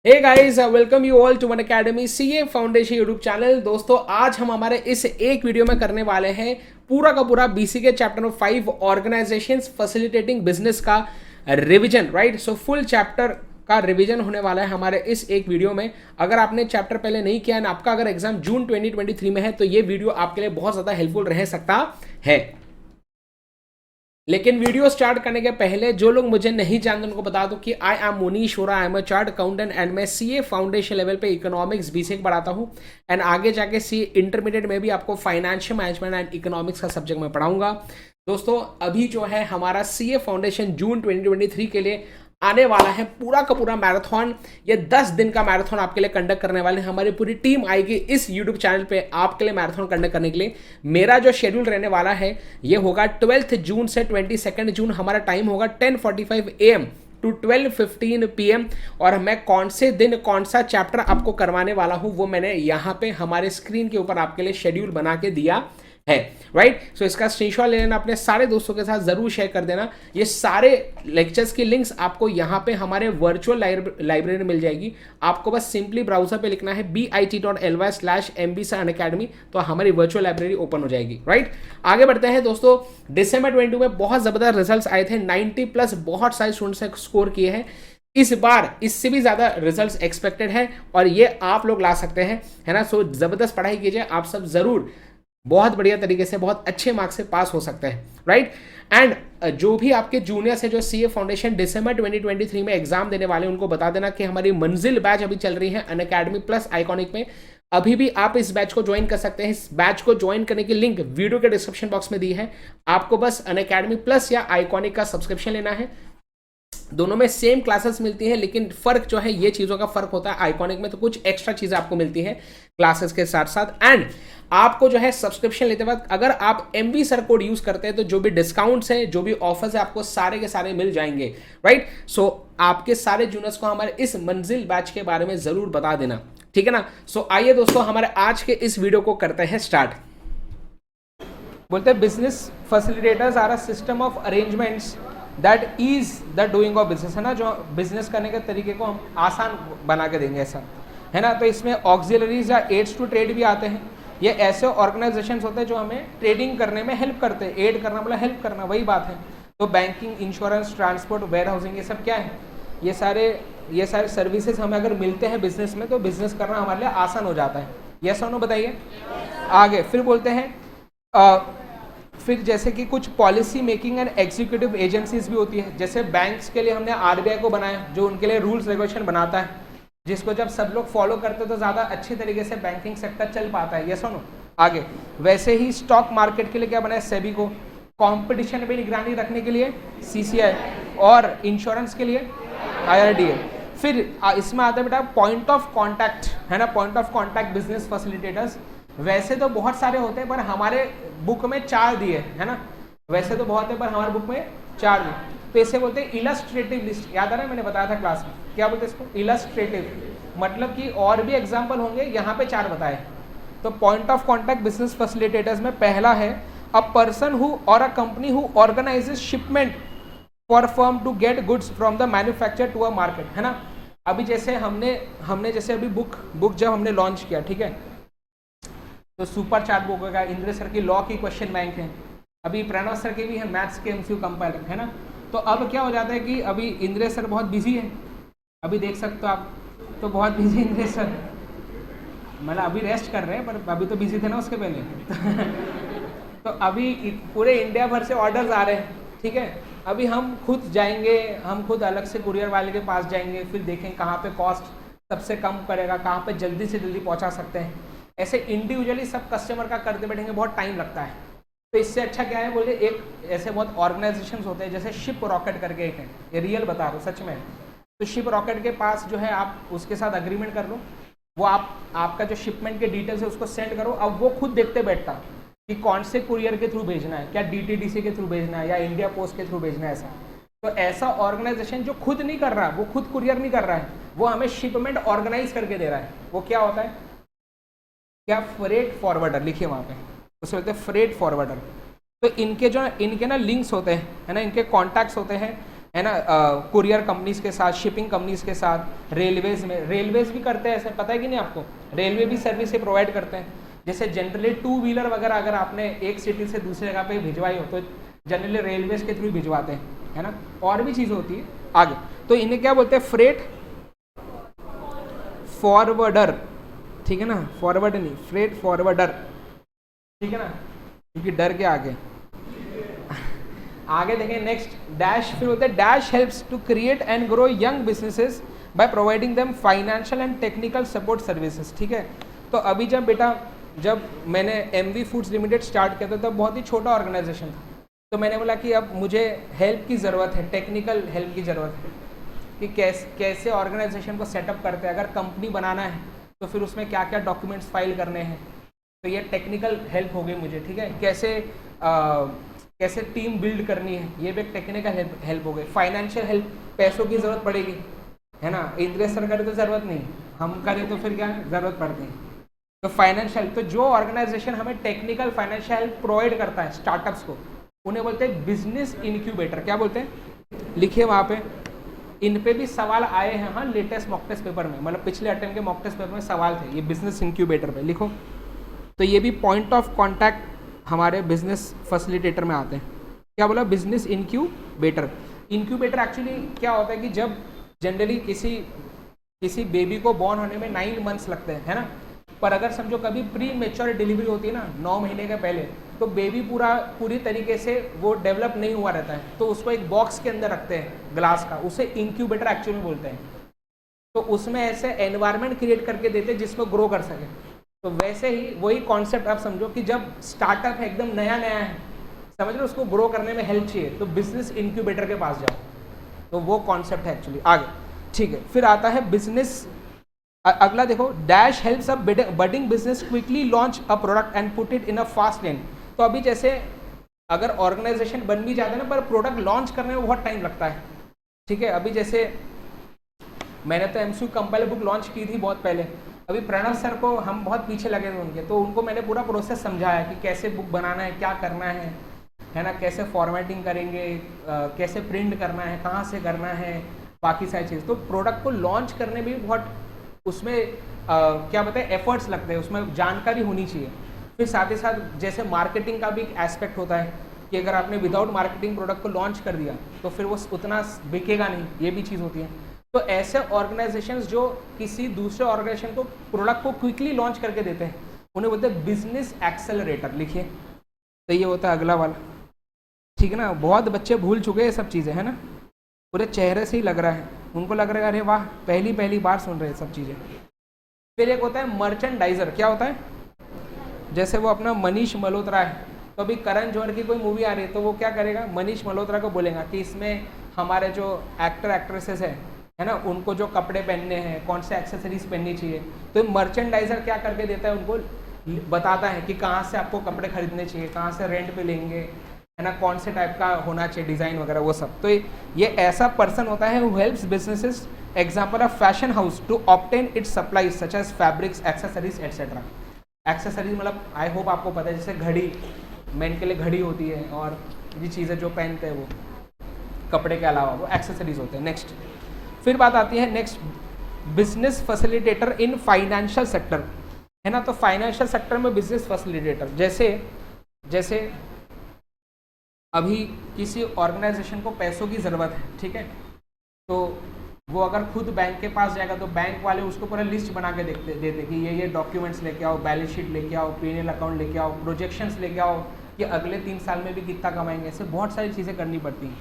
Hey guys, welcome you all to one academy CA foundation YouTube channel. दोस्तों, आज हम हमारे इस एक वीडियो में करने वाले हैं पूरा का पूरा बीसी के chapter number 5 organisations facilitating business का revision. Right, so full chapter का रिवीजन होने वाला है हमारे इस एक वीडियो में। अगर आपने चैप्टर पहले नहीं किया है, आपका अगर एग्जाम जून 2023 में है, तो ये वीडियो आपके लिए बहुत ज्यादा हेल्पफुल रह सकता है। लेकिन वीडियो स्टार्ट करने के पहले जो लोग मुझे नहीं जानते उनको बता दो कि I am Munish Vora, I am a chart accountant and मैं सीए फाउंडेशन लेवल पे इकोनॉमिक्स बीसीए पढ़ाता हूँ एंड आगे जाके सीए इंटरमीडिएट में भी आपको फाइनेंशियल मैनेजमेंट एंड इकोनॉमिक्स का सब्जेक्ट मैं पढ़ाऊंगा। दोस्तों, अभी जो है हमारा सीए फाउंडेशन जून 2023 के लिए आने वाला है पूरा का पूरा मैराथन। ये 10 दिन का मैराथन आपके लिए कंडक्ट करने वाले हैं। हमारी पूरी टीम आएगी इस यूट्यूब चैनल पे आपके लिए मैराथन कंडक्ट करने के लिए। मेरा जो शेड्यूल रहने वाला है ये होगा 12 जून से 22 जून। हमारा टाइम होगा 10:45 AM टू 12:15 PM। और मैं कौन से दिन कौन सा चैप्टर आपको करवाने वाला हूं वो मैंने यहाँ पे हमारे स्क्रीन के ऊपर आपके लिए शेड्यूल बना के दिया है। राइट, सो इसका स्क्रीनशॉट ले लेना, अपने सारे दोस्तों के साथ जरूर शेयर कर देना। ये सारे लेक्चर्स की लिंक्स आपको यहाँ पे हमारे वर्चुअल लाइब्रेरी में मिल जाएगी। आपको बस सिंपली ब्राउजर पे लिखना है bit.ly/mbsanacademy, तो हमारी वर्चुअल लाइब्रेरी ओपन हो जाएगी। राइट, आगे बढ़ते हैं दोस्तों। दिसंबर 22 में बहुत जबरदस्त रिजल्ट आए थे, 90+ बहुत सारे स्टूडेंट्स ने स्कोर किए हैं। इस बार इससे भी ज्यादा रिजल्ट्स एक्सपेक्टेड है और ये आप लोग ला सकते हैं, है ना। सो जबरदस्त पढ़ाई कीजिए, आप सब जरूर बहुत बढ़िया तरीके से बहुत अच्छे मार्क्स से पास हो सकते हैं। राइट, एंड जो भी आपके जूनियर से जो सीए फाउंडेशन दिसंबर 2023 में एग्जाम देने वाले हैं उनको बता देना कि हमारी मंजिल बैच अभी चल रही है अनअकैडमी प्लस आइकॉनिक में। अभी भी आप इस बैच को ज्वाइन कर सकते हैं। इस बैच को ज्वाइन करने की लिंक वीडियो के डिस्क्रिप्शन बॉक्स में दी है। आपको बस अनअकैडमी प्लस या आइकॉनिक का सब्सक्रिप्शन लेना है। दोनों में सेम क्लासेस मिलती है, लेकिन फर्क जो है ये चीजों का फर्क होता है। आइकॉनिक में तो कुछ एक्स्ट्रा चीजें आपको मिलती है क्लासेस के साथ साथ। एंड आपको जो है सब्सक्रिप्शन लेते वक्त अगर आप MB सर कोड यूज करते हैं तो जो भी डिस्काउंट्स है, जो भी ऑफर्स है, आपको सारे के सारे मिल जाएंगे। राइट, सो आपके सारे जूनियर्स को हमारे इस मंजिल बैच के बारे में जरूर बता देना, ठीक है ना। सो आइए दोस्तों, हमारे आज के इस वीडियो को करते हैं स्टार्ट। बोलते हैं business facilitators are a system of arrangements that is the doing of business, है ना। जो बिजनेस करने के तरीके को हम आसान बना के देंगे, ऐसा है ना। तो इसमें ऑक्सिलरीज या एड्स टू ट्रेड भी आते हैं। ये ऐसे ऑर्गेनाइजेशंस होते हैं जो हमें ट्रेडिंग करने में हेल्प करते हैं। एड करना मतलब हेल्प करना, वही बात है। तो banking, insurance, transport, warehousing, ये सब क्या है? ये सारे सर्विसेज हमें अगर मिलते हैं बिजनेस में तो बिजनेस करना हमारे लिए आसान हो जाता है। यस और नो बताइए। आगे फिर बोलते हैं फिर जैसे कि कुछ policy making and executive agencies भी होती है। जैसे बैंक्स के लिए हमने RBI को बनाया, जो उनके लिए रूल्स रेगुलेशन बनाता है, जिसको जब सब लोग फॉलो करते हैं तो ज़्यादा अच्छे तरीके से बैंकिंग सेक्टर चल पाता है। ये सुनो आगे। वैसे ही स्टॉक मार्केट के लिए क्या बनाया? सेबी को। कंपटीशन में निगरानी रखने के लिए CCI और इंश्योरेंस के लिए IRDA। फिर इसमें आता है बेटा पॉइंट ऑफ कॉन्टैक्ट, है ना। Point of contact business facilitators. वैसे तो बहुत सारे होते हैं पर हमारे बुक में 4 दिए, है ना। वैसे तो बहुत है पर हमारे बुक में 4 दिए। तो इसे बोलते हैं इलस्ट्रेटिव लिस्ट। याद आ रहा है, मैंने बताया था क्लास में, क्या बोलते हैं इसको? इलस्ट्रेटिव। मतलब कि और भी एग्जाम्पल होंगे, यहाँ पे 4 बताए। तो point of contact business facilitators में पहला है अ पर्सन हु और a company who organises shipment for firm to get goods from the manufacture to a market, है ना। अभी जैसे हमने जैसे अभी बुक जब हमने लॉन्च किया, ठीक है, तो सुपर चार्ट बुक होगा, इंद्र सर की लॉ की क्वेश्चन बैंक है, अभी प्रणव सर के भी है मैथ्स के MCQ कंपाइलर, है ना। तो अब क्या हो जाता है कि अभी इंद्र सर बहुत बिजी है, अभी देख सकते हो आप, तो बहुत बिजी इंद्र सर, मतलब अभी रेस्ट कर रहे हैं पर अभी तो बिजी थे ना उसके पहले तो अभी पूरे इंडिया भर से ऑर्डर्स आ रहे हैं, ठीक है। अभी हम खुद जाएंगे, हम खुद अलग से कुरियर वाले के पास जाएंगे, फिर देखें कहाँ पे कॉस्ट सबसे कम पड़ेगा, कहाँ पे जल्दी से जल्दी पहुँचा सकते हैं। ऐसे इंडिविजुअली सब कस्टमर का करते बैठेंगे, बहुत टाइम लगता है। तो इससे अच्छा क्या है, बोले एक ऐसे बहुत ऑर्गेनाइजेशंस होते हैं, जैसे शिप रॉकेट करके एक है, ये रियल बता रहा हूँ सच में। तो शिप रॉकेट के पास जो है आप उसके साथ अग्रीमेंट कर लो, वो आपका जो शिपमेंट के डिटेल्स है उसको सेंड करो। अब वो खुद देखते बैठता कि कौन से कुरियर के थ्रू भेजना है, क्या DTDC के थ्रू भेजना है या इंडिया पोस्ट के थ्रू भेजना है, ऐसा। तो ऐसा ऑर्गेनाइजेशन जो खुद नहीं कर रहा, वो खुद कुरियर नहीं कर रहा है, वो हमें शिपमेंट ऑर्गेनाइज करके दे रहा है, वो क्या होता है? क्या? Freight forwarder. लिखिए वहाँ पे, उसे बोलते हैं फ्रेट फॉरवर्डर। तो इनके ना लिंक्स होते हैं, है ना, इनके कॉन्टैक्ट्स होते हैं, है ना, कुरियर कंपनीज के साथ, शिपिंग कंपनीज के साथ, रेलवेज में, रेलवेज भी करते हैं ऐसे, पता है कि नहीं आपको, रेलवे भी सर्विस से प्रोवाइड करते हैं। जैसे जनरली 2 व्हीलर वगैरह अगर आपने एक सिटी से दूसरी जगह पे भिजवाई हो तो जनरली रेलवेज के थ्रू भिजवाते हैं, है ना। और भी चीज़ होती है आगे, तो इन्हें क्या बोलते हैं, फ्रेट फॉरवर्डर, ठीक है ना, फॉरवर्ड नहीं, फ्रेट फॉरवर्डर, ठीक है ना, क्योंकि डर के आगे देखें नेक्स्ट डैश, फिर होता है dash helps to create and grow young businesses by providing them financial and technical support services, ठीक है। तो अभी जब मैंने MV फूड्स लिमिटेड स्टार्ट किया था तब बहुत ही छोटा ऑर्गेनाइजेशन था, तो मैंने बोला कि अब मुझे हेल्प की ज़रूरत है, टेक्निकल हेल्प की ज़रूरत है कि कैसे ऑर्गेनाइजेशन को सेटअप करते हैं, अगर कंपनी बनाना है तो फिर उसमें क्या क्या डॉक्यूमेंट्स फाइल करने हैं, तो ये टेक्निकल हेल्प हो गई मुझे, ठीक है। कैसे टीम बिल्ड करनी है, ये भी एक टेक्निकल हेल्प हो गई। फाइनेंशियल हेल्प, पैसों की ज़रूरत पड़ेगी, है ना, इंद्रेश सर करे तो ज़रूरत नहीं, हम करें तो फिर क्या ज़रूरत पड़ती है, तो फाइनेंशियल, तो जो ऑर्गेनाइजेशन हमें टेक्निकल फाइनेंशियल हेल्प प्रोवाइड करता है स्टार्टअप्स को, उन्हें बोलते हैं बिजनेस इनक्यूबेटर। क्या बोलते हैं, लिखिए वहाँ पे, इन पे भी सवाल आए हैं, हाँ, लेटेस्ट मॉक टेस्ट पेपर में, मतलब पिछले अटेम्प्ट के मॉक टेस्ट पेपर में सवाल थे, ये बिजनेस इनक्यूबेटर पे लिखो। तो ये भी पॉइंट ऑफ कॉन्टैक्ट हमारे बिजनेस फैसिलिटेटर में आते हैं। क्या बोला, बिजनेस इनक्यूबेटर। इनक्यूबेटर एक्चुअली क्या होता है कि जब जनरली किसी बेबी को बॉर्न होने में 9 मंथ्स लगते हैं, है ना, पर अगर समझो कभी प्री मेच्योर डिलीवरी होती है ना 9 महीने के पहले, तो बेबी पूरी तरीके से वो डेवलप नहीं हुआ रहता है, तो उसको एक बॉक्स के अंदर रखते हैं ग्लास का, उसे इंक्यूबेटर एक्चुअली बोलते हैं। तो उसमें ऐसे एनवायरनमेंट क्रिएट करके देते हैं जिसमें ग्रो कर सके। तो वैसे ही वही कॉन्सेप्ट आप समझो कि जब स्टार्टअप है, एकदम नया है, समझ लो, उसको ग्रो करने में हेल्प चाहिए, तो बिजनेस इंक्यूबेटर के पास जाओ, तो वो कॉन्सेप्ट है एक्चुअली आगे, ठीक है। फिर आता है बिजनेस, अगला देखो, dash helps a budding business quickly launch a product and put it in a fast lane. तो अभी जैसे अगर ऑर्गेनाइजेशन बन भी जाता है ना, पर प्रोडक्ट लॉन्च करने में बहुत टाइम लगता है, ठीक है। अभी जैसे मैंने तो MCQ कंपाइलर बुक लॉन्च की थी बहुत पहले, अभी प्रणव सर को हम बहुत पीछे लगे थे उनके, तो उनको मैंने पूरा प्रोसेस समझाया कि कैसे बुक बनाना है, क्या करना है ना, कैसे फॉर्मेटिंग करेंगे, कैसे प्रिंट करना है, कहाँ से करना है, बाकी सारी चीज़। तो प्रोडक्ट को लॉन्च करने में भी बहुत उसमें क्या बताए एफर्ट्स लगते हैं, उसमें जानकारी होनी चाहिए। फिर साथ ही साथ जैसे मार्केटिंग का भी एक एस्पेक्ट होता है कि अगर आपने विदाउट मार्केटिंग प्रोडक्ट को लॉन्च कर दिया तो फिर वो उतना बिकेगा नहीं, ये भी चीज़ होती है। तो ऐसे ऑर्गेनाइजेशंस जो किसी दूसरे ऑर्गेनाइजेशन को प्रोडक्ट को क्विकली लॉन्च करके देते हैं उन्हें बोलते हैं बिजनेस एक्सेलरेटर। लिखिए, तो ये होता है अगला वाला, ठीक है ना। बहुत बच्चे भूल चुके हैं सब चीज़ें, है ना, पूरे चेहरे से ही लग रहा है, उनको लग रहा है अरे वाह पहली बार सुन रहे हैं सब चीज़ें। फिर एक होता है मर्चेंडाइजर। क्या होता है, जैसे वो अपना मनीष मल्होत्रा है, तो अभी करण जौहर की कोई मूवी आ रही है तो वो क्या करेगा, मनीष मल्होत्रा को बोलेगा कि इसमें हमारे जो एक्टर एक्ट्रेसेस है ना, उनको जो कपड़े पहनने हैं, कौन से एक्सेसरीज पहननी चाहिए, तो मर्चेंडाइजर क्या करके देता है, उनको बताता है कि कहाँ से आपको कपड़े खरीदने चाहिए, कहाँ से रेंट पे लेंगे, है ना, कौन से टाइप का होना चाहिए डिज़ाइन वगैरह वो सब। तो ये ऐसा पर्सन होता है who helps businesses, example of fashion house, to obtain its supplies such as fabrics, accessories etcetera. Accessories मतलब आई होप आपको पता है, जैसे घड़ी, मेन के लिए घड़ी होती है, और ये चीज़ें जो पहनते हैं वो कपड़े के अलावा वो एक्सेसरीज होते हैं। नेक्स्ट फिर बात आती है नेक्स्ट, बिजनेस फैसिलिटेटर इन फाइनेंशियल सेक्टर, है ना। तो फाइनेंशियल सेक्टर में बिजनेस फैसिलिटेटर, जैसे अभी किसी ऑर्गेनाइजेशन को पैसों की ज़रूरत है, ठीक है, तो वो अगर खुद बैंक के पास जाएगा तो बैंक वाले उसको पूरा लिस्ट बना के देते कि ये डॉक्यूमेंट्स लेके आओ, बैलेंस शीट लेके आओ, P&L अकाउंट लेके आओ, प्रोजेक्शंस लेके आओ कि अगले 3 साल में भी कितना कमाएंगे, ऐसे बहुत सारी चीज़ें करनी पड़ती हैं।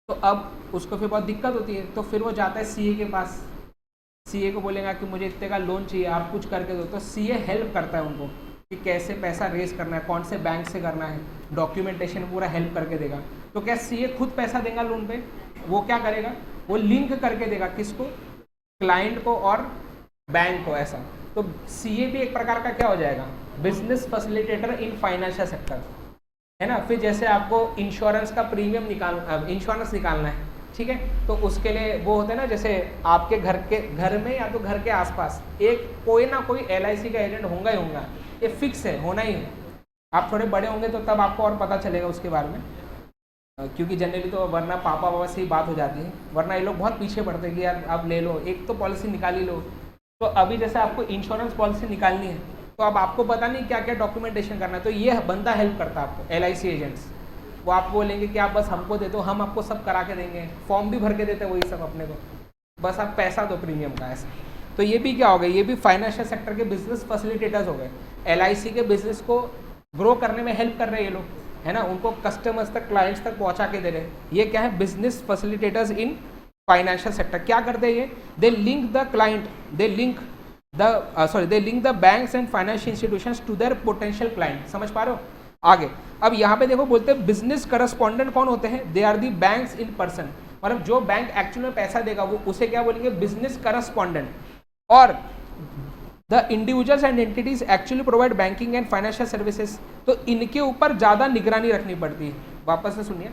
तो अब उसको फिर बहुत दिक्कत होती है, तो फिर वो जाता है CA के पास, CA को बोलेगा कि मुझे इतने का लोन चाहिए, आप कुछ करके दो। तो CA हेल्प करता है उनको कि कैसे पैसा रेज करना है, कौन से बैंक से करना है, डॉक्यूमेंटेशन पूरा हेल्प करके देगा। तो क्या CA खुद पैसा देगा लोन पे, वो क्या करेगा, वो लिंक करके देगा किसको, क्लाइंट को और बैंक को, ऐसा। तो CA भी एक प्रकार का क्या हो जाएगा, बिजनेस फैसिलिटेटर इन फाइनेंशियल सेक्टर, है ना। फिर जैसे आपको इंश्योरेंस का प्रीमियम इंश्योरेंस निकालना है, ठीक है, तो उसके लिए वो होता है ना, जैसे आपके घर में या तो घर के आसपास एक कोई ना कोई LIC का एजेंट होगा ही होगा, ये फिक्स है, होना ही है। आप थोड़े बड़े होंगे तो तब आपको और पता चलेगा उसके बारे में। क्योंकि जनरली तो वरना पापा बाबा से ही बात हो जाती है, वरना ये लोग बहुत पीछे पड़ते हैं कि यार आप ले लो, एक तो पॉलिसी निकाल ही लो। तो अभी जैसे आपको इंश्योरेंस पॉलिसी निकालनी है, तो अब आपको पता नहीं क्या क्या डॉक्यूमेंटेशन करना है, तो ये बंदा हेल्प करता है आपको, LIC एजेंट्स। वो आपको बोलेंगे कि आप बस हमको दे दो, हम आपको सब करा के देंगे, फॉर्म भी भर के देते हैं वही सब अपने को, बस आप पैसा दो प्रीमियम का, ऐसा। तो ये भी क्या हो गया, ये भी फाइनेंशियल सेक्टर के बिजनेस फैसिलिटेटर्स हो गए। LIC के बिजनेस को ग्रो करने में हेल्प कर रहे हैं ये लोग, है ना, उनको कस्टमर्स तक, क्लाइंट्स तक पहुंचा के दे रहे हैं। ये क्या है, business facilitators in financial sector. क्या करते हैं ये, they link the client, they link the banks and financial institutions to their potential client. समझ पा रहे हो? आगे अब यहाँ पे देखो, बोलते हैं बिजनेस करस्पॉन्डेंट कौन होते हैं, they are the banks in person. मतलब जो बैंक एक्चुअल में पैसा देगा वो उसे क्या बोलेंगे, बिजनेस करस्पॉन्डेंट। और the individuals and entities actually provide banking and financial services. तो इनके ऊपर ज़्यादा निगरानी रखनी पड़ती है। वापस से सुनिए,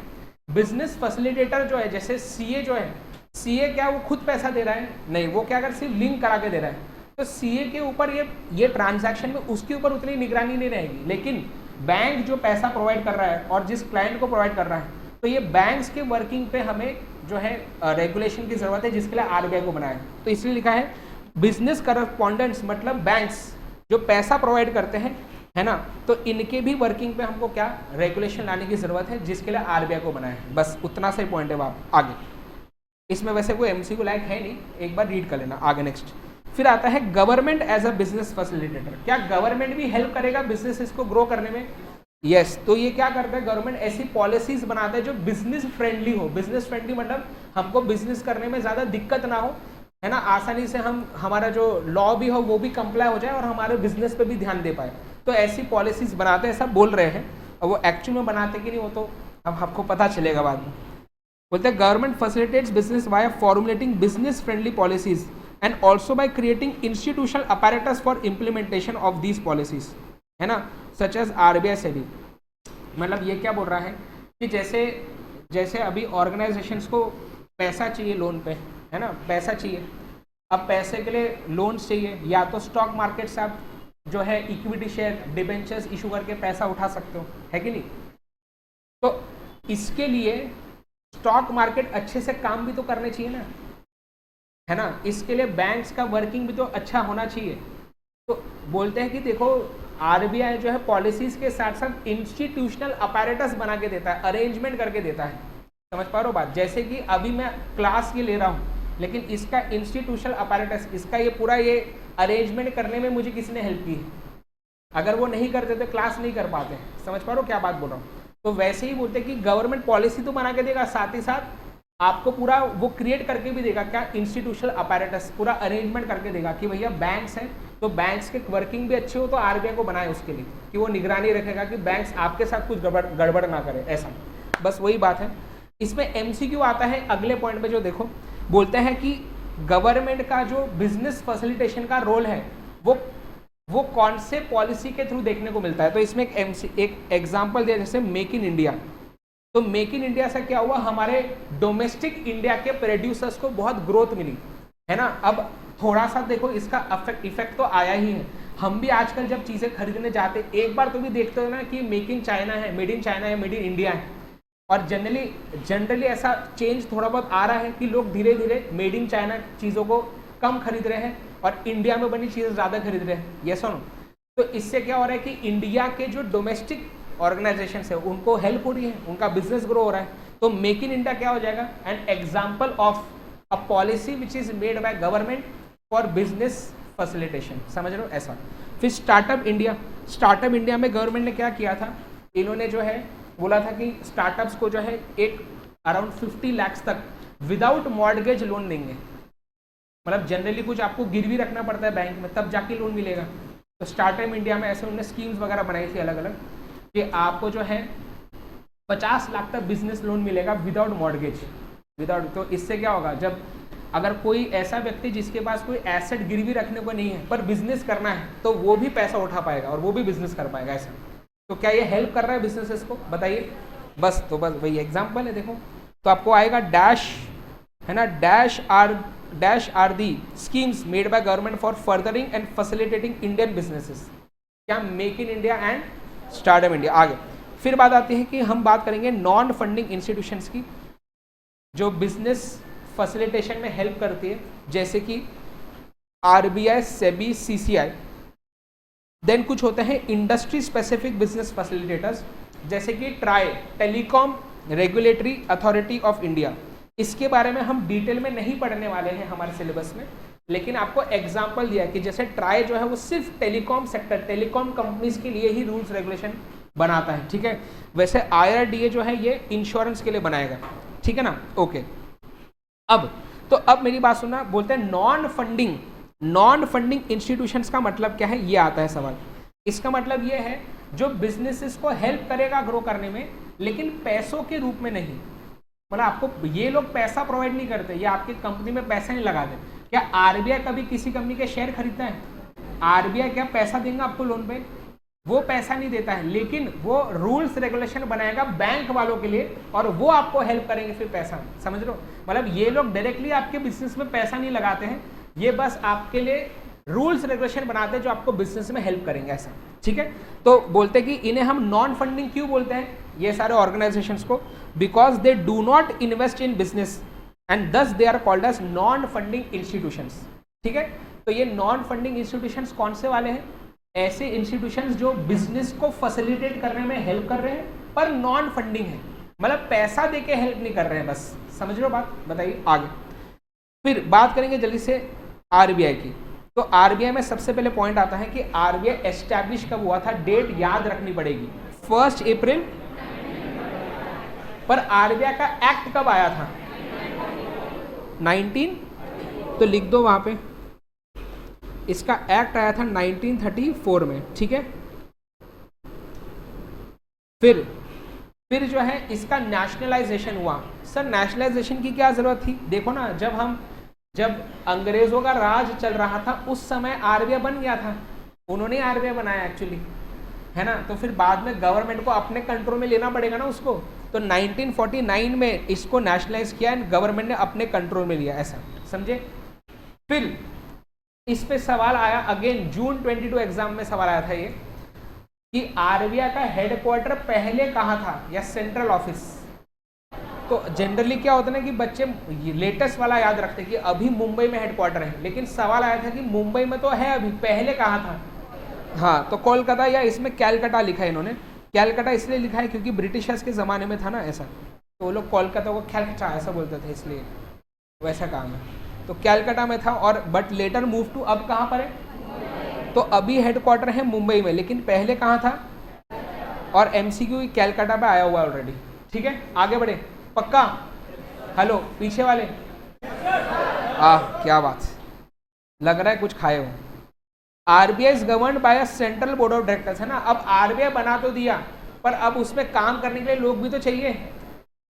बिजनेस फैसिलिटेटर जो है, जैसे CA जो है, CA क्या वो खुद पैसा दे रहा है? नहीं, वो क्या अगर सिर्फ लिंक करा के दे रहा है। तो CA के ऊपर ये ट्रांजैक्शन में उसके ऊपर उतनी निगरानी नहीं रहेगी। लेकिन बैंक जो पैसा प्रोवाइड कर रहा है और जिस क्लाइंट को प्रोवाइड कर रहा है, तो ये बैंक्स के वर्किंग पे हमें जो है रेगुलेशन की जरूरत है, जिसके लिए RBI को बनाया है। तो इसलिए लिखा है बिजनेस करस्पॉन्डेंट्स, मतलब बैंक्स जो पैसा प्रोवाइड करते हैं, है ना, तो इनके भी वर्किंग पे हमको क्या रेगुलेशन लाने की जरूरत है, जिसके लिए RBI को बनाया है। बस उतना सा ही पॉइंट है। आप आगे, इसमें वैसे कोई MCQ लायक है नहीं, एक बार रीड कर लेना। आगे नेक्स्ट फिर आता है government as a business facilitator. क्या गवर्नमेंट भी हेल्प करेगा बिजनेस को ग्रो करने में? यस। तो ये क्या करता है, गवर्नमेंट ऐसी पॉलिसीज बनाता है जो बिजनेस फ्रेंडली हो। बिजनेस फ्रेंडली मतलब हमको बिजनेस करने में ज़्यादा दिक्कत ना हो, है ना, आसानी से हमारा जो लॉ भी हो वो भी कंप्लाई हो जाए और हमारे बिजनेस पे भी ध्यान दे पाए। तो ऐसी पॉलिसीज बनाते हैं, ऐसा बोल रहे हैं। और वो एक्चुअल में बनाते कि नहीं वो तो अब आपको पता चलेगा बाद में। बोलते हैं government facilitates business by formulating business friendly policies and also by creating institutional apparatus for implementation of these policies, है ना, सच एज RBI SEBI। मतलब ये क्या बोल रहा है कि जैसे अभी ऑर्गेनाइजेशंस को पैसा चाहिए लोन पे, है ना, पैसा चाहिए। अब पैसे के लिए लोन्स चाहिए, या तो स्टॉक मार्केट से आप जो है इक्विटी शेयर, डिबेंचर्स इशू करके पैसा उठा सकते हो, है कि नहीं। तो इसके लिए स्टॉक मार्केट अच्छे से काम भी तो करने चाहिए ना, है ना। इसके लिए बैंक्स का वर्किंग भी तो अच्छा होना चाहिए। तो बोलते हैं कि देखो RBI जो है पॉलिसीज के साथ साथ इंस्टीट्यूशनल अपैरेटस बना के देता है, अरेंजमेंट करके देता है। समझ पा रहे हो बात? जैसे कि अभी मैं क्लास ये ले रहा हूँ, लेकिन इसका इंस्टीट्यूशनल अपैरेटस, इसका ये पूरा ये अरेंजमेंट करने में मुझे किसी ने हेल्प की है। अगर वो नहीं करते तो क्लास नहीं कर पाते। समझ पा रहे हो क्या बात बोल रहा हूँ? तो वैसे ही बोलते हैं कि गवर्नमेंट पॉलिसी तो बना के देगा, साथ ही साथ आपको पूरा वो क्रिएट करके भी देगा, क्या, इंस्टीट्यूशनल अपैरेटस, पूरा अरेंजमेंट करके देगा कि भैया बैंक्स हैं तो बैंक्स के वर्किंग भी अच्छे हो, तो RBI को बनाए उसके लिए कि वो निगरानी रखेगा कि बैंक्स आपके साथ कुछ गड़बड़ ना करे, ऐसा। बस वही बात है। इसमें MCQ आता है अगले पॉइंट पे, जो देखो बोलते हैं कि गवर्नमेंट का जो बिजनेस फैसिलिटेशन का रोल है वो कौन से पॉलिसी के थ्रू देखने को मिलता है। तो इसमें एक एग्जांपल दिया, जैसे मेक इन इंडिया। तो मेक इन इंडिया से क्या हुआ, हमारे डोमेस्टिक इंडिया के प्रोड्यूसर्स को बहुत ग्रोथ मिली, है ना। अब थोड़ा सा देखो इसका इफेक्ट तो आया ही है। हम भी आजकल जब चीज़ें खरीदने जाते एक बार तो भी देखते हो ना कि मेक इन चाइना है, मेड इन चाइना है, मेड इन इंडिया है। और जनरली ऐसा चेंज थोड़ा बहुत आ रहा है कि लोग धीरे धीरे मेड इन चाइना चीज़ों को कम खरीद रहे हैं और इंडिया में बनी चीज़ें ज़्यादा खरीद रहे हैं। ये सुनो, तो इससे क्या हो रहा है कि इंडिया के जो डोमेस्टिक ऑर्गेनाइजेशन है उनको हेल्प हो रही है, उनका बिजनेस ग्रो हो रहा है। तो मेक इन इंडिया क्या हो जाएगा, an example of a policy which is made by government for business facilitation. समझ रहे हो ऐसा। फिर स्टार्टअप इंडिया में गवर्नमेंट ने क्या किया था, इन्होंने जो है बोला था कि स्टार्टअप्स को जो है एक अराउंड 50 लाख तक विदाउट मॉर्गेज लोन देंगे। मतलब जनरली कुछ आपको गिरवी रखना पड़ता है बैंक में, तब जाके लोन मिलेगा। तो स्टार्टअप इंडिया में ऐसे उन्होंने स्कीम्स वगैरह बनाई थी अलग अलग, कि आपको जो है 50 लाख तक बिजनेस लोन मिलेगा विदाउट मॉर्गेज, विदाउट। तो इससे क्या होगा, जब अगर कोई ऐसा व्यक्ति जिसके पास कोई एसेट गिरवी रखने को नहीं है पर बिजनेस करना है, तो वो भी पैसा उठा पाएगा और वो भी बिजनेस कर पाएगा ऐसा। तो क्या ये हेल्प कर रहा है बिजनेसेस को, बताइए। बस तो बस वही एग्जाम्पल है। देखो तो आपको आएगा डैश, है ना, dash are the schemes made by government for furthering and facilitating Indian businesses. क्या, make in India and startup India. आगे फिर बात आती है कि हम बात करेंगे नॉन फंडिंग इंस्टीट्यूशंस की, जो बिजनेस फैसिलिटेशन में हेल्प करती है, जैसे कि आरबीआई, सेबी, सीसीआई। देन कुछ होते हैं इंडस्ट्री स्पेसिफिक बिजनेस फैसिलिटेटर्स, जैसे कि try, telecom regulatory authority of India. इसके बारे में हम डिटेल में नहीं पढ़ने वाले हैं हमारे सिलेबस में, लेकिन आपको एग्जाम्पल दिया कि जैसे ट्राई जो है वो सिर्फ टेलीकॉम सेक्टर, टेलीकॉम कंपनीज के लिए ही रूल्स रेगुलेशन बनाता है, ठीक है। वैसे आईआरडीए जो है ये इंश्योरेंस के लिए बनाएगा, ठीक है ना, ओके। अब मेरी बात सुनना, बोलते हैं नॉन फंडिंग इंस्टीट्यूशंस का मतलब क्या है, ये आता है सवाल। इसका मतलब ये है जो बिजनेसेस को हेल्प करेगा ग्रो करने में, लेकिन पैसों के रूप में नहीं। मतलब आपको ये लोग पैसा प्रोवाइड नहीं करते, ये आपकी कंपनी में पैसा नहीं लगाते। क्या आरबीआई कभी किसी कंपनी के शेयर खरीदता है? आरबीआई क्या पैसा देगा आपको लोन पे? वो पैसा नहीं देता है, लेकिन वो रूल्स रेगुलेशन बनाएगा बैंक वालों के लिए और वो आपको हेल्प करेंगे फिर पैसा, समझ लो। मतलब ये लोग डायरेक्टली आपके बिजनेस में पैसा नहीं लगाते हैं, ये बस आपके लिए रूल्स रेगुलेशन बनाते हैं जो आपको बिजनेस में हेल्प करेंगे, ऐसा, ठीक है। तो बोलते हैं कि इन्हें हम नॉन फंडिंग क्यों बोलते हैं ये सारे ऑर्गेनाइजेशंस को? Because they do not invest in business and thus they are called as non funding institutions, ठीक है। तो ये नॉन फंडिंग इंस्टीट्यूशंस कौन से वाले हैं? ऐसे इंस्टीट्यूशंस जो बिजनेस को फैसिलिटेट करने में हेल्प कर रहे हैं पर नॉन फंडिंग है, मतलब पैसा देके हेल्प नहीं कर रहे हैं, बस समझ लो बात। बताइए आगे। फिर बात करेंगे जल्दी से आरबीआई की। तो आरबीआई में सबसे पहले पॉइंट आता है कि आरबीआई एस्टैब्लिश कब हुआ था, डेट याद रखनी पड़ेगी, 1 अप्रैल। पर आरबीआई का एक्ट कब आया था? 19, तो लिख दो वहां पे, इसका एक्ट आया था 1934 में, ठीक है। फिर जो है इसका नेशनलाइजेशन हुआ। सर नेशनलाइजेशन की क्या जरूरत थी? देखो ना, जब अंग्रेजों का राज चल रहा था उस समय आरबीआई बन गया था, उन्होंने आरबीआई बनाया एक्चुअली, है ना। तो फिर बाद में गवर्नमेंट को अपने कंट्रोल में लेना पड़ेगा ना उसको, तो 1949 में इसको नेशनलाइज किया एंड गवर्नमेंट ने अपने कंट्रोल में लिया, ऐसा समझे। फिर इस पे सवाल आया अगेन, जून 22 एग्जाम में सवाल आया था ये कि आरबीआई का हेडक्वार्टर पहले कहाँ था या सेंट्रल ऑफिस। तो जनरली क्या होता है ना कि बच्चे लेटेस्ट वाला याद रखते हैं कि अभी मुंबई में हेडक्वार्टर है, लेकिन सवाल आया था कि मुंबई में तो है अभी, पहले कहाँ था? हाँ, तो कोलकाता या इसमें कैलकाटा लिखा है इन्होंने। कैलकाटा इसलिए लिखा है क्योंकि ब्रिटिशर्स के ज़माने में था ना ऐसा, तो वो लोग कोलकाता को कैलकाटा ऐसा बोलते थे, इसलिए वैसा काम है। तो कैलकाटा में था और बट लेटर मूव टू, अब कहाँ पर है? तो अभी हेडक्वार्टर है मुंबई में, लेकिन पहले कहाँ था? और एमसीक्यू कैलकाटा पे आया हुआ है ऑलरेडी, ठीक है। आगे बढ़े, पक्का? हेलो पीछे वाले, क्या बात, लग रहा है कुछ खाए हो। RBI is governed bye a central board of directors, है ना। अब आरबीआई बना तो दिया, पर अब उसमें काम करने के लिए लोग भी तो चाहिए,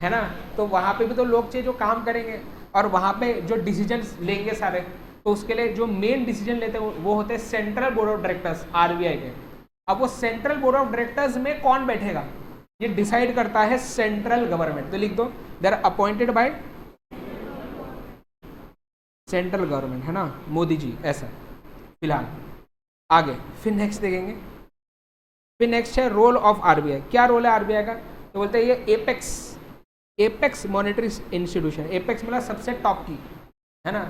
है ना। तो वहाँ पे भी तो लोग चाहिए जो काम करेंगे, और वहाँ पे जो डिसीजंस लेंगे सारे, तो उसके लिए जो मेन डिसीजन लेते हैं वो होते हैं central board of directors RBI के। अब वो सेंट्रल बोर्ड ऑफ डायरेक्टर्स में कौन बैठेगा, ये डिसाइड करता है सेंट्रल गवर्नमेंट। तो लिख दो, they are appointed by central government, है ना, मोदी जी, ऐसा फिलहाल। आगे फिर नेक्स्ट देखेंगे। फिर नेक्स्ट है रोल ऑफ आरबीआई। क्या रोल है आरबीआई का? तो बोलते हैं ये एपेक्स मॉनेटरी इंस्टीट्यूशन। एपेक्स मतलब सबसे टॉप की, है ना,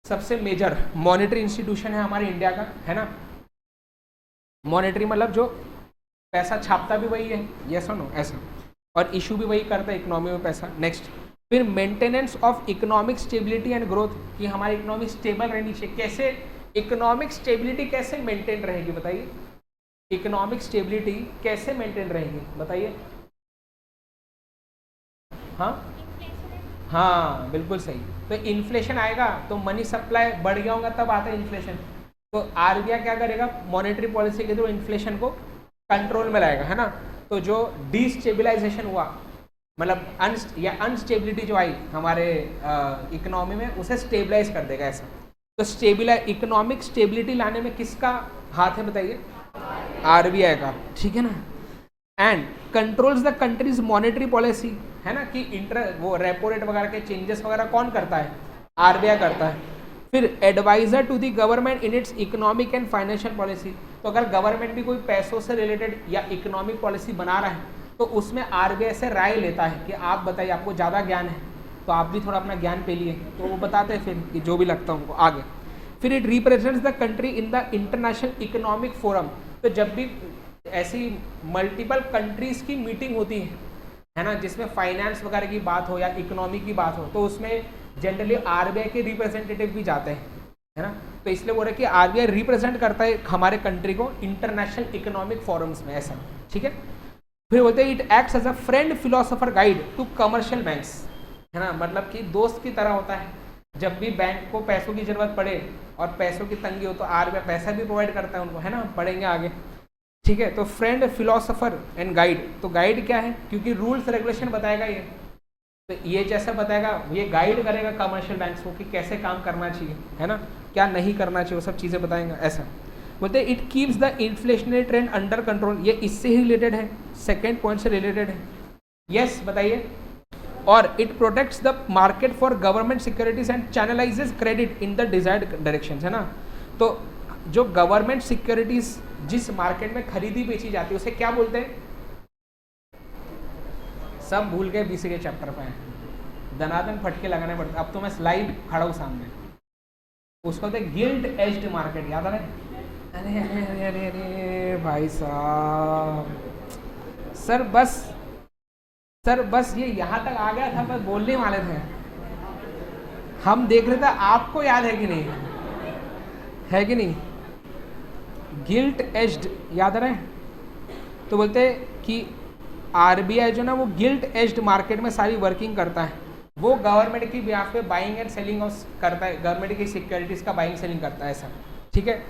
सबसे मेजर मॉनेटरी इंस्टीट्यूशन है हमारे इंडिया का, है ना। मॉनेटरी मतलब जो पैसा छापता भी वही है, यस और नो, ऐसा, और इशू भी वही करता है इकोनॉमी में पैसा। नेक्स्ट, फिर maintenance of economic stability and growth, कि हमारी इकोनॉमी स्टेबल रहनी चाहिए। कैसे इकोनॉमिक स्टेबिलिटी कैसे मेंटेन रहेगी, बताइए। इकोनॉमिक स्टेबिलिटी कैसे मेंटेन रहेगी, बताइए। हाँ बिल्कुल सही। तो इन्फ्लेशन आएगा तो मनी सप्लाई बढ़ गया होगा, तब आता है इन्फ्लेशन। तो आरबीआई क्या करेगा, मॉनेटरी पॉलिसी के थ्रू इन्फ्लेशन को कंट्रोल में लाएगा, है ना। तो जो डिस्टेबलाइजेशन हुआ, मतलब अनस्टेबिलिटी जो आई हमारे इकोनॉमी में, उसे स्टेबलाइज कर देगा, ऐसा। तो इकोनॉमिक स्टेबिलिटी लाने में किसका हाथ है, बताइए। आरबीआई का, ठीक है ना। And controls the countries monetary policy, है ना, कि वो रेपो रेट वगैरह के चेंजेस वगैरह कौन करता है? आरबीआई करता है। फिर advisor to the government in its economic and financial policy, तो अगर गवर्नमेंट भी कोई पैसों से रिलेटेड या इकोनॉमिक पॉलिसी बना रहा है तो उसमें आरबीआई से राय लेता है कि आप बताइए, आपको ज़्यादा ज्ञान है तो आप भी थोड़ा अपना ज्ञान पे लिए, तो वो बताते हैं फिर कि जो भी लगता है उनको आगे। फिर it represents the country in the international economic forum, तो जब भी ऐसी मल्टीपल कंट्रीज की मीटिंग होती है ना, जिसमें फाइनेंस वगैरह की बात हो या इकोनॉमी की बात हो, तो उसमें जनरली आरबीआई के रिप्रेजेंटेटिव भी जाते हैं, है ना। तो इसलिए बोल रहे कि आरबीआई रिप्रेजेंट करता है हमारे कंट्री को इंटरनेशनल इकोनॉमिक फोरम्स में, ऐसा, ठीक है। फिर बोलते हैं it acts as a friend philosopher guide to commercial banks, है ना, मतलब कि दोस्त की तरह होता है। जब भी बैंक को पैसों की जरूरत पड़े और पैसों की तंगी हो तो आरबीआई पैसा भी प्रोवाइड करता है उनको, है ना, पढ़ेंगे आगे, ठीक है। तो फ्रेंड फिलोसोफर एंड गाइड, तो गाइड क्या है, क्योंकि रूल्स रेगुलेशन बताएगा ये, तो ये जैसा बताएगा ये गाइड करेगा कमर्शियल बैंक्स को कि कैसे काम करना चाहिए, है ना, क्या नहीं करना चाहिए, वो सब चीज़ें बताएंगे, ऐसा। बोलते हैं it keeps the inflationary trend under control, ये इससे ही रिलेटेड है, सेकेंड पॉइंट से रिलेटेड है, यस बताइए। और it protects the market for government securities and channelizes credit in the desired direction, है ना। तो जो गवर्नमेंट सिक्योरिटीज जिस मार्केट में खरीदी बेची जाती है उसे क्या बोलते हैं, सब भूल गए, बीसी के चैप्टर पे हैं, दनादन फटके लगाने पड़ते, अब तो मैं लाइव खड़ा हूँ सामने, उसको तो गिल्ड एज्ड मार्केट याद आ रहा है। अरे अरे अरे अरे अरे भाई साहब, सर बस ये यहाँ तक आ गया था, बस बोलने वाले थे, हम देख रहे थे आपको याद है कि नहीं, है कि नहीं, गिल्ट एज्ड याद आ रहा है। तो बोलते हैं कि आरबीआई जो ना वो गिल्ट एज्ड मार्केट में सारी वर्किंग करता है, वो गवर्नमेंट की बिहाफ पे बाइंग एंड सेलिंग करता है, गवर्नमेंट की सिक्योरिटीज का बाइंग सेलिंग करता है, ऐसा, ठीक है।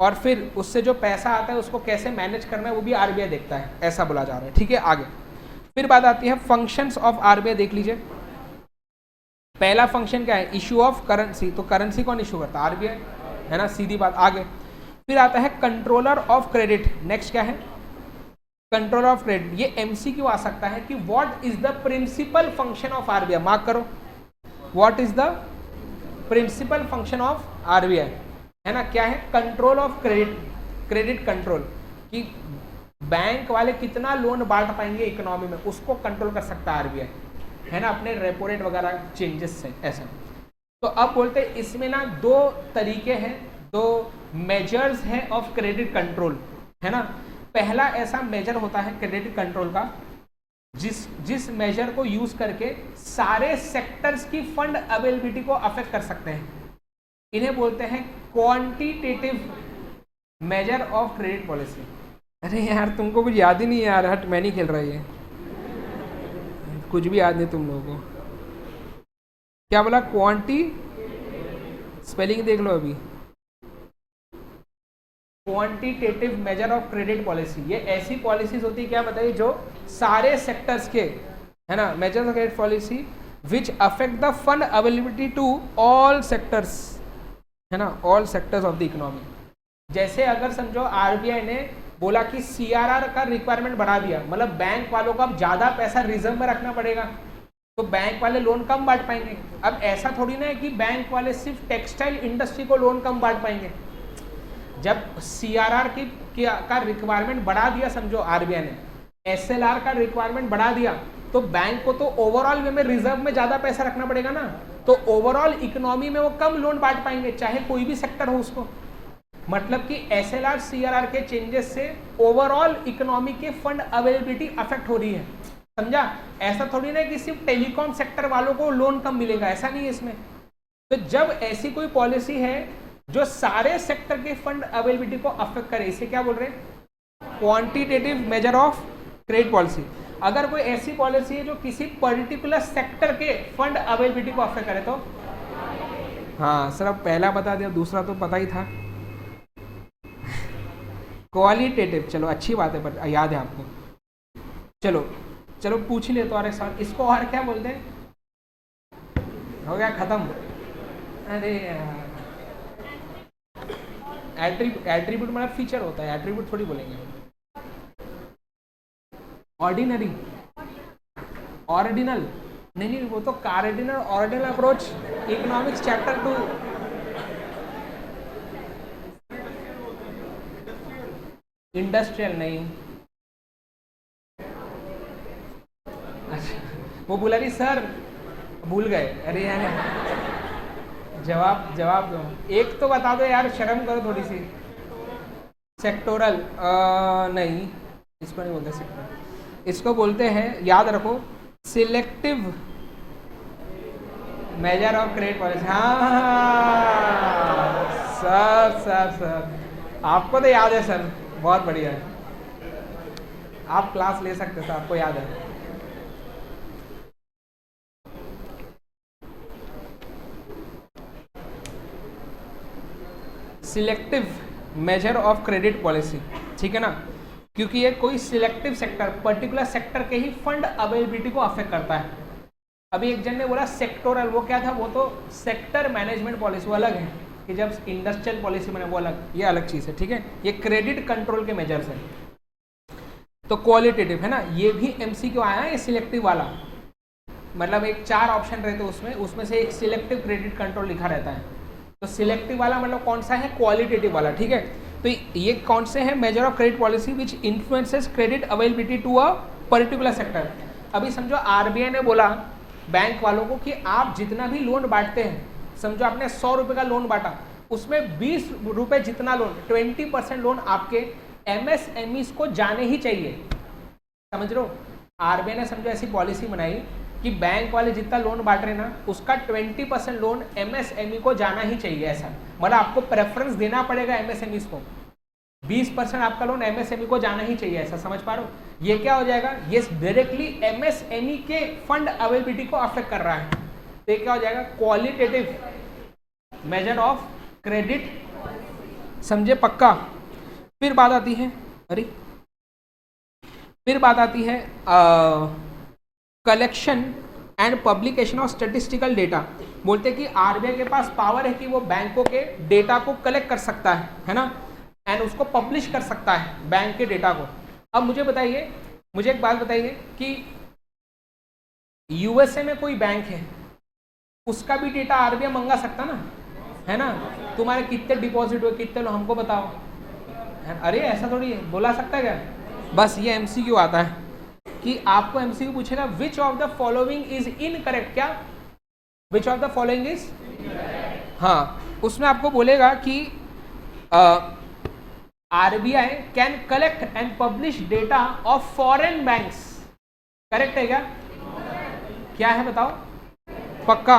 और फिर उससे जो पैसा आता है उसको कैसे मैनेज करना है वो भी आरबीआई देखता है, ऐसा बोला जा रहा है, ठीक है। आगे फिर बात आती है फंक्शंस ऑफ आरबीआई, देख लीजिए। पहला फंक्शन क्या है, इशू ऑफ करेंसी, तो करेंसी कौन इशू करता है, आरबीआई, है ना, सीधी बात। आगे फिर आता है कंट्रोलर ऑफ क्रेडिट, नेक्स्ट क्या है, कंट्रोल ऑफ क्रेडिट, ये एमसीक्यू आ सकता है कि what is the principal function of RBI, mark करो, what is the principal function of RBI, है ना, क्या है, control of credit, credit control, कि बैंक वाले कितना लोन बांट पाएंगे इकोनॉमी में, उसको कंट्रोल कर सकता है आरबीआई, है ना, अपने रेपो रेट वगैरह चेंजेस से, ऐसा। तो अब बोलते हैं इसमें ना दो तरीके हैं, दो मेजर्स हैं ऑफ क्रेडिट कंट्रोल, है ना। पहला ऐसा मेजर होता है क्रेडिट कंट्रोल का जिस मेजर को यूज करके सारे सेक्टर्स की फंड अवेलेबिलिटी को अफेक्ट कर सकते हैं, इन्हें बोलते हैं quantitative major of credit policy. अरे यार तुमको कुछ याद ही नहीं है यार, हट, मैं नहीं खेल रहा, ये कुछ भी याद नहीं तुम लोगों को, क्या बोला, क्वांटी, स्पेलिंग देख लो अभी, quantitative major of credit policy, ये ऐसी पॉलिसीज होती है, क्या बताइए, जो सारे सेक्टर्स के, है ना, major of credit policy which affect the fund availability to all sectors, है ना, all sectors of the economy. जैसे अगर समझो आरबीआई ने बोला कि सीआरआर का रिक्वायरमेंट बढ़ा दिया, मतलब बैंक वालों को अब ज़्यादा पैसा रिजर्व में रखना पड़ेगा, तो बैंक वाले लोन कम बांट पाएंगे। अब ऐसा थोड़ी ना है कि बैंक वाले सिर्फ टेक्सटाइल इंडस्ट्री को लोन कम बांट पाएंगे। जब सीआरआर का रिक्वायरमेंट बढ़ा दिया, समझो आरबीआई ने एसएलआर का रिक्वायरमेंट बढ़ा दिया, तो बैंक को तो ओवरऑल वे में रिजर्व में ज़्यादा पैसा रखना पड़ेगा ना, तो ओवरऑल इकोनॉमी में वो कम लोन बांट पाएंगे, चाहे कोई भी सेक्टर हो उसको। मतलब कि एसएलआर सीआरआर के चेंजेस से ओवरऑल इकोनॉमी के फंड अवेलेबिलिटी अफेक्ट हो रही है, समझा। ऐसा थोड़ी ना कि सिर्फ टेलीकॉम सेक्टर वालों को लोन कम मिलेगा, ऐसा नहीं है इसमें। तो जब ऐसी कोई पॉलिसी है जो सारे सेक्टर के फंड अवेलेबिलिटी को अफेक्ट करे, इसे क्या बोल रहे हैं, quantitative major of credit policy. अगर कोई ऐसी पॉलिसी है जो किसी पर्टिकुलर सेक्टर के फंड अवेलेबिलिटी को अफेक्ट करे तो, हाँ सर अब पहला बता दिया, दूसरा तो पता ही था, क्वालिटेटिव, चलो अच्छी बात है, पर याद है आपको। चलो पूछ ले तो, और एक सवाल, इसको और क्या बोलते हैं, हो गया खत्म। अरे यार, एट्रीब्यूट मतलब फीचर होता है, एट्रीब्यूट थोड़ी बोलेंगे। ऑर्डिनरी, ऑर्डिनल नहीं, वो तो cardinal ordinal approach, economics chapter 2, industrial नहीं। अच्छा, वो बोला नहीं सर, भूल गए। अरे यार जवाब दो, एक तो बता दो यार, शर्म करो थोड़ी सी। सेक्टोरल नहीं, इसको नहीं बोलते सेक्टर, इसको बोलते हैं, याद रखो, selective major of credit policy. हाँ सर सर सर, आपको तो याद है सर, बहुत बढ़िया है, आप क्लास ले सकते सर, आपको याद है। Selective major of credit policy, ठीक है ना, क्योंकि ये कोई सिलेक्टिव सेक्टर, पर्टिकुलर सेक्टर के ही फंड अवेलेबिलिटी को अफेक्ट करता है। अभी एक जन ने बोला सेक्टोरल, वो क्या था, वो तो सेक्टर मैनेजमेंट पॉलिसी, वो अलग है, कि जब इंडस्ट्रियल पॉलिसी बने वो अलग, ये अलग चीज़ है, ठीक है। ये क्रेडिट कंट्रोल के मेजर्स है। तो क्वालिटेटिव है ना, ये भी एमसीक्यू आया है, ये सिलेक्टिव वाला, मतलब एक 4 ऑप्शन रहते हैं उसमें से एक सिलेक्टिव क्रेडिट कंट्रोल लिखा रहता है। तो सिलेक्टिव वाला मतलब कौन सा है, क्वालिटेटिव वाला, ठीक है। तो ये कौन से हैं, major of credit policy which influences credit availability to a particular sector. अभी समझो आरबीआई ने बोला बैंक वालों को कि आप जितना भी लोन बांटते हैं, समझो आपने 100 रुपये का लोन बांटा, उसमें 20 रुपये जितना लोन, 20% लोन आपके एमएसएमईज को जाने ही चाहिए। समझ रहे हो, आरबीआई ने समझो ऐसी पॉलिसी बनाई कि बैंक वाले जितना लोन बांट रहे ना, उसका 20% लोन एमएसएमई को जाना ही चाहिए। ऐसा मतलब आपको प्रेफरेंस देना पड़ेगा एमएसएमईज को, 20% आपका लोन एमएसएमई को जाना ही चाहिए। ऐसा समझ पा रहे हो, ये क्या हो जाएगा, ये डायरेक्टली एमएसएमई के फंड अवेलेबिलिटी को अफेक्ट कर रहा है। तो ये क्या हो जाएगा, क्वालिटेटिव मेजर ऑफ क्रेडिट, समझे पक्का। फिर बात आती है, फिर बात आती है collection and publication of statistical data. बोलते हैं कि आरबीआई के पास पावर है कि वो बैंकों के डेटा को कलेक्ट कर सकता है ना, एंड उसको पब्लिश कर सकता है बैंक के डेटा को। अब मुझे बताइए, मुझे एक बात बताइए कि यूएसए में कोई बैंक है, उसका भी डेटा आरबीआई मंगा सकता ना, है ना। तुम्हारे कितने डिपॉजिट हुए, कितने लोग, हमको बताओ। अरे ऐसा थोड़ी बोला सकता है क्या, बस ये एमसीक्यू आता है कि आपको एमसीक्यू पूछेगा which of the following is incorrect, क्या which of the following is, हाँ, उसमें आपको बोलेगा कि RBI can collect and publish data of foreign banks, correct है क्या, क्या है बताओ, पक्का।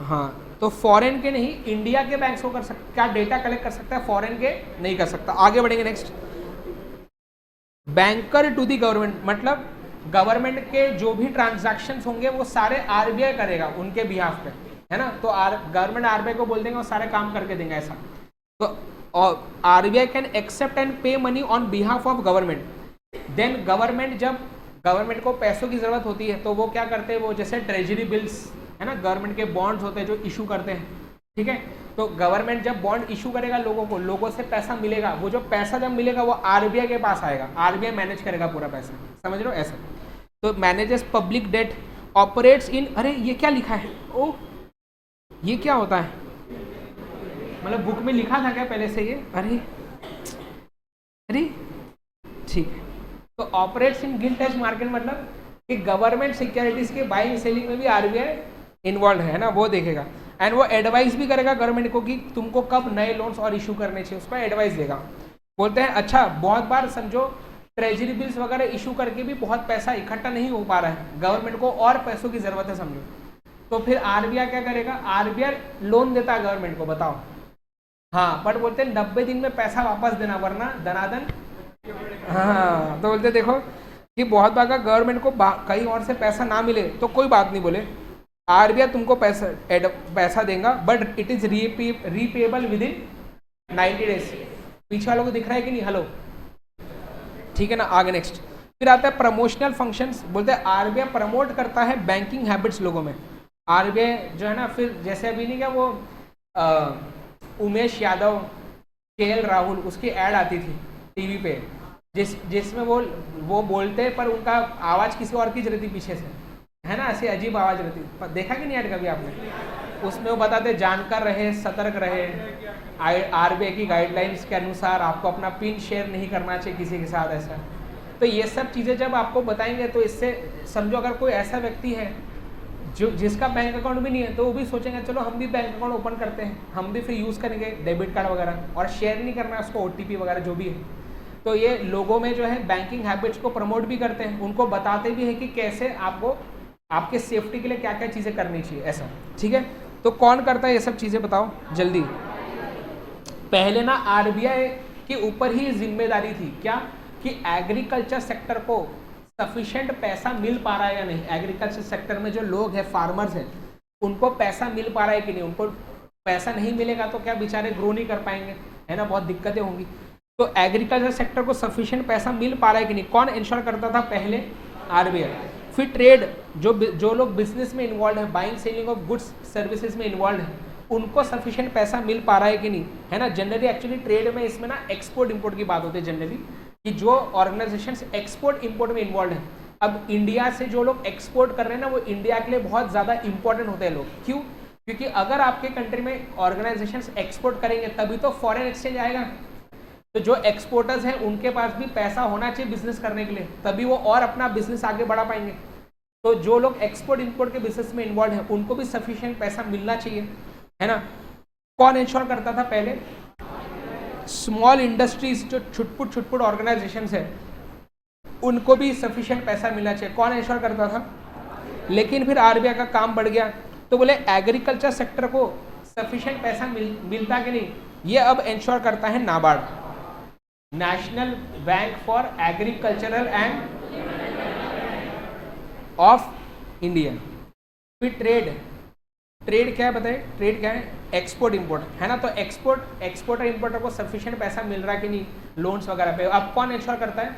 हाँ, तो फॉरेन के नहीं, इंडिया के बैंक्स को कर सकता, क्या डेटा कलेक्ट कर सकता है, फॉरेन के नहीं कर सकता। आगे बढ़ेंगे next, banker to the government, मतलब गवर्नमेंट के जो भी ट्रांजैक्शंस होंगे वो सारे आरबीआई करेगा उनके बिहाफ पे, है ना। तो गवर्नमेंट आरबीआई को बोल देंगे, वो सारे काम करके देंगे ऐसा। तो RBI can accept and pay money on behalf of government. Then government, जब गवर्नमेंट को पैसों की जरूरत होती है तो वो क्या करते हैं, वो जैसे ट्रेजरी बिल्स है ना, गवर्नमेंट के बॉन्ड्स होते हैं जो इशू करते हैं, ठीक है। तो गवर्नमेंट जब बॉन्ड इशू करेगा लोगों को, लोगों से पैसा मिलेगा, वो जो पैसा जब मिलेगा वो आरबीआई के पास आएगा, आरबीआई मैनेज करेगा पूरा पैसा, समझ रहे हो ऐसा। तो manages public debt, operates in, अरे ये क्या लिखा है, ओ ये क्या होता है, मतलब बुक में लिखा था क्या पहले से ये, अरे ठीक है। तो operates in gilt edge market, मतलब कि गवर्नमेंट सिक्योरिटीज के बाइंग सेलिंग में भी आरबीआई इन्वॉल्व है ना, वो देखेगा। एंड वो एडवाइस भी करेगा गवर्नमेंट को कि तुमको कब नए लोन्स और इशू करने चाहिए, उसका एडवाइस देगा। बोलते हैं अच्छा, बहुत बार समझो ट्रेजरी बिल्स वगैरह इशू करके भी बहुत पैसा इकट्ठा नहीं हो पा रहा है, गवर्नमेंट को और पैसों की जरूरत है समझो, तो फिर आरबीआई क्या करेगा, आरबीआई लोन देता है गवर्नमेंट को, बताओ। हाँ, बट बोलते हैं 90 दिन में पैसा वापस देना, वरना दनादन। हाँ, तो बोलते देखो कि बहुत बार गवर्नमेंट को कहीं और से पैसा ना मिले तो कोई बात नहीं, बोले आरबीआई तुमको पैसा देगा, but it is repayable with in 90 days. पीछे वालों को दिख रहा है कि नहीं, हेलो, ठीक है ना। आगे नेक्स्ट, फिर आता है प्रमोशनल फंक्शंस। बोलते हैं आरबीआई प्रमोट करता है बैंकिंग हैबिट्स लोगों में। आरबीआई जो है ना, फिर जैसे अभी नहीं क्या वो उमेश यादव, केएल राहुल, उसकी ऐड आती थी टीवी पे, जिसमें वो बोलते पर उनका आवाज़ किसी और की रहती पीछे से, है ना, ऐसी अजीब आवाज़ रहती। देखा कि नहीं ऐड कभी आपने, उसमें वो बताते जानकार रहे, सतर्क रहे, आरबीआई की गाइडलाइंस के अनुसार आपको अपना पिन शेयर नहीं करना चाहिए किसी के साथ ऐसा। तो ये सब चीज़ें जब आपको बताएंगे तो इससे समझो अगर कोई ऐसा व्यक्ति है जो जिसका बैंक अकाउंट भी नहीं है तो वो भी सोचेंगे चलो हम भी बैंक अकाउंट ओपन करते हैं, हम भी फिर यूज़ करेंगे डेबिट कार्ड वगैरह, और शेयर नहीं करना है उसको ओटीपी वगैरह जो भी है। तो ये लोगों में जो है बैंकिंग हैबिट्स को प्रमोट भी करते हैं, उनको बताते भी हैं कि कैसे आपको आपके सेफ्टी के लिए क्या क्या चीज़ें करनी चाहिए ऐसा। ठीक है, तो कौन करता है ये सब चीज़ें बताओ जल्दी। पहले ना आरबीआई के ऊपर ही जिम्मेदारी थी क्या कि एग्रीकल्चर सेक्टर को सफिशिएंट पैसा मिल पा रहा है या नहीं, एग्रीकल्चर सेक्टर में जो लोग हैं फार्मर्स हैं उनको पैसा मिल पा रहा है कि नहीं, उनको पैसा नहीं मिलेगा तो क्या बेचारे ग्रो नहीं कर पाएंगे, है ना, बहुत दिक्कतें होंगी। तो एग्रीकल्चर सेक्टर को सफिशिएंट पैसा मिल पा रहा है कि नहीं, कौन इंश्योर करता था पहले, आरबीआई। फिर ट्रेड, जो लोग बिजनेस में इन्वॉल्व है, buying selling of goods services में इन्वॉल्व है, उनको सफिशिएंट पैसा मिल पा रहा है कि नहीं, है ना। जनरली एक्चुअली ट्रेड में इसमें ना एक्सपोर्ट इंपोर्ट की बात होती है जनरली, कि जो ऑर्गेनाइजेशंस एक्सपोर्ट इंपोर्ट में इन्वॉल्व है। अब इंडिया से जो लोग एक्सपोर्ट कर रहे हैं ना वो इंडिया के लिए बहुत ज़्यादा इंपॉर्टेंट होते हैं लोग, क्यों, क्योंकि अगर आपके कंट्री में ऑर्गेनाइजेशंस एक्सपोर्ट करेंगे तभी तो फॉरेन एक्सचेंज आएगा। तो जो एक्सपोर्टर्स हैं उनके पास भी पैसा होना चाहिए बिजनेस करने के लिए, तभी वो और अपना बिजनेस आगे बढ़ा पाएंगे। तो जो लोग एक्सपोर्ट इंपोर्ट के बिजनेस में इन्वॉल्व है उनको भी सफिशिएंट पैसा मिलना चाहिए, है ना। कौन इंश्योर करता था पहले, स्मॉल इंडस्ट्रीज, जो छुटपुट ऑर्गेनाइजेशंस है उनको भी सफिशिएंट पैसा मिलना चाहिए, कौन इंश्योर करता था। लेकिन फिर आरबीआई का काम बढ़ गया तो बोले एग्रीकल्चर सेक्टर को सफिशिएंट पैसा मिलता कि नहीं, ये अब इंश्योर करता है NABARD, national bank for agricultural end of India. फिर ट्रेड क्या है बताइए, ट्रेड क्या है, एक्सपोर्ट इंपोर्ट, है ना। तो एक्सपोर्टर इंपोर्टर को सफिशिएंट पैसा मिल रहा है कि नहीं लोन्स वगैरह पे, अब कौन इंश्योर करता है,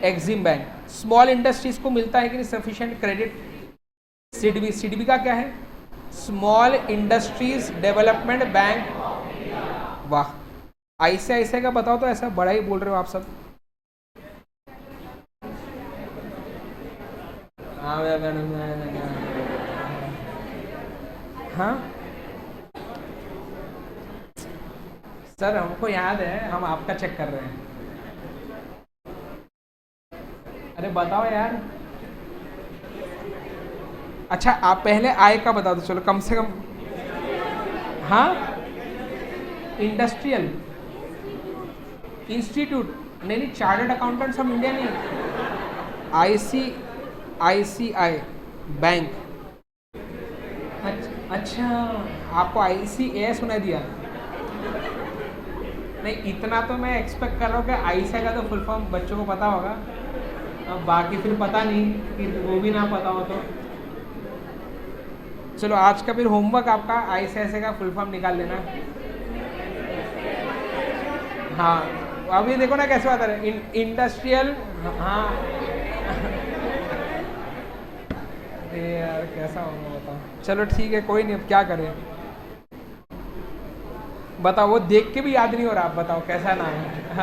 एक्सिम बैंक। स्मॉल इंडस्ट्रीज को मिलता है कि नहीं सफिशिएंट क्रेडिट, सीडबी का क्या है, स्मॉल इंडस्ट्रीज डेवलपमेंट बैंक। वाह, ऐसे का बताओ तो, ऐसा बड़ा ही बोल रहे हो आप सब। हाँ सर हमको याद है, हम आपका चेक कर रहे हैं। अरे बताओ यार, अच्छा आप पहले आय का बता दो चलो कम से कम। हाँ, इंडस्ट्रियल इंस्टीट्यूट नहीं, चार्टर्ड अकाउंटेंट्स ऑफ इंडिया नहीं, आईसीआई बैंक। अच्छा आपको आईसीए सुना दिया, नहीं इतना तो मैं एक्सपेक्ट कर रहा हूँ कि आईसीआई का तो फुल फॉर्म बच्चों को पता होगा, अब बाकी फिर पता नहीं कि वो भी ना पता हो तो। चलो आज का फिर होमवर्क आपका आईसीआई का फुल फॉर्म निकाल लेना। हाँ अभी देखो ना कैसे बात है, इंडस्ट्रियल। हाँ यार कैसा होगा बताओ, चलो ठीक है कोई नहीं, अब क्या करें बताओ, वो देख के भी याद नहीं हो रहा, आप बताओ कैसा नाम है।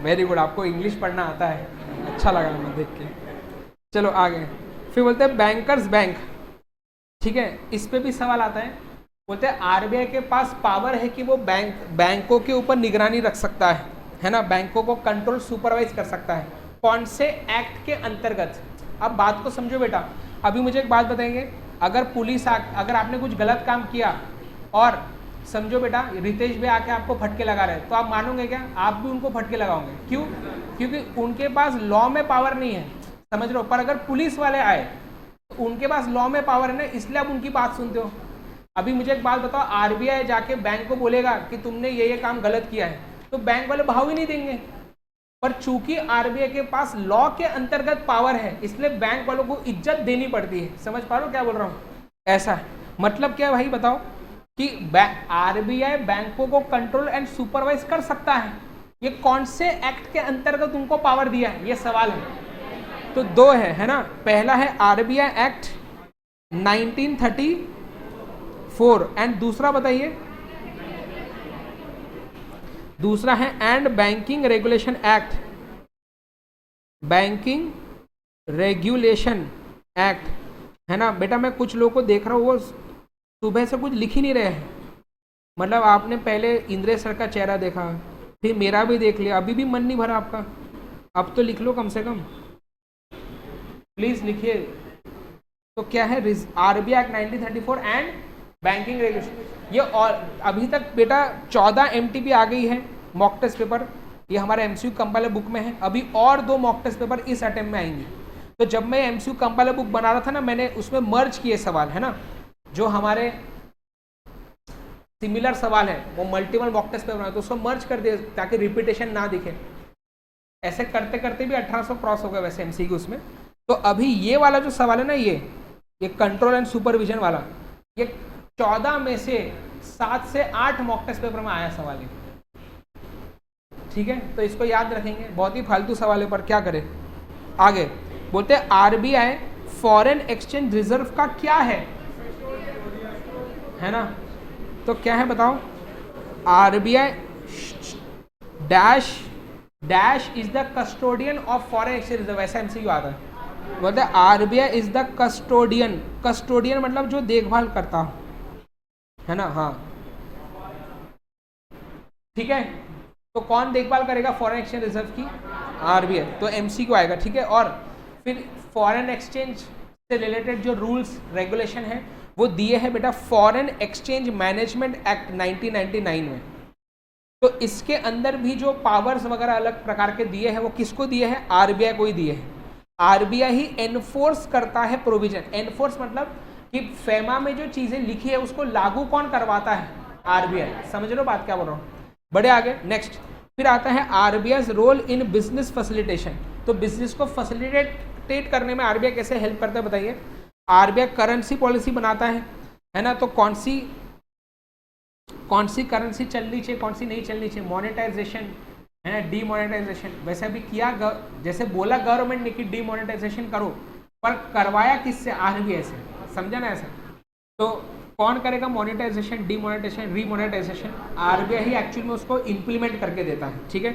वेरी गुड, आपको इंग्लिश पढ़ना आता है, अच्छा लगा मैं देख के। चलो आगे, फिर बोलते हैं बैंकर्स बैंक, ठीक है, इस पे भी सवाल आता है। बोलते हैं आरबीआई के पास पावर है कि वो बैंकों के ऊपर निगरानी रख सकता है ना, बैंकों को कंट्रोल सुपरवाइज कर सकता है, कौन से एक्ट के अंतर्गत। अब बात को समझो बेटा, अभी मुझे एक बात बताएंगे, अगर पुलिस अगर आपने कुछ गलत काम किया और समझो बेटा रितेश भी आके आपको फटके लगा रहे हैं, तो आप मानोगे क्या, आप भी उनको फटके लगाओगे, क्यों, क्योंकि उनके पास लॉ में पावर नहीं है, समझ रहे हो। पर अगर पुलिस वाले आए तो उनके पास लॉ में पावर है ना, इसलिए आप उनकी बात सुनते हो। अभी मुझे एक बात बताओ, आरबीआई जाके बैंक को बोलेगा कि तुमने ये काम गलत किया है, तो बैंक वाले भाव ही नहीं देंगे। पर चूंकि आरबीआई के पास लॉ के अंतर्गत पावर है, इसलिए बैंक वालों को इज्जत देनी पड़ती है। समझ पा रहे हो क्या बोल रहा हूँ, ऐसा है। मतलब क्या है भाई बताओ, कि आरबीआई बैंकों को कंट्रोल एंड सुपरवाइज कर सकता है, ये कौन से एक्ट के अंतर्गत उनको पावर दिया है, ये सवाल है। तो दो है ना, पहला है आरबीआई एक्ट 1934 एंड दूसरा बताइए, दूसरा है and banking regulation act, banking regulation act, है ना बेटा। मैं कुछ लोगों को देख रहा हूँ वो सुबह से कुछ लिख ही नहीं रहे हैं। मतलब आपने पहले इंद्रेश सर का चेहरा देखा, फिर मेरा भी देख लिया, अभी भी मन नहीं भरा आपका। अब तो लिख लो कम से कम, प्लीज लिखिए। तो क्या है, RBI act 1934 and banking regulation. ये और अभी तक बेटा 14 एमटीपी आ गई है मॉक टेस्ट पेपर, ये हमारे एमसीक्यू कंपाइलर बुक में है। अभी और 2 मॉक टेस्ट पेपर इस अटेम्प्ट में आएंगी। तो जब मैं एमसीक्यू कंपाइलर बुक बना रहा था ना, मैंने उसमें मर्ज किए सवाल, है ना, जो हमारे सिमिलर सवाल है वो मल्टीपल मॉक टेस्ट पेपर बनाए, तो उसको मर्ज कर दिया ताकि रिपीटेशन ना दिखे। ऐसे करते करते भी 1800 क्रॉस हो गया वैसे एमसीक्यू उसमें। तो अभी ये वाला जो सवाल है ना, ये कंट्रोल एंड सुपरविजन वाला, ये 14 में से 7 से 8 मॉक टेस्ट पेपर में आया सवाल है। ठीक है, तो इसको याद रखेंगे। बहुत ही फालतू सवाल है पर क्या करें। आगे बोलते हैं आरबीआई फॉरेन एक्सचेंज रिजर्व का क्या है ना, तो क्या है बताओ। RBI dash is the custodian of foreign exchange reserve, ऐसा एमसीक्यू आता है। बोलते हैं RBI is the custodian, custodian मतलब जो देखभाल करता हो, है ना। हाँ ठीक है, तो कौन देखभाल करेगा फॉरेन एक्सचेंज रिजर्व की, आरबीआई। तो एमसीक्यू आएगा। ठीक है, और फिर फॉरेन एक्सचेंज से रिलेटेड जो रूल्स रेगुलेशन है वो दिए हैं बेटा फॉरेन एक्सचेंज मैनेजमेंट एक्ट 1999 में। तो इसके अंदर भी जो पावर्स वगैरह अलग प्रकार के दिए हैं वो किसको दिए हैं, आरबीआई को ही दिए हैं। आरबीआई ही एनफोर्स करता है प्रोविजन। एनफोर्स मतलब कि फेमा में जो चीजें लिखी है उसको लागू कौन करवाता है, आरबीआई। समझ लो बात क्या बोल रहा हूँ। बड़े आगे नेक्स्ट फिर आता है RBI role in business facilitation. तो बिजनेस को फैसिलिटेट करने में आरबीआई कैसे हेल्प करता है बताइए। आरबीआई करेंसी पॉलिसी बनाता है ना, तो कौन सी करेंसी चलनी चाहिए, कौन सी नहीं चलनी चाहिए, मोनेटाइजेशन है ना, डीमोनेटाइजेशन। वैसे अभी किया जैसे बोला गवर्नमेंट ने कि डीमोनेटाइजेशन करो, पर करवाया किससे, आरबीआई से। समझा ना ऐसा। तो कौन करेगा मोनेटाइजेशन, डीमोनेटाइजेशन, रीमोनेटाइजेशन, आरबीआई ही एक्चुअल में उसको इंप्लीमेंट करके देता है। ठीक है,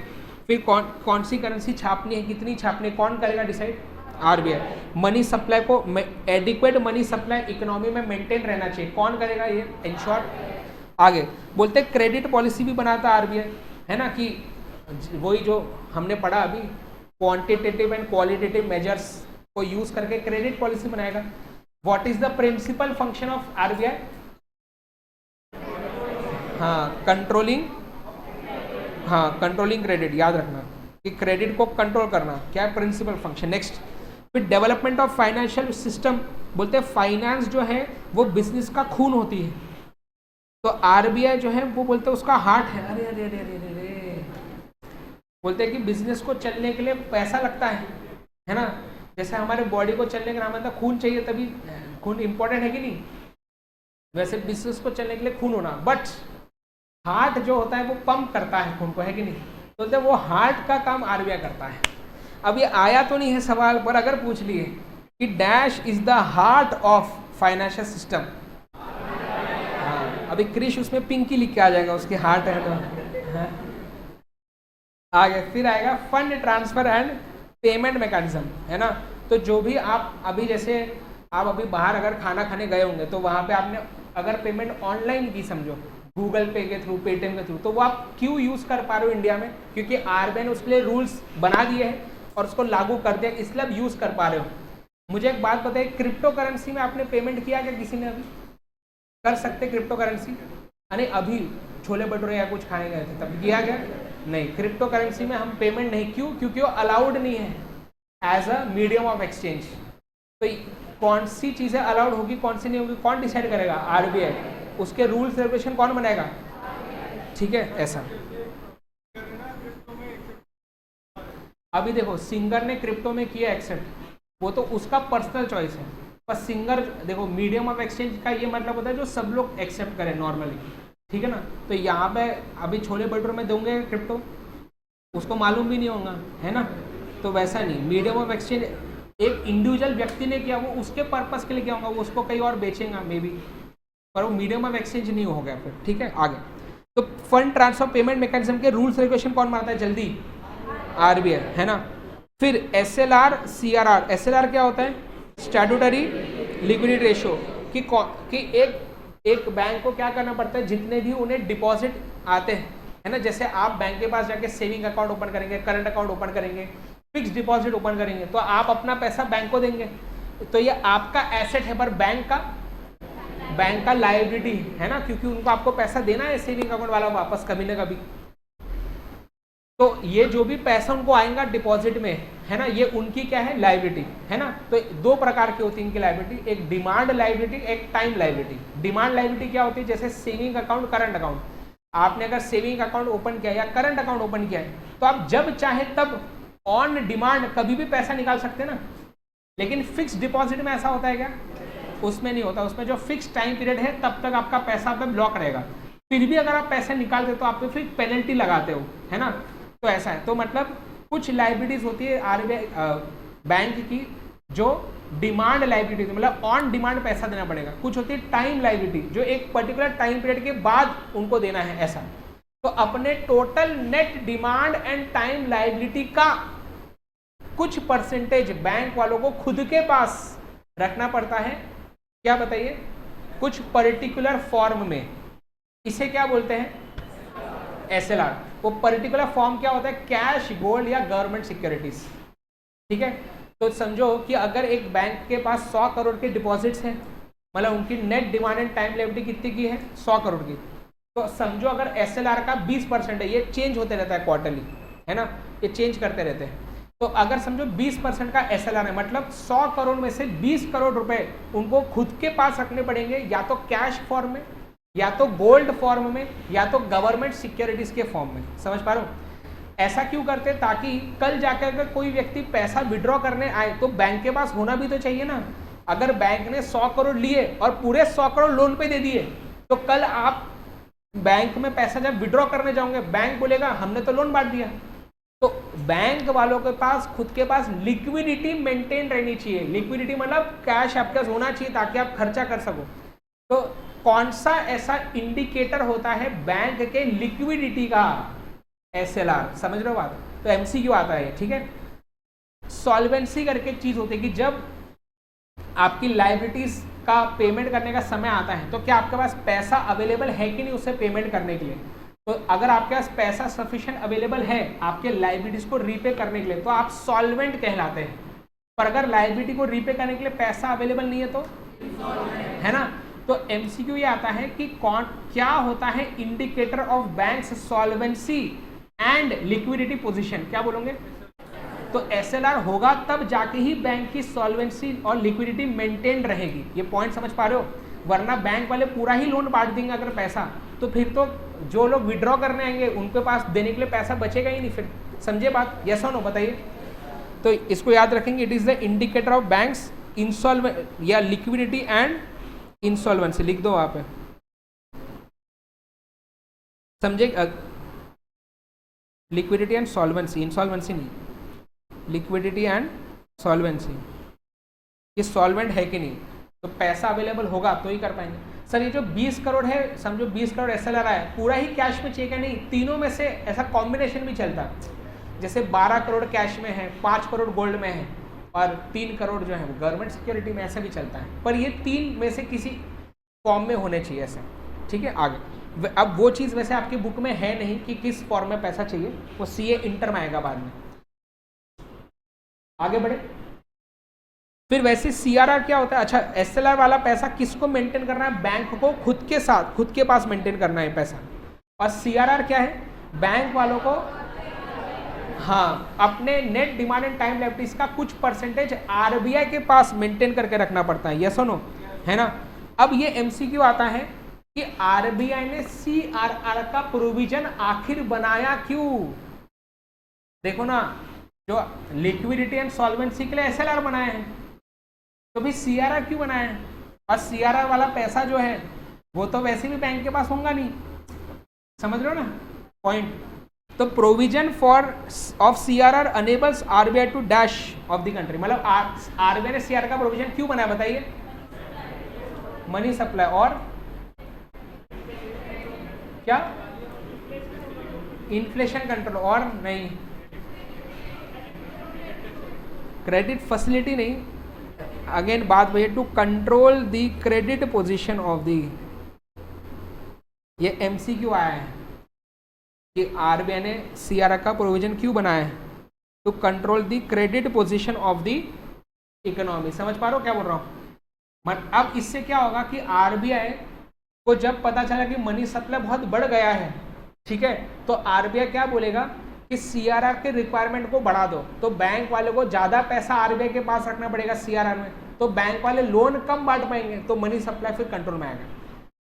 फिर कौन सी करेंसी छापनी है, कितनी छापनी है, कौन करेगा डिसाइड, आरबीआई। मनी सप्लाई को एडिक्वेट मनी सप्लाई इकोनॉमी में मेंटेन रहना चाहिए, कौन करेगा ये, इन शॉर्ट। आगे बोलते हैं क्रेडिट पॉलिसी भी बनाता है आरबीआई, है ना, कि वही जो हमने पढ़ा अभी क्वांटिटेटिव एंड क्वालिटेटिव मेजर्स को यूज करके क्रेडिट पॉलिसी बनाएगा। What is the principal function of RBI, हाँ कंट्रोलिंग क्रेडिट, याद रखना कि क्रेडिट को कंट्रोल करना क्या है प्रिंसिपल फंक्शन। नेक्स्ट फिर डेवलपमेंट ऑफ फाइनेंशियल सिस्टम। बोलते हैं फाइनेंस जो है वो बिजनेस का खून होती है, तो आरबीआई जो है वो बोलते हैं उसका हार्ट है। अरे अरे अरे अरे अरे, बोलते हैं कि बिजनेस को चलने के लिए पैसा लगता है ना। जैसे हमारे बॉडी को चलने का नाम है खून चाहिए, तभी खून इंपॉर्टेंट है कि नहीं, वैसे बिजनेस को चलने के लिए खून होना। बट हार्ट जो होता है वो पंप करता है खून को, है कि नहीं। बोलते हैं वो हार्ट का काम आरबीआई करता है। अब ये आया तो नहीं है सवाल, पर अगर पूछ लिए कि dash is the heart of financial system, अभी क्रिश उसमें पिंकी लिख के आ जाएगा, उसकी हार्ट है तो। आगे फिर आएगा fund transfer and payment mechanism, है ना। तो जो भी आप अभी जैसे आप अभी बाहर अगर खाना खाने गए होंगे तो वहाँ पे आपने अगर पेमेंट ऑनलाइन की, समझो गूगल पे के थ्रू, पेटीएम के थ्रू, तो वो आप क्यों यूज़ कर पा रहे हो इंडिया में, क्योंकि आरबीआई ने उसके लिए रूल्स बना दिए हैं और उसको लागू कर दिया, इसलिए आप यूज़ कर पा रहे हो। मुझे एक बात बताइए, क्रिप्टो करेंसी में आपने पेमेंट किया क्या किसी ने, अभी कर सकते क्रिप्टो करेंसी, अरे अभी छोले भटूरे या कुछ खाए गए थे तब किया गया नहीं। क्रिप्टो करेंसी में हम पेमेंट नहीं, क्यों, क्योंकि वो अलाउड नहीं है as a medium of exchange. तो कौन सी चीज़ें अलाउड होगी कौन सी नहीं होगी, कौन डिसाइड करेगा, आरबीआई। उसके रूल्स रेगुलेशन कौन बनाएगा, ठीक है ऐसा। अभी देखो सिंगर ने क्रिप्टो में किया एक्सेप्ट, वो तो उसका पर्सनल चॉइस है, पर सिंगर देखो मीडियम ऑफ एक्सचेंज का ये मतलब होता है जो सब लोग एक्सेप्ट करें नॉर्मली, ठीक है ना। तो यहाँ पे अभी छोले भटूरे में दोगे क्रिप्टो, उसको मालूम भी नहीं होगा, है ना। तो वैसा नहीं, मीडियम ऑफ एक्सचेंज एक इंडिविजुअल व्यक्ति ने किया, वो उसके पर्पस के लिए क्या होगा, वो उसको कहीं और बेचेगा मे बी, पर वो मीडियम ऑफ एक्सचेंज नहीं हो गया फिर, ठीक है। आगे तो फंड ट्रांसफर पेमेंट मैकेनिज्म के रूल्स रेगुलेशन कौन बनाता है जल्दी, आरबीआई, है ना। फिर एसएलआर सीआरआर, एसएलआर क्या होता है, स्टैट्यूटरी लिक्विडिटी रेशियो कि एक बैंक को क्या करना पड़ता है, जितने भी उन्हें डिपॉजिट आते हैं, है ना, जैसे आप बैंक के पास जाके सेविंग अकाउंट ओपन करेंगे, करंट अकाउंट ओपन करेंगे, फिक्स डिपॉजिट ओपन करेंगे, तो आप अपना पैसा बैंक को देंगे, तो ये आपका एसेट है, पर बैंक का लायबिलिटी है ना, क्योंकि उनको आपको पैसा देना है सेविंग अकाउंट वाला वापस कभी ना कभी। तो ये जो भी पैसा उनको आएगा डिपॉजिट में, है ना, ये उनकी क्या है, लायबिलिटी है ना। तो दो प्रकार की होती है इनकी लायबिलिटी, एक डिमांड लायबिलिटी, एक टाइम लायबिलिटी। डिमांड लायबिलिटी क्या होती है, जैसे सेविंग अकाउंट, करंट अकाउंट, आपने अगर सेविंग अकाउंट ओपन किया या करंट अकाउंट ओपन किया है, तो आप जब चाहे तब ऑन डिमांड कभी भी पैसा निकाल सकते हैं ना। लेकिन फिक्स डिपॉजिट में ऐसा होता है क्या, उसमें नहीं होता। उसमें जो फिक्स टाइम पीरियड है तब तक आपका पैसा पे ब्लॉक रहेगा, फिर भी अगर आप पैसे निकालते हो तो आप पे फिर पेनल्टी लगाते हो, है ना। तो ऐसा है, तो मतलब कुछ लाइबिलिटीज होती है आरबीआई बैंक की जो डिमांड लाइबिलिटी, मतलब ऑन डिमांड पैसा देना पड़ेगा। कुछ होती है टाइम लाइबिलिटी, जो एक पर्टिकुलर टाइम पीरियड के बाद उनको देना है, ऐसा। तो अपने total net demand and time liability का कुछ परसेंटेज बैंक वालों को खुद के पास रखना पड़ता है। क्या बताइए, कुछ पर्टिकुलर फॉर्म में। इसे क्या बोलते हैं, एसएलआर। वो पर्टिकुलर फॉर्म क्या होता है, कैश, गोल्ड या गवर्नमेंट सिक्योरिटीज, ठीक है। तो समझो कि अगर एक बैंक के पास 100 करोड़ के डिपॉजिट्स हैं, मतलब उनकी net demand and time liability कितनी की है, 100 करोड़ की, तो समझो अगर एसएलआर का 20% है, ये चेंज होते रहता है क्वार्टरली, है ना, ये चेंज करते रहते हैं। तो अगर समझो 20% का एसएलआर है, मतलब 100 करोड़ में से 20 करोड़ रुपए उनको खुद के पास रखने पड़ेंगे, या तो कैश फॉर्म में, या तो गोल्ड फॉर्म में, या तो गवर्नमेंट सिक्योरिटीज के फॉर्म में। समझ पा रहे हो। ऐसा क्यों करते, ताकि कल जाकर अगर कोई व्यक्ति पैसा विड्रॉ करने आए तो बैंक के पास होना भी तो चाहिए ना। अगर बैंक ने 100 करोड़ लिए और पूरे 100 करोड़ लोन पे दे दिए, तो कल आप बैंक में पैसा जब विड्रॉ करने जाओगे, बैंक बोलेगा हमने तो लोन बांट दिया। तो बैंक वालों के पास खुद के पास लिक्विडिटी मेंटेन रहनी चाहिए। लिक्विडिटी मतलब कैश आपके पास होना चाहिए ताकि आप खर्चा कर सको। तो कौन सा ऐसा इंडिकेटर होता है बैंक के लिक्विडिटी का, एसएलआर। समझ रहे हो बात। तो एमसीक्यू आता है, ठीक है। सॉल्वेंसी करके चीज होती है कि जब आपकी लायबिलिटीज का पेमेंट करने का समय आता है, तो क्या आपके पास पैसा अवेलेबल है कि नहीं उसे पेमेंट करने के लिए। तो अगर आपके पास पैसा सफिशिएंट अवेलेबल है आपके लायबिलिटीज को रीपे करने के लिए, तो आप सॉल्वेंट कहलाते हैं। पर अगर लायबिलिटी को रीपे करने के लिए पैसा अवेलेबल नहीं है तो, है ना। तो एमसीक्यू ये आता है कि कौन क्या होता है indicator of banks solvency and liquidity position. क्या बोलोगे। तो एसएलआर होगा तब जाके ही बैंक की सॉल्वेंसी और लिक्विडिटी मेंटेन रहेगी। ये पॉइंट समझ पा रहे हो। वरना बैंक वाले पूरा ही लोन बांट देंगे अगर पैसा, तो फिर तो जो लोग विड्रॉ करने आएंगे उनके पास देने के लिए पैसा बचेगा ही नहीं। फिर समझे बात, यस और नो बताइए। तो इसको याद रखेंगे, it is the indicator of banks insolvent या लिक्विडिटी एंड इंसॉल्वेंसी। लिख दो आप, समझे। लिक्विडिटी एंड सॉल्वेंसी, इंसॉल्वेंसी नहीं, लिक्विडिटी एंड सॉल्वेंसी। ये सॉल्वेंट है कि नहीं, तो पैसा अवेलेबल होगा तो ही कर पाएंगे। सर ये जो 20 करोड़ है, समझो 20 करोड़ एसएलआर है, पूरा ही कैश में चाहिए क्या, नहीं, तीनों में से ऐसा कॉम्बिनेशन भी चलता है। जैसे 12 करोड़ कैश में है, 5 करोड़ गोल्ड में है और 3 करोड़ जो है वो गवर्नमेंट सिक्योरिटी में, ऐसा भी चलता है। पर ये 3 में से किसी फॉर्म में होने चाहिए ऐसे, ठीक है। आगे अब वो चीज़ वैसे आपकी बुक में है नहीं कि किस फॉर्म में पैसा चाहिए, वो सीए इंटर में आएगा बाद में। आगे बढ़े। फिर वैसे सीआरआर क्या होता है। अच्छा, एसएलआर वाला पैसा किसको मेंटेन करना है, बैंक को खुद के साथ, खुद के पास मेंटेन करना है पैसा। और सीआरआर क्या है, बैंक वालों को, हाँ, अपने net demand and time liabilities का कुछ परसेंटेज आरबीआई के पास मेंटेन करके रखना पड़ता है। यस और नो, है ना। अब ये एमसीक्यू आता है कि आरबीआई ने सीआरआर का प्रोविजन आखिर बनाया क्यों। देखो ना, जो लिक्विडिटी एंड सॉल्वेंसी के लिए एसएलआर बनाए हैं, तो भी सीआरआर क्यों बनाया है। और सीआरआर वाला पैसा जो है वो तो वैसे भी बैंक के पास होगा नहीं। समझ रहे हो ना पॉइंट। तो provision for of CRR enables RBI to dash of the country. मतलब आरबीआई ने सीआरआर का प्रोविजन क्यों बनाया बताइए। मनी सप्लाई और क्या, इन्फ्लेशन कंट्रोल, और नहीं, क्रेडिट फैसिलिटी नहीं, अगेन बात वही, to control the credit position of the, ये एमसीक्यू आया है कि आरबीआई ने सीआरआर का प्रोविजन क्यों बनाया है, to control the credit position of the economy. समझ पा रहे हो क्या बोल रहा हूँ? अब इससे क्या होगा कि आरबीआई को जब पता चला कि मनी सप्लाई बहुत बढ़ गया है, ठीक है, तो आरबीआई क्या बोलेगा कि सीआरआर के रिक्वायरमेंट को बढ़ा दो, तो बैंक वाले को ज्यादा पैसा आरबीआई के पास रखना पड़ेगा सीआरआर में, तो बैंक वाले लोन कम बांट पाएंगे, तो मनी सप्लाई फिर कंट्रोल में आएगा।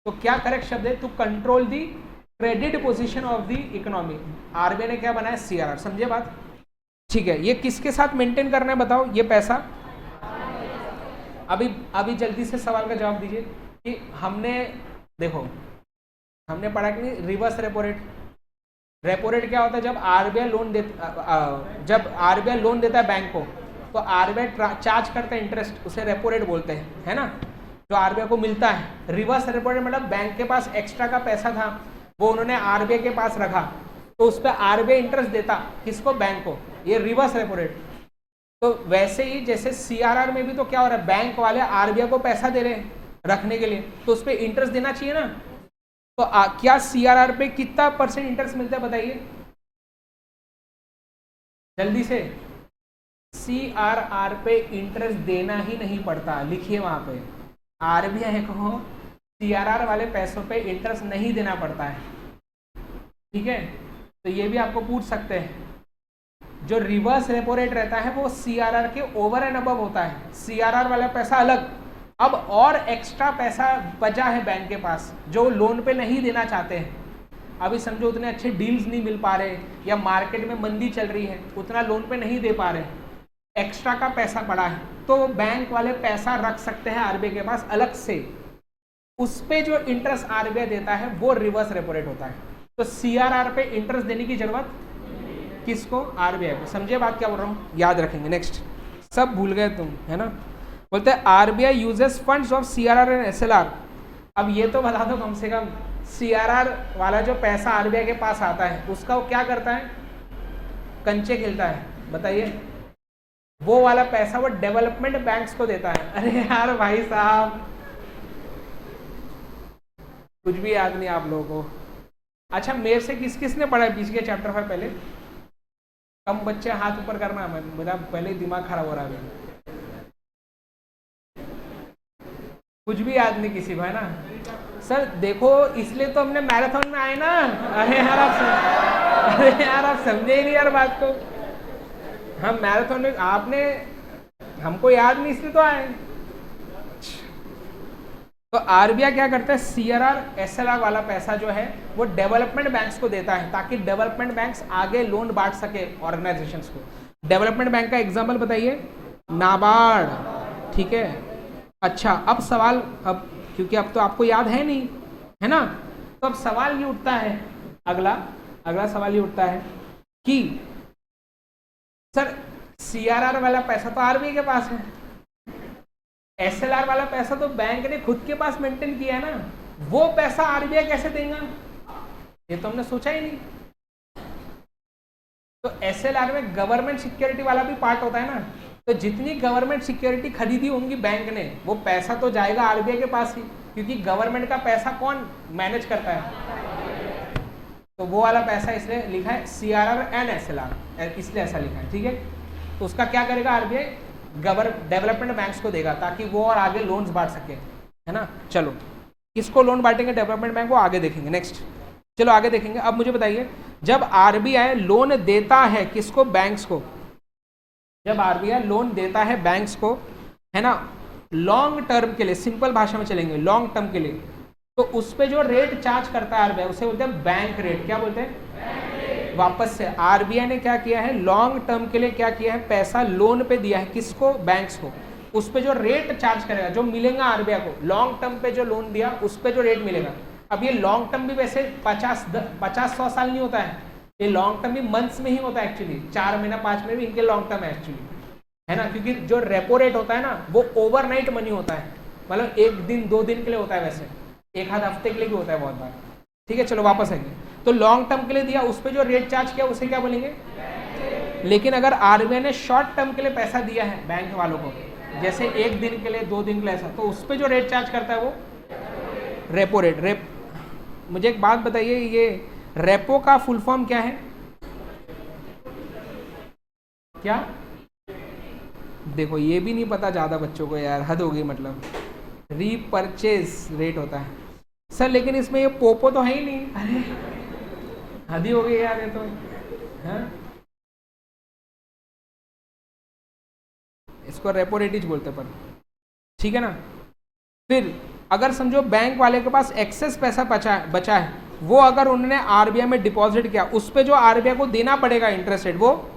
तो क्या करेक्ट शब्द है? To control the credit position of the economy. RBI ने क्या बनाया? सीआरआर। समझे बात? ठीक है, ये किसके साथ मेंटेन करना है बताओ ये पैसा? अभी जल्दी से सवाल का जवाब दीजिए कि हमने देखो हमने पढ़ा कि नहीं reverse repo rate. Repo rate क्या होता है? जब आरबीआई लोन देता है बैंक को, तो आरबीआई चार्ज करता है इंटरेस्ट, उसे रेपो रेट बोलते हैं, है ना, जो आरबीआई को मिलता है। रिवर्स रेपो रेट मतलब बैंक के पास एक्स्ट्रा का पैसा था, वो उन्होंने आरबीआई के पास रखा, तो उस पर आरबीआई इंटरेस्ट देता किसको? बैंक को। ये रिवर्स रेपो रेट। तो वैसे ही जैसे सीआरआर में भी तो क्या हो रहा है, बैंक वाले आरबीआई को पैसा दे रहे हैं रखने के लिए, तो उस पर इंटरेस्ट देना चाहिए ना। तो क्या सीआरआर पे कितना % इंटरेस्ट मिलता है बताइए जल्दी से? सीआरआर पे इंटरेस्ट देना ही नहीं पड़ता, लिखिए वहां पे, आरबीआई को सीआरआर वाले पैसों पे इंटरेस्ट नहीं देना पड़ता है, ठीक है। तो ये भी आपको पूछ सकते हैं, जो रिवर्स रेपो रेट रहता है वो सीआरआर के ओवर एंड अबव होता है, सीआरआर वाला पैसा अलग। अब और एक्स्ट्रा पैसा बचा है बैंक के पास जो लोन पे नहीं देना चाहते हैं, अभी समझो उतने अच्छे डील्स नहीं मिल पा रहे या मार्केट में मंदी चल रही है, उतना लोन पे नहीं दे पा रहे, एक्स्ट्रा का पैसा पड़ा है, तो बैंक वाले पैसा रख सकते हैं आरबीआई के पास अलग से, उस पे जो इंटरेस्ट आरबीआई देता है वो रिवर्स रेपो रेट होता है। तो सीआरआर पे इंटरेस्ट देने की जरूरत किसको? आरबीआई को। समझे बात क्या बोल रहा हूँ? याद रखेंगे। नेक्स्ट, सब भूल गए तुम, है ना। बोलते हैं RBI uses funds of CRR and SLR. अब ये तो बता दो कम से कम, सीआरआर वाला जो पैसा आरबीआई के पास आता है उसका वो क्या करता है? कंचे खेलता है। बताइए, वो वाला पैसा वो डेवलपमेंट बैंक्स को देता है। अरे यार भाई साहब, कुछ भी याद नहीं आप लोगों को। अच्छा, मेरे से किस किस ने पढ़ा है बीच के चैप्टर पर? पहले कम बच्चे हाथ ऊपर करना, मेरा पहले ही दिमाग खराब हो रहा है। कुछ भी याद नहीं किसी को, है ना सर? देखो इसलिए तो हमने मैराथन में आए ना। अरे यार आप समझे ही नहीं यार बात को। हम मैराथन में, आपने हमको याद नहीं इसलिए तो आए। तो आरबीआई क्या करता है? सीआरआर एसएलआर वाला पैसा जो है वो डेवलपमेंट बैंक्स को देता है ताकि डेवलपमेंट बैंक्स आगे लोन बांट सके ऑर्गेनाइजेशंस को। डेवलपमेंट बैंक का एग्जांपल बताइए, नाबार्ड, ठीक है। अच्छा, अब सवाल, अब क्योंकि अब तो आपको याद है नहीं, है ना, तो अब सवाल ये उठता है, अगला सवाल ये उठता है कि सर सीआरआर वाला पैसा तो आरबीआई के पास है, एसएलआर वाला पैसा तो बैंक ने खुद के पास मेंटेन किया है ना, वो पैसा आरबीआई कैसे देगा? ये तो हमने सोचा ही नहीं। तो एसएलआर में गवर्नमेंट सिक्योरिटी वाला भी पार्ट होता है ना, तो जितनी गवर्नमेंट सिक्योरिटी खरीदी होंगी बैंक ने, वो पैसा तो जाएगा आरबीआई के पास ही, क्योंकि गवर्नमेंट का पैसा कौन मैनेज करता है? तो वो वाला पैसा इसलिए लिखा है सीआरआर एंड एसएलआर, इसलिए ऐसा लिखा है, ठीक है। तो उसका क्या करेगा आरबीआई? डेवलपमेंट बैंक्स को देगा ताकि वो और आगे लोन्स बांट सके, है ना। चलो, किसको लोन बांटेंगे? डेवलपमेंट बैंक को आगे देखेंगे। नेक्स्ट, चलो आगे देखेंगे। अब मुझे बताइए, जब आरबीआई लोन देता है किसको? बैंक्स को। जब आरबीआई लोन देता है बैंक्स को, है ना, लॉन्ग टर्म के लिए, सिंपल भाषा में चलेंगे, लॉन्ग टर्म के लिए, तो उस पे जो रेट चार्ज करता है आरबीआई उसे बोलते हैं बैंक रेट। क्या बोलते हैं? वापस से आरबीआई ने क्या किया है? लॉन्ग टर्म के लिए क्या किया है? पैसा लोन पे दिया है किसको? बैंक्स को। उस पे जो रेट चार्ज करेगा, जो मिलेगा आरबीआई को, लॉन्ग टर्म पे जो लोन दिया उस पे जो रेट मिलेगा। अब ये लॉन्ग टर्म भी वैसे 50-100 साल नहीं होता है, ये लॉन्ग टर्म भी मंथ्स में ही होता है एक्चुअली, 4 महीना 5 महीने भी इनके लॉन्ग टर्म है एक्चुअली, है ना, क्योंकि जो रेपो रेट होता है ना वो ओवरनाइट मनी होता है, मतलब 1 दिन 2 दिन के लिए होता है, वैसे 1 आध हफ्ते के लिए भी होता है बहुत बार, ठीक है। चलो वापस आएंगे, तो लॉन्ग टर्म के लिए दिया, उस पर जो रेट चार्ज किया उसे क्या बोलेंगे? लेकिन अगर आरबीआई ने शॉर्ट टर्म के लिए पैसा दिया है बैंक वालों को, जैसे 1 दिन के लिए, 2 दिन के लिए ऐसा, तो उस पर जो रेट चार्ज करता है वो रेपो रेट। मुझे एक बात बताइए, ये रेपो का फुल फॉर्म क्या है? क्या? देखो ये भी नहीं पता ज़्यादा बच्चों को यार, हद हो गई। मतलब रीपरचेज रेट होता है सर, लेकिन इसमें ये पोपो तो है ही नहीं। अरे हद ही हो गई यार ये तो। हाँ, इसको रेपो रेट ही बोलते पर, ठीक है ना। फिर अगर समझो बैंक वाले के पास एक्सेस पैसा बचा है, वो अगर उन्होंने आरबीआई में डिपॉजिट किया, उस पर जो आरबीआई को देना पड़ेगा इंटरेस्ट रेट, वो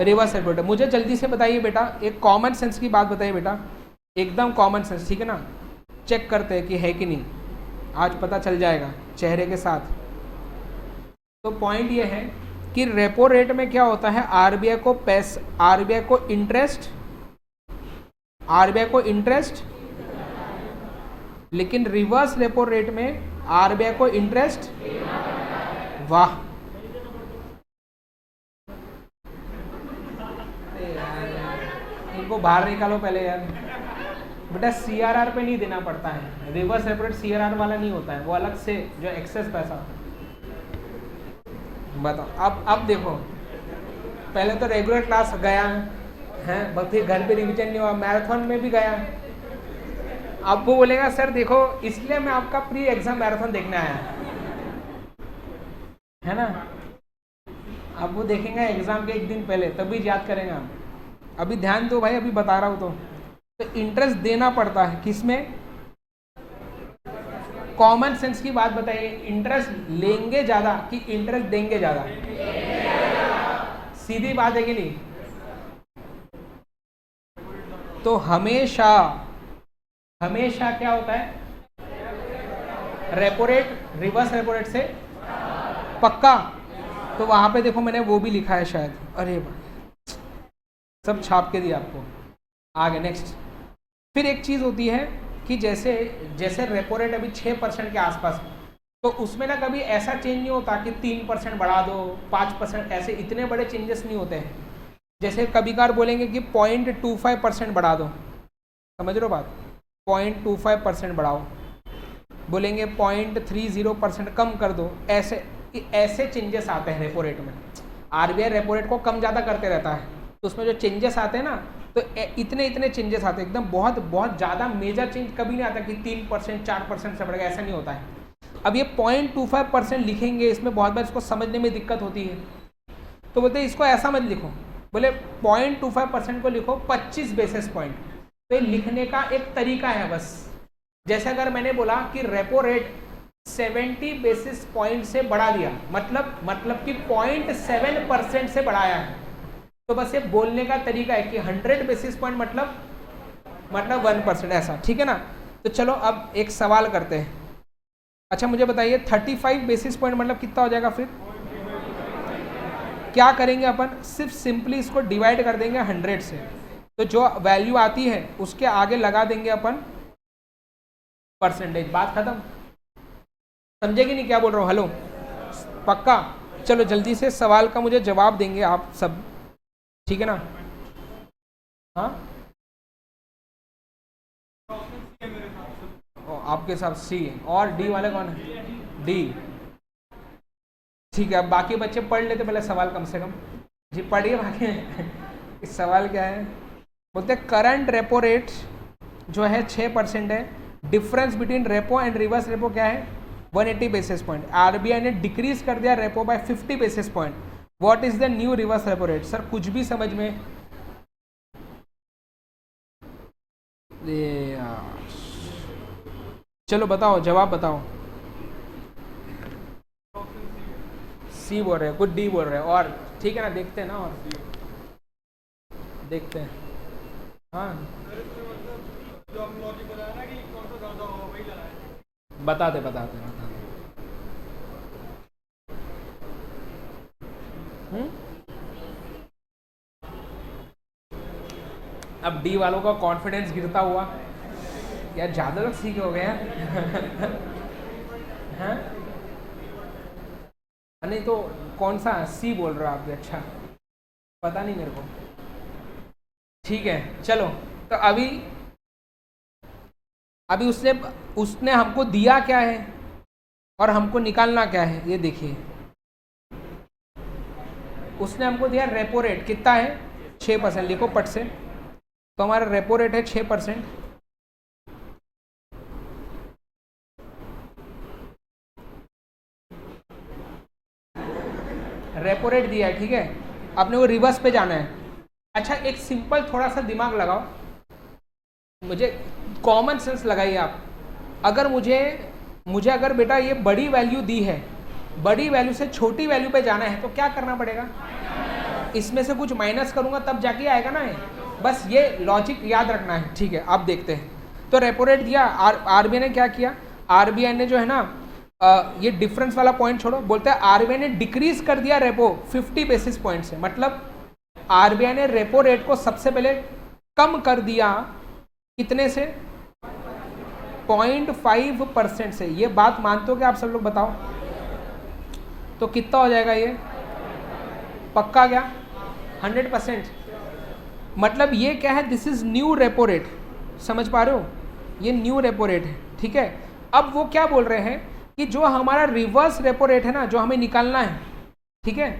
रिवर्स रेपो रेट। मुझे जल्दी से बताइए बेटा, एक कॉमन सेंस की बात बताइए बेटा, एकदम कॉमन सेंस, ठीक है ना। चेक करते हैं कि है कि नहीं, आज पता चल जाएगा चेहरे के साथ। तो पॉइंट ये है कि रेपो रेट में क्या होता है, आरबीआई को इंटरेस्ट, लेकिन रिवर्स रेपो रेट में आरबीआई को इंटरेस्ट, वाह, इनको बाहर निकालो पहले यार। बेटा सीआरआर पे नहीं देना पड़ता है, रिवर्स रेपो रेट सीआरआर वाला नहीं होता है, वो अलग से जो एक्सेस पैसा। बताओ अब देखो, पहले तो रेगुलर क्लास गया है, फिर घर पे रिवीजन नहीं हुआ, मैराथन में भी गया। अब वो बोलेगा सर देखो, इसलिए मैं आपका प्री एग्जाम मैराथन देखने आया, है ना। अब वो देखेंगे एग्जाम के 1 दिन पहले, तभी याद करेंगे हम। अभी ध्यान दो भाई, अभी बता रहा हूँ। तो इंटरेस्ट देना पड़ता है किसमें? कॉमन सेंस की बात बताइए, इंटरेस्ट लेंगे ज्यादा कि इंटरेस्ट देंगे ज्यादा? सीधी बात है कि नहीं? तो हमेशा क्या होता है, repo rate reverse repo rate से पक्का। तो वहां पे देखो मैंने वो भी लिखा है शायद, अरे भाई सब छाप के दिया आपको। आगे नेक्स्ट। फिर एक चीज होती है कि जैसे रेपो रेट अभी 6% के आसपास, तो उसमें ना कभी ऐसा चेंज नहीं होता कि 3% बढ़ा दो, 5%, ऐसे इतने बड़े चेंजेस नहीं होते हैं। जैसे कभी कभार बोलेंगे कि 0.25% बढ़ा दो, समझ रहे हो बात, 0.25% बढ़ाओ, बोलेंगे 0.30% कम कर दो, ऐसे चेंजेस आते हैं रेपो रेट में। आरबीआई रेपो रेट को कम ज़्यादा करते रहता है, तो उसमें जो चेंजेस आते हैं ना, तो इतने चेंजेस आते हैं, एकदम बहुत ज़्यादा मेजर चेंज कभी नहीं आता कि 3% 4% से बढ़ेगा, ऐसा नहीं होता है। अब ये 0.25% लिखेंगे, इसमें बहुत बार इसको समझने में दिक्कत होती है, तो बोलते हैं इसको ऐसा मत लिखो, बोले 0.25% को लिखो 25 बेसिस पॉइंट। तो ये लिखने का एक तरीका है बस। जैसे अगर मैंने बोला कि रेपो रेट 70 बेसिस पॉइंट से बढ़ा दिया, मतलब कि 0.7% से बढ़ाया है, तो बस ये बोलने का तरीका है कि 100 बेसिस पॉइंट मतलब 1%, ऐसा, ठीक है ना। तो चलो अब एक सवाल करते हैं। अच्छा मुझे बताइए 35 बेसिस पॉइंट मतलब कितना हो जाएगा? फिर क्या करेंगे अपन, सिर्फ सिंपली इसको डिवाइड कर देंगे 100 से, तो जो वैल्यू आती है उसके आगे लगा देंगे अपन परसेंटेज, बात खत्म। समझे कि नहीं क्या बोल रहा हूँ? हेलो, पक्का? चलो जल्दी से सवाल का मुझे जवाब देंगे आप सब, ठीक है ना। हाँ आपके साथ सी, और डी वाले कौन है? डी, ठीक है। अब बाकी बच्चे पढ़ लेते पहले सवाल कम से कम। जी पढ़िए बाकी। इस सवाल क्या है, बोलते करंट रेपो रेट जो है 6% है, difference between repo and reverse repo क्या है? 180 बेसिस पॉइंट। आरबीआई ने डिक्रीज कर दिया repo by 50 basis point, what is the new reverse repo rate? Sir कुछ भी समझ में, चलो बताओ, जवाब बताओ। सी बोल रहे हैं, कुछ डी बोल रहे हैं, और ठीक है ना, देखते हैं ना, और देखते हैं। हाँ बताते। अब डी वालों का कॉन्फिडेंस गिरता हुआ, यार ज्यादा लोग सीखे हो गए हैं। हाँ? नहीं तो कौन सा सी बोल रहे हो आप? अच्छा पता नहीं मेरे को, ठीक है चलो, तो अभी उसने हमको दिया क्या है और हमको निकालना क्या है, ये देखिए। उसने हमको दिया रेपो रेट कितना है 6%, लिखो पट से। तो हमारा रेपो रेट है 6%। रेपो रेट दिया है, ठीक है। अपने को रिवर्स पे जाना है। अच्छा एक सिंपल थोड़ा सा दिमाग लगाओ, मुझे कॉमन सेंस लगाइए आप। अगर मुझे अगर बेटा ये बड़ी वैल्यू दी है, बड़ी वैल्यू से छोटी वैल्यू पे जाना है तो क्या करना पड़ेगा, इसमें से कुछ माइनस करूंगा तब जाके आएगा ना। बस ये लॉजिक याद रखना है, ठीक है। आप देखते हैं तो रेपो रेट दिया, आरबीआई ने क्या किया, आरबीआई ने जो है ना ये डिफरेंस वाला पॉइंट छोड़ो, बोलते हैं आरबीआई ने डिक्रीज कर दिया रेपो 50 बेसिस पॉइंट से। मतलब आरबीआई ने रेपो रेट को सबसे पहले कम कर दिया, कितने से, 0.5% से। ये बात मानते हो क्या आप सब लोग, बताओ तो कितना हो जाएगा ये, पक्का क्या 100%। मतलब ये क्या है, this is new repo rate, समझ पा रहे हो, ये न्यू रेपो रेट है, ठीक है। अब वो क्या बोल रहे हैं कि जो हमारा रिवर्स रेपो रेट है ना, जो हमें निकालना है, ठीक है,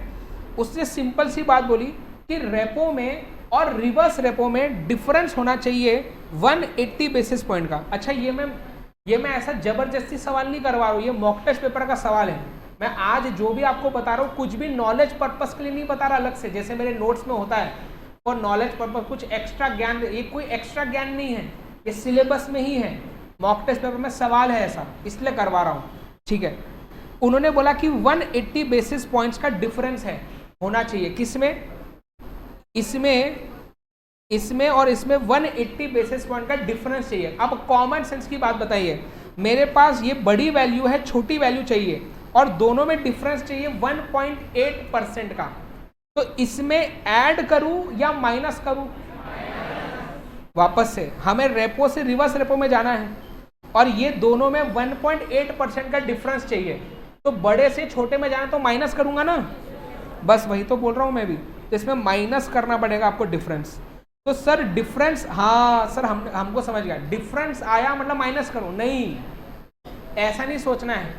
उसने सिंपल सी बात बोली कि रेपो में और रिवर्स रेपो में डिफरेंस होना चाहिए 180 बेसिस पॉइंट का। अच्छा ये मैं ऐसा जबरदस्ती सवाल नहीं करवा रहा हूँ, ये मॉक टेस्ट पेपर का सवाल है। मैं आज जो भी आपको बता रहा हूँ कुछ भी नॉलेज पर्पस के लिए नहीं बता रहा अलग से, जैसे मेरे नोट्स में होता है और नॉलेज पर्पस कुछ एक्स्ट्रा ज्ञान, ये कोई एक्स्ट्रा ज्ञान नहीं है, ये सिलेबस में ही है। मॉक टेस्ट पेपर में सवाल है ऐसा, इसलिए करवा रहा हूँ, ठीक है। उन्होंने बोला कि 180 बेसिस पॉइंट्स का डिफरेंस है, होना चाहिए, किसमें, इसमें और इसमें 180 बेसिस पॉइंट का डिफरेंस चाहिए। अब कॉमन सेंस की बात बताइए, मेरे पास ये बड़ी वैल्यू है, छोटी वैल्यू चाहिए और दोनों में डिफरेंस चाहिए 1.8% का, तो इसमें ऐड करूं या माइनस करूं, वापस से हमें रेपो से रिवर्स रेपो में जाना है और ये दोनों में 1.8% का डिफरेंस चाहिए, तो बड़े से छोटे में जाना तो माइनस करूंगा ना, बस वही तो बोल रहा हूं मैं भी। तो इसमें माइनस करना पड़ेगा आपको डिफरेंस। तो सर डिफरेंस, हाँ सर हमको समझ गया, डिफरेंस आया मतलब माइनस करो, नहीं ऐसा नहीं सोचना है।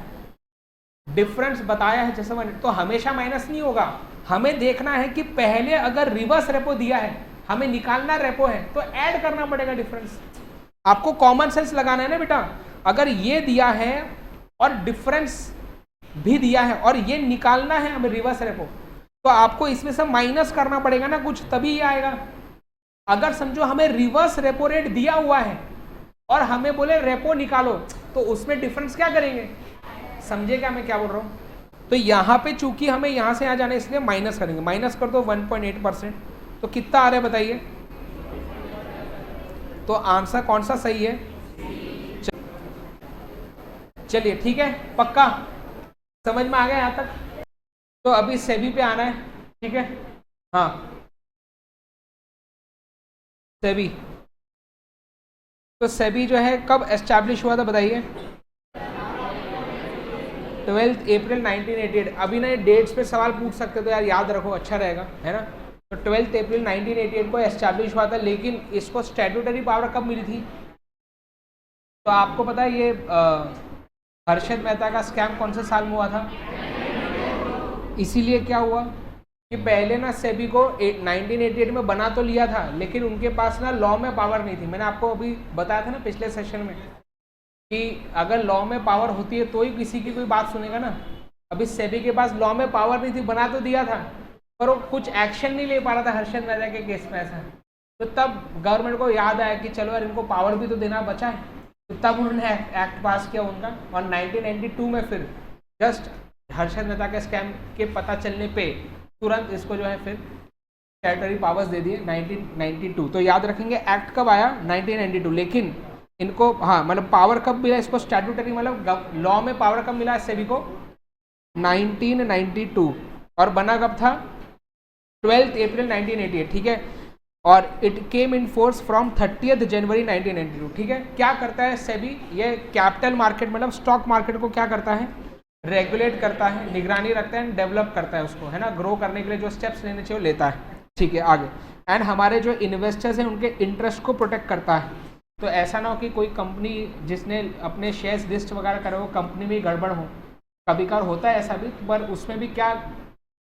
डिफरेंस बताया है जैसे मैंने, तो हमेशा माइनस नहीं होगा, हमें देखना है कि पहले अगर रिवर्स रेपो दिया है, हमें निकालना रेपो है, तो ऐड करना पड़ेगा डिफरेंस। आपको कॉमन सेंस लगाना है ना बेटा, अगर ये दिया है और डिफरेंस भी दिया है और ये निकालना है हमें रिवर्स रेपो, तो आपको इसमें से माइनस करना पड़ेगा ना कुछ, तभी ये आएगा। अगर समझो हमें रिवर्स रेपो रेट दिया हुआ है और हमें बोले रेपो निकालो, तो उसमें डिफरेंस क्या करेंगे, समझे क्या मैं क्या बोल रहा हूँ। तो यहाँ पे चूंकि हमें यहाँ से यहाँ जाना है इसलिए माइनस करेंगे, माइनस कर दो 1.8%, तो कितना आ रहा है बताइए। तो आंसर कौन सा सही है, चलिए ठीक है, पक्का समझ में आ गया यहाँ तक। तो अभी सेबी पे आना है, ठीक है, हाँ सेबी। तो सेबी जो है कब एस्टैब्लिश हुआ था बताइए, 12 अप्रैल 1988। अभी ना डेट्स पे सवाल पूछ सकते हो तो यार याद रखो, अच्छा रहेगा, है ना। तो 12 अप्रैल 1988 को एस्टैब्लिश हुआ था, लेकिन इसको स्टैट्यूटरी पावर कब मिली थी, तो आपको पता है ये हर्षद मेहता का स्कैम कौन से साल में हुआ था। इसीलिए क्या हुआ कि पहले ना सेबी को 1988 में बना तो लिया था, लेकिन उनके पास ना लॉ में पावर नहीं थी। मैंने आपको अभी बताया था ना पिछले सेशन में कि अगर लॉ में पावर होती है तो ही किसी की कोई बात सुनेगा ना। अभी सेबी के पास लॉ में पावर नहीं थी, बना तो दिया था पर वो कुछ एक्शन नहीं ले पा रहा था हर्षद मेहता के केस में ऐसा। तो तब गवर्नमेंट को याद आया कि चलो यार इनको पावर भी तो देना बचा है, तो तब उन्होंने एक्ट पास किया उनका। और 1992 में फिर जस्ट हर्षद मेहता के स्कैम के पता चलने पे तुरंत इसको जो है फिर स्टैट्यूटरी पावर्स दे दिए 1992। तो याद रखेंगे एक्ट कब आया 1992, लेकिन इनको हाँ मतलब पावर कब मिला इसको स्टैट्यूटरी, मतलब लॉ में पावर कब मिला सेबी को 1992, और बना कब था 12 अप्रैल 1988, ठीक है। और it came in force from 30 जनवरी 1992, ठीक है। क्या करता है सेबी, ये कैपिटल मार्केट मतलब स्टॉक मार्केट को क्या करता है, रेगुलेट करता है, निगरानी रखता है, डेवलप करता है उसको, है ना, ग्रो करने के लिए जो स्टेप्स लेने चाहिए वो लेता है, ठीक है। आगे एंड हमारे जो इन्वेस्टर्स हैं उनके इंटरेस्ट को प्रोटेक्ट करता है। तो ऐसा ना हो कि कोई कंपनी जिसने अपने शेयर्स लिस्ट वगैरह करे वो कंपनी में गड़बड़ हो, कभी कभार होता है ऐसा भी, पर उसमें भी क्या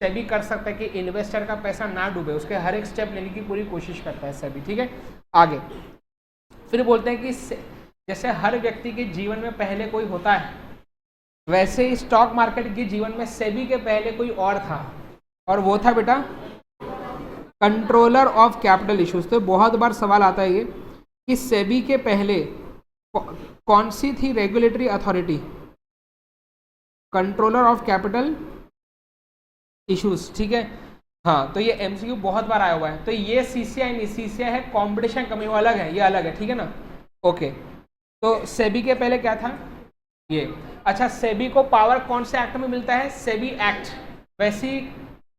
सेबी कर सकता है कि इन्वेस्टर का पैसा ना डूबे, उसके हर एक स्टेप लेने की पूरी कोशिश करता है सेबी। ठीक है, आगे फिर बोलते हैं कि जैसे हर व्यक्ति के जीवन में पहले कोई होता है, वैसे ही स्टॉक मार्केट के जीवन में सेबी के पहले कोई और था, और वो था बेटा कंट्रोलर ऑफ कैपिटल इश्यूज। तो बहुत बार सवाल आता है ये कि सेबी के पहले कौन सी थी regulatory authority? Controller of capital issues. ठीक है, हाँ, तो ये एमसीक्यू बहुत बार आया हुआ है। तो ये सीसीआई नहीं, सीसीआई है कॉम्पिटिशन कमी, वो अलग है, ये अलग है। ठीक है ना, ओके। तो सेबी के पहले क्या था ये? अच्छा, सेबी को पावर कौन से एक्ट में मिलता है? सेबी एक्ट।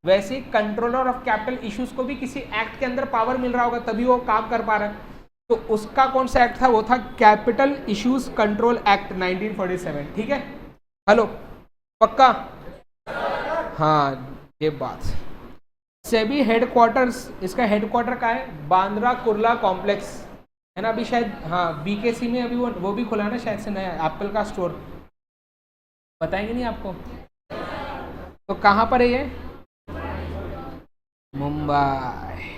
वैसे कंट्रोलर ऑफ कैपिटल इश्यूज को भी किसी एक्ट के अंदर पावर मिल रहा होगा, तभी वो काम कर पा रहा है। तो उसका कौन सा एक्ट था? वो था कैपिटल इश्यूज कंट्रोल एक्ट 1947। ठीक है, हेलो, पक्का? हाँ, ये बात। सेबी हेडक्वार्टर्स, इसका हेडक्वार्टर कहाँ है? बांद्रा कुर्ला कॉम्प्लेक्स है ना, अभी शायद, हाँ, बीकेसी में अभी वो भी खुला ना शायद से, नया एप्पल का स्टोर, बताएंगे नहीं आपको? तो कहाँ पर है ये? मुंबई।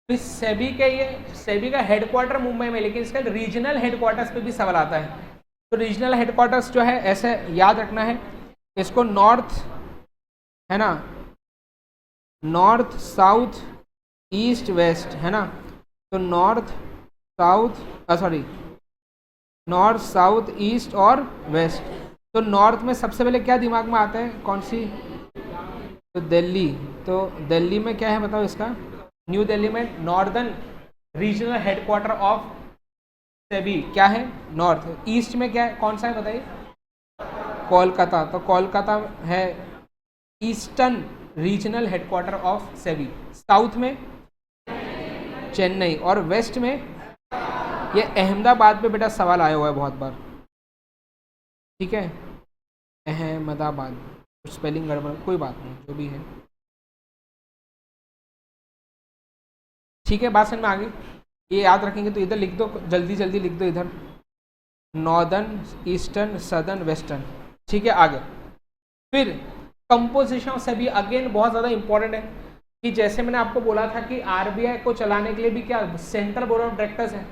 फिर सेबी का हेडक्वार्टर मुंबई में, लेकिन इसका रीजनल हेडक्वार्टर्स पे भी सवाल आता है। तो रीजनल हेडक्वार्टर्स जो है ऐसे याद रखना है, इसको नॉर्थ है ना, नॉर्थ साउथ ईस्ट वेस्ट है ना, तो नॉर्थ साउथ ईस्ट और वेस्ट। तो नॉर्थ में सबसे पहले क्या दिमाग में आता है, कौन सी? तो दिल्ली। तो दिल्ली में क्या है बताओ इसका? न्यू दिल्ली में northern regional headquarter of SEBI क्या है? नॉर्थ। ईस्ट में क्या है, कौन सा है बताइए? कोलकाता। तो कोलकाता है eastern regional headquarter of SEBI. South में चेन्नई, और वेस्ट में ये अहमदाबाद पे बेटा सवाल आया हुआ है बहुत बार। ठीक है, अहमदाबाद, स्पेलिंग गड़बड़, कोई बात नहीं, जो भी है। ठीक है, बात समझ में आ गई? ये याद रखेंगे तो इधर लिख दो, जल्दी जल्दी लिख दो इधर, नॉर्दर्न, ईस्टर्न, सदर्न, वेस्टर्न। ठीक है, आगे फिर कंपोजिशन ऑफ सेबी अगेन बहुत ज़्यादा इंपॉर्टेंट है कि जैसे मैंने आपको बोला था कि आरबीआई को चलाने के लिए भी क्या सेंट्रल बोर्ड ऑफ डायरेक्टर्स है,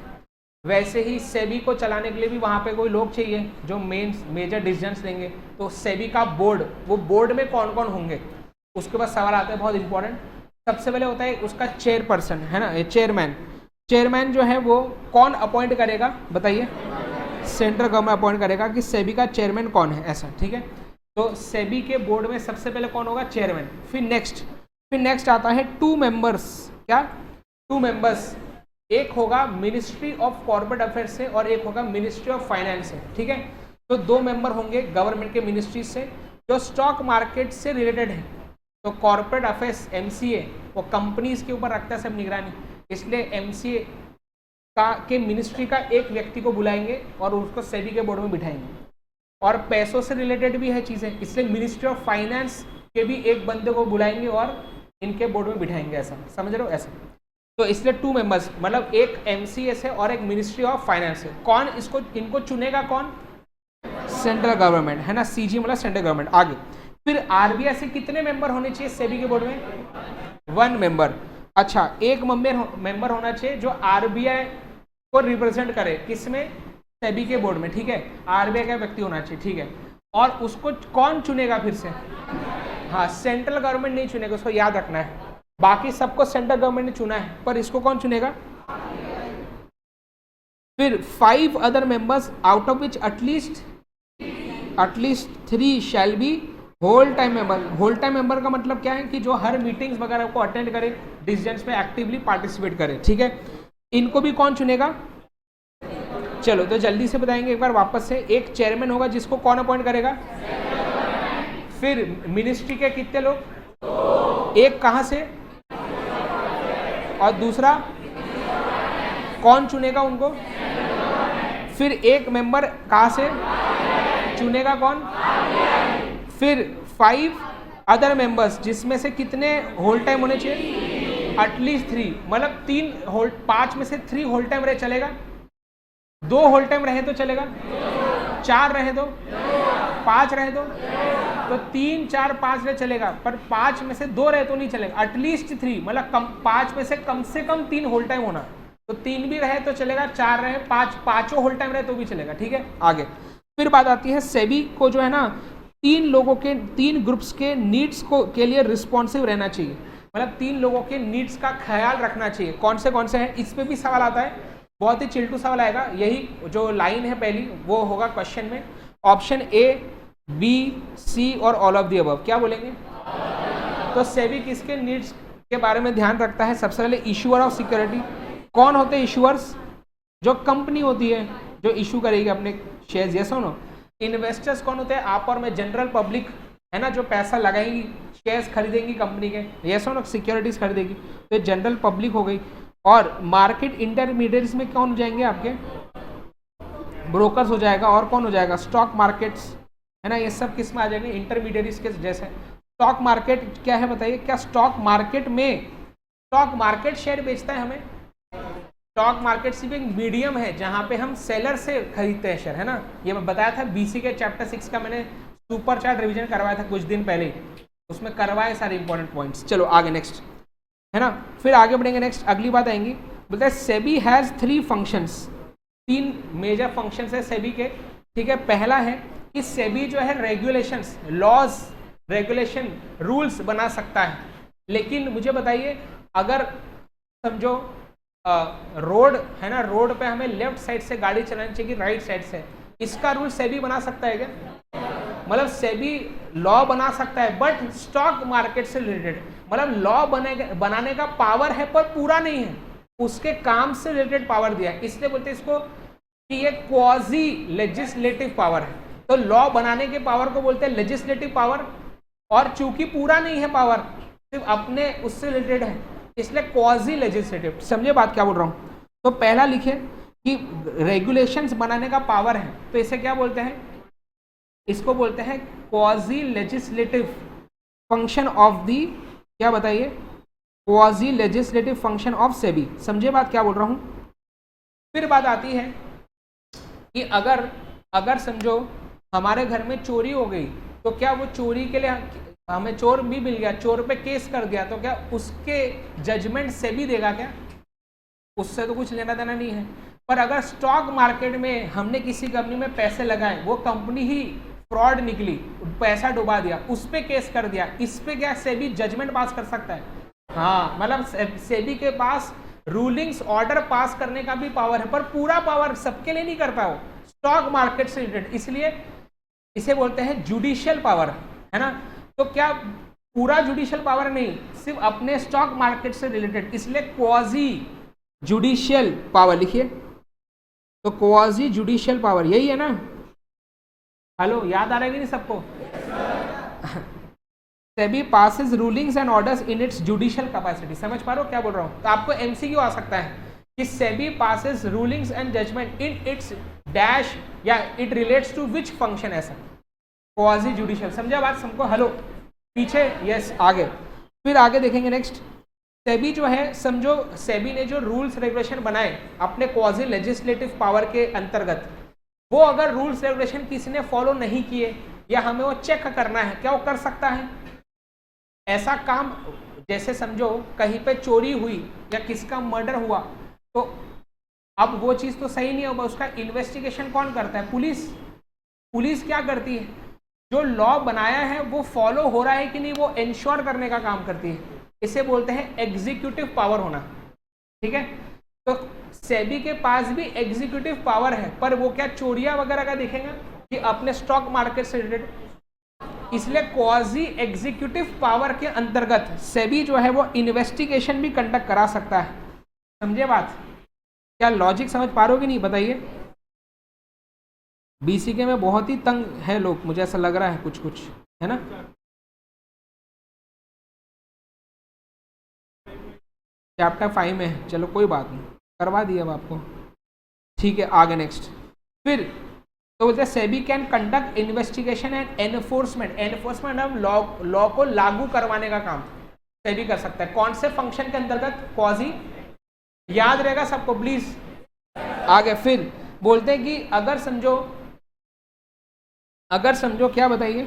वैसे ही सेबी को चलाने के लिए भी वहाँ पे कोई लोग चाहिए जो मेजर डिसीजंस लेंगे। तो सेबी का बोर्ड, वो बोर्ड में कौन कौन होंगे, उसके बाद सवाल आते हैं बहुत इंपॉर्टेंट। सबसे पहले होता है उसका चेयरपर्सन है ना, ये चेयरमैन जो है वो कौन अपॉइंट करेगा बताइए? सेंट्रल गवर्नमेंट अपॉइंट करेगा कि सेबी का चेयरमैन कौन है, ऐसा। ठीक है, तो सेबी के बोर्ड में सबसे पहले कौन होगा? चेयरमैन। फिर नेक्स्ट आता है 2 मेंबर्स। क्या? 2 मेंबर्स, एक होगा मिनिस्ट्री ऑफ कॉर्पोरेट अफेयर्स से और एक होगा मिनिस्ट्री ऑफ फाइनेंस से। ठीक है, तो 2 मेंबर होंगे गवर्नमेंट के मिनिस्ट्री से जो स्टॉक मार्केट से रिलेटेड है। तो कॉर्पोरेट अफेयर्स एमसीए वो कंपनीज के ऊपर रखता है सब निगरानी, इसलिए एमसीए के मिनिस्ट्री का एक व्यक्ति को बुलाएंगे और उसको सेबी के बोर्ड में बिठाएंगे। और पैसों से रिलेटेड भी है चीज़ें, इसलिए मिनिस्ट्री ऑफ फाइनेंस के भी एक बंदे को बुलाएंगे और इनके बोर्ड में बिठाएंगे, ऐसा समझ रहे हो? ऐसा। तो इसलिए 2 मेंबर्स, मतलब एक एमसीए से और एक मिनिस्ट्री ऑफ फाइनेंस से। कौन इनको चुनेगा? कौन? सेंट्रल गवर्नमेंट है ना, सीजी मतलब सेंट्रल गवर्नमेंट। आगे फिर आरबीआई से कितने मेंबर होने चाहिए सेबी के बोर्ड में? 1 मेंबर। अच्छा, एक मेंबर होना चाहिए जो आरबीआई को रिप्रेजेंट करे, किसमें? सेबी के बोर्ड में। ठीक है, आरबीआई का व्यक्ति होना चाहिए। ठीक है, और उसको कौन चुनेगा फिर से? हाँ, सेंट्रल गवर्नमेंट नहीं चुनेगा, उसको याद रखना है। बाकी सबको सेंट्रल गवर्नमेंट ने चुना है, पर इसको कौन चुनेगा? फिर 5 other members out of which at least 3 shall be whole time member. Whole time member का मतलब क्या है कि जो हर मीटिंग्स वगैरह को अटेंड करे, डिसीजंस में एक्टिवली पार्टिसिपेट करे। ठीक है, इनको भी कौन चुनेगा? चलो तो जल्दी से बताएंगे एक बार वापस से। एक चेयरमैन होगा जिसको कौन अपॉइंट करेगा? फिर मिनिस्ट्री के कितने लोग? 1 कहाँ से? और दूसरा कौन चुनेगा उनको? फिर 1 मेंबर कहाँ से चुनेगा? कौन? फिर 5 अदर मेंबर्स, जिसमें से कितने होल टाइम होने चाहिए? एटलीस्ट 3, मतलब 3 होल्ड, 5 में से 3 होल टाइम रहे चलेगा, 2 होल टाइम रहे तो चलेगा, 4 रहे तो, 5 रहे तो 3 4 5 रहे चलेगा, पर 5 में से 2 रहे तो नहीं चलेगा। एटलीस्ट 3 मतलब 5 में से कम 3 होल टाइम होना, तो 3 भी रहे तो चलेगा, 4 रहे, 5 होल टाइम रहे तो भी चलेगा। ठीक है, आगे फिर बात आती है सेबी को जो है ना 3 ग्रुप्स के नीड्स को के लिए रिस्पॉन्सिव रहना चाहिए, मतलब 3 लोगों के नीड्स का ख्याल रखना चाहिए। कौन से हैं, इस पे भी सवाल आता है, बहुत ही चिल्टू सवाल आएगा। यही जो लाइन है पहली वो होगा क्वेश्चन में, ऑप्शन ए, बी, सी और ऑल ऑफ दी अबव। क्या बोलेंगे? तो सेबी किसके नीड्स के बारे में ध्यान रखता है? सबसे पहले इशूअर ऑफ सिक्योरिटी। कौन होते हैं इशूअर्स? जो कंपनी होती है जो इशू करेगी अपने शेयर्स, यस और नो। इन्वेस्टर्स कौन होते हैं? आप और मैं, जनरल पब्लिक है ना, जो पैसा लगाएंगी, शेयर्स खरीदेंगी कंपनी के, यस और नो, सिक्योरिटीज खरीदेगी, तो जनरल पब्लिक हो गई। और मार्केट इंटरमीडिएट्स में कौन हो जाएंगे? आपके ब्रोकर्स हो जाएगा। और कौन हो जाएगा? स्टॉक मार्केट्स, है ना, ये सब किस में आ जाएंगे? इंटरमीडिएट्स के जैसे। स्टॉक मार्केट क्या है बताइए? क्या स्टॉक मार्केट में, स्टॉक मार्केट शेयर बेचता है हमें? स्टॉक मार्केट सिर्फ एक मीडियम है जहां पे हम सेलर से खरीदते हैं शेयर, है ना। ये मैं बताया था बीसी के चैप्टर 6 का, मैंने सुपर चार्ट रिवीजन करवाया था कुछ दिन पहले, उसमें करवाए सारे इंपॉर्टेंट पॉइंट्स। चलो आगे नेक्स्ट, है ना, फिर आगे बढ़ेंगे। नेक्स्ट अगली बात आएंगी, बोलते हैं SEBI has 3 functions, 3 major functions है सेबी के। ठीक है, पहला है कि सेबी जो है रेगुलेशंस, लॉज, रेगुलेशन, रूल्स बना सकता है। लेकिन मुझे बताइए, अगर समझो रोड है ना, रोड पे हमें लेफ्ट साइड से गाड़ी चलानी चाहिए राइट साइड से, इसका रूल सेबी बना सकता है क्या? मतलब सेबी लॉ बना सकता है, बट स्टॉक मार्केट से रिलेटेड, मतलब लॉ बनाने का पावर है पर पूरा नहीं है, उसके काम से रिलेटेड पावर दिया है, इसलिए बोलते हैं इसको कि ये क्वाजी लेजिस्लेटिव पावर है। तो लॉ बनाने के पावर को बोलते हैं लेजिस्लेटिव पावर, और चूंकि पूरा नहीं है पावर, सिर्फ अपने उससे रिलेटेड है, इसलिए क्वाजी लेजिस्लेटिव। समझे बात क्या बोल रहा हूं? तो पहला लिखे कि रेगुलेशंस बनाने का पावर है, तो इसे क्या बोलते हैं? इसको बोलते हैं quasi legislative function of the, क्या बताइए? Quasi legislative function of SEBI. समझे बात क्या बोल रहा हूं? फिर बात आती है कि अगर समझो हमारे घर में चोरी हो गई, तो क्या वो चोरी के लिए हमें चोर भी मिल गया, चोर पे केस कर दिया, तो क्या उसके जजमेंट सेबी देगा क्या? उससे तो कुछ लेना देना नहीं है। पर अगर स्टॉक मार्केट में हमने किसी कंपनी में पैसे लगाए, वो कंपनी ही फ्रॉड निकली, पैसा डुबा दिया, उस पे केस कर दिया, इस पे क्या सेबी जजमेंट पास कर सकता है? हाँ, मतलब सेबी के पास रूलिंग्स, ऑर्डर पास करने का भी पावर है, पर पूरा पावर सबके लिए नहीं करता वो, स्टॉक मार्केट से रिलेटेड, इसलिए इसे बोलते हैं जुडिशियल पावर, है ना। तो क्या पूरा जुडिशियल पावर नहीं, सिर्फ अपने स्टॉक मार्केट से रिलेटेड, इसलिए क्वाजी जुडिशियल पावर लिखिए। तो क्वाजी जुडिशियल पावर यही है ना? हेलो, याद आ रहा है कि नहीं सबको? SEBI passes rulings and orders in its judicial capacity. समझ पा रहे हो क्या बोल रहा हूं? तो आपको एमसीक्यू आ सकता है कि SEBI passes rulings and judgment in its dash, या it relates to which function, ऐसा क्वाजी जुडिशियल। समझा बात सबको? हेलो, पीछे? यस, आगे फिर आगे देखेंगे। नेक्स्ट, सेबी जो है, समझो सेबी ने जो रूल्स रेगुलेशन बनाए अपने क्वाजी लेजिस्लेटिव पावर के अंतर्गत, वो अगर रूल्स रेगुलेशन किसी ने फॉलो नहीं किए या हमें वो चेक करना है, क्या वो कर सकता है? ऐसा काम, जैसे समझो कहीं पे चोरी हुई या किसी का मर्डर हुआ, तो अब वो चीज़ तो सही नहीं होगा, उसका इन्वेस्टिगेशन कौन करता है? पुलिस। पुलिस क्या करती है? जो लॉ बनाया है वो फॉलो हो रहा है कि नहीं, वो इंश्योर करने का काम करती है, इसे बोलते हैं एग्जीक्यूटिव पावर होना। ठीक है, तो सेबी के पास भी एग्जीक्यूटिव पावर है, पर वो क्या चोरियां वगैरह का देखेगा कि अपने स्टॉक मार्केट से रिलेटेड, इसलिए क्वाजी एग्जीक्यूटिव पावर के अंतर्गत सेबी जो है वो इन्वेस्टिगेशन भी कंडक्ट करा सकता है। समझे बात? क्या लॉजिक समझ पा रहे हो कि नहीं बताइए? बीसीके में बहुत ही तंग है लोग, मुझे ऐसा लग रहा है, कुछ है ना। चैप्टर 5 में है, चलो कोई बात नहीं, करवा दिया अब आपको। ठीक है, आगे नेक्स्ट। फिर तो बोलते हैं SEBI can conduct investigation and enforcement. Enforcement हम लॉ को लागू करवाने का काम, सेबी कर सकता है। कौन से फंक्शन के अंतर्गत? क्वाजी, याद रहेगा सबको प्लीज। आगे फिर बोलते हैं कि अगर समझो क्या बताइए,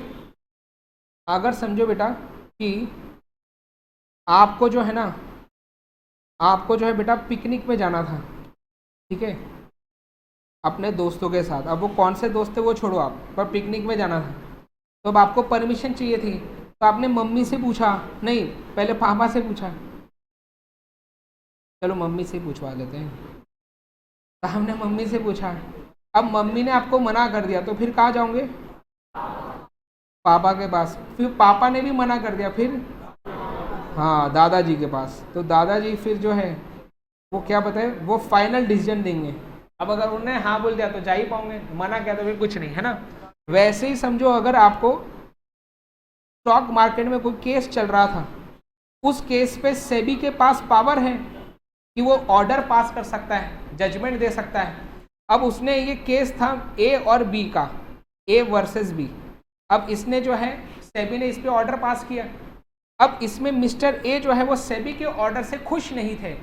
अगर समझो बेटा कि आपको जो है बेटा पिकनिक में जाना था, ठीक है, अपने दोस्तों के साथ। अब वो कौन से दोस्त थे वो छोड़ो आप, पर पिकनिक में जाना था, तो अब आपको परमिशन चाहिए थी, तो आपने मम्मी से पूछा, नहीं पहले पापा से पूछा, चलो मम्मी से पूछवा लेते हैं, तो हमने मम्मी से पूछा, अब मम्मी ने आपको मना कर दिया, तो फिर कहाँ जाओगे? पापा के पास। फिर पापा ने भी मना कर दिया, फिर हाँ दादाजी के पास। तो दादाजी फिर जो है वो क्या बताए, वो फाइनल डिसीजन देंगे। अब अगर उन्होंने हाँ बोल दिया तो जा ही पाओगे, मना किया तो फिर कुछ नहीं, है ना। वैसे ही समझो अगर आपको स्टॉक मार्केट में कोई केस चल रहा था, उस केस पे सेबी के पास पावर है कि वो ऑर्डर पास कर सकता है, जजमेंट दे सकता है। अब उसने ये केस था ए और बी का, ए वर्सेस बी। अब इसने जो है सेबी ने इस पे ऑर्डर पास किया। अब इसमें मिस्टर ए जो है वो सेबी के ऑर्डर से खुश नहीं थे,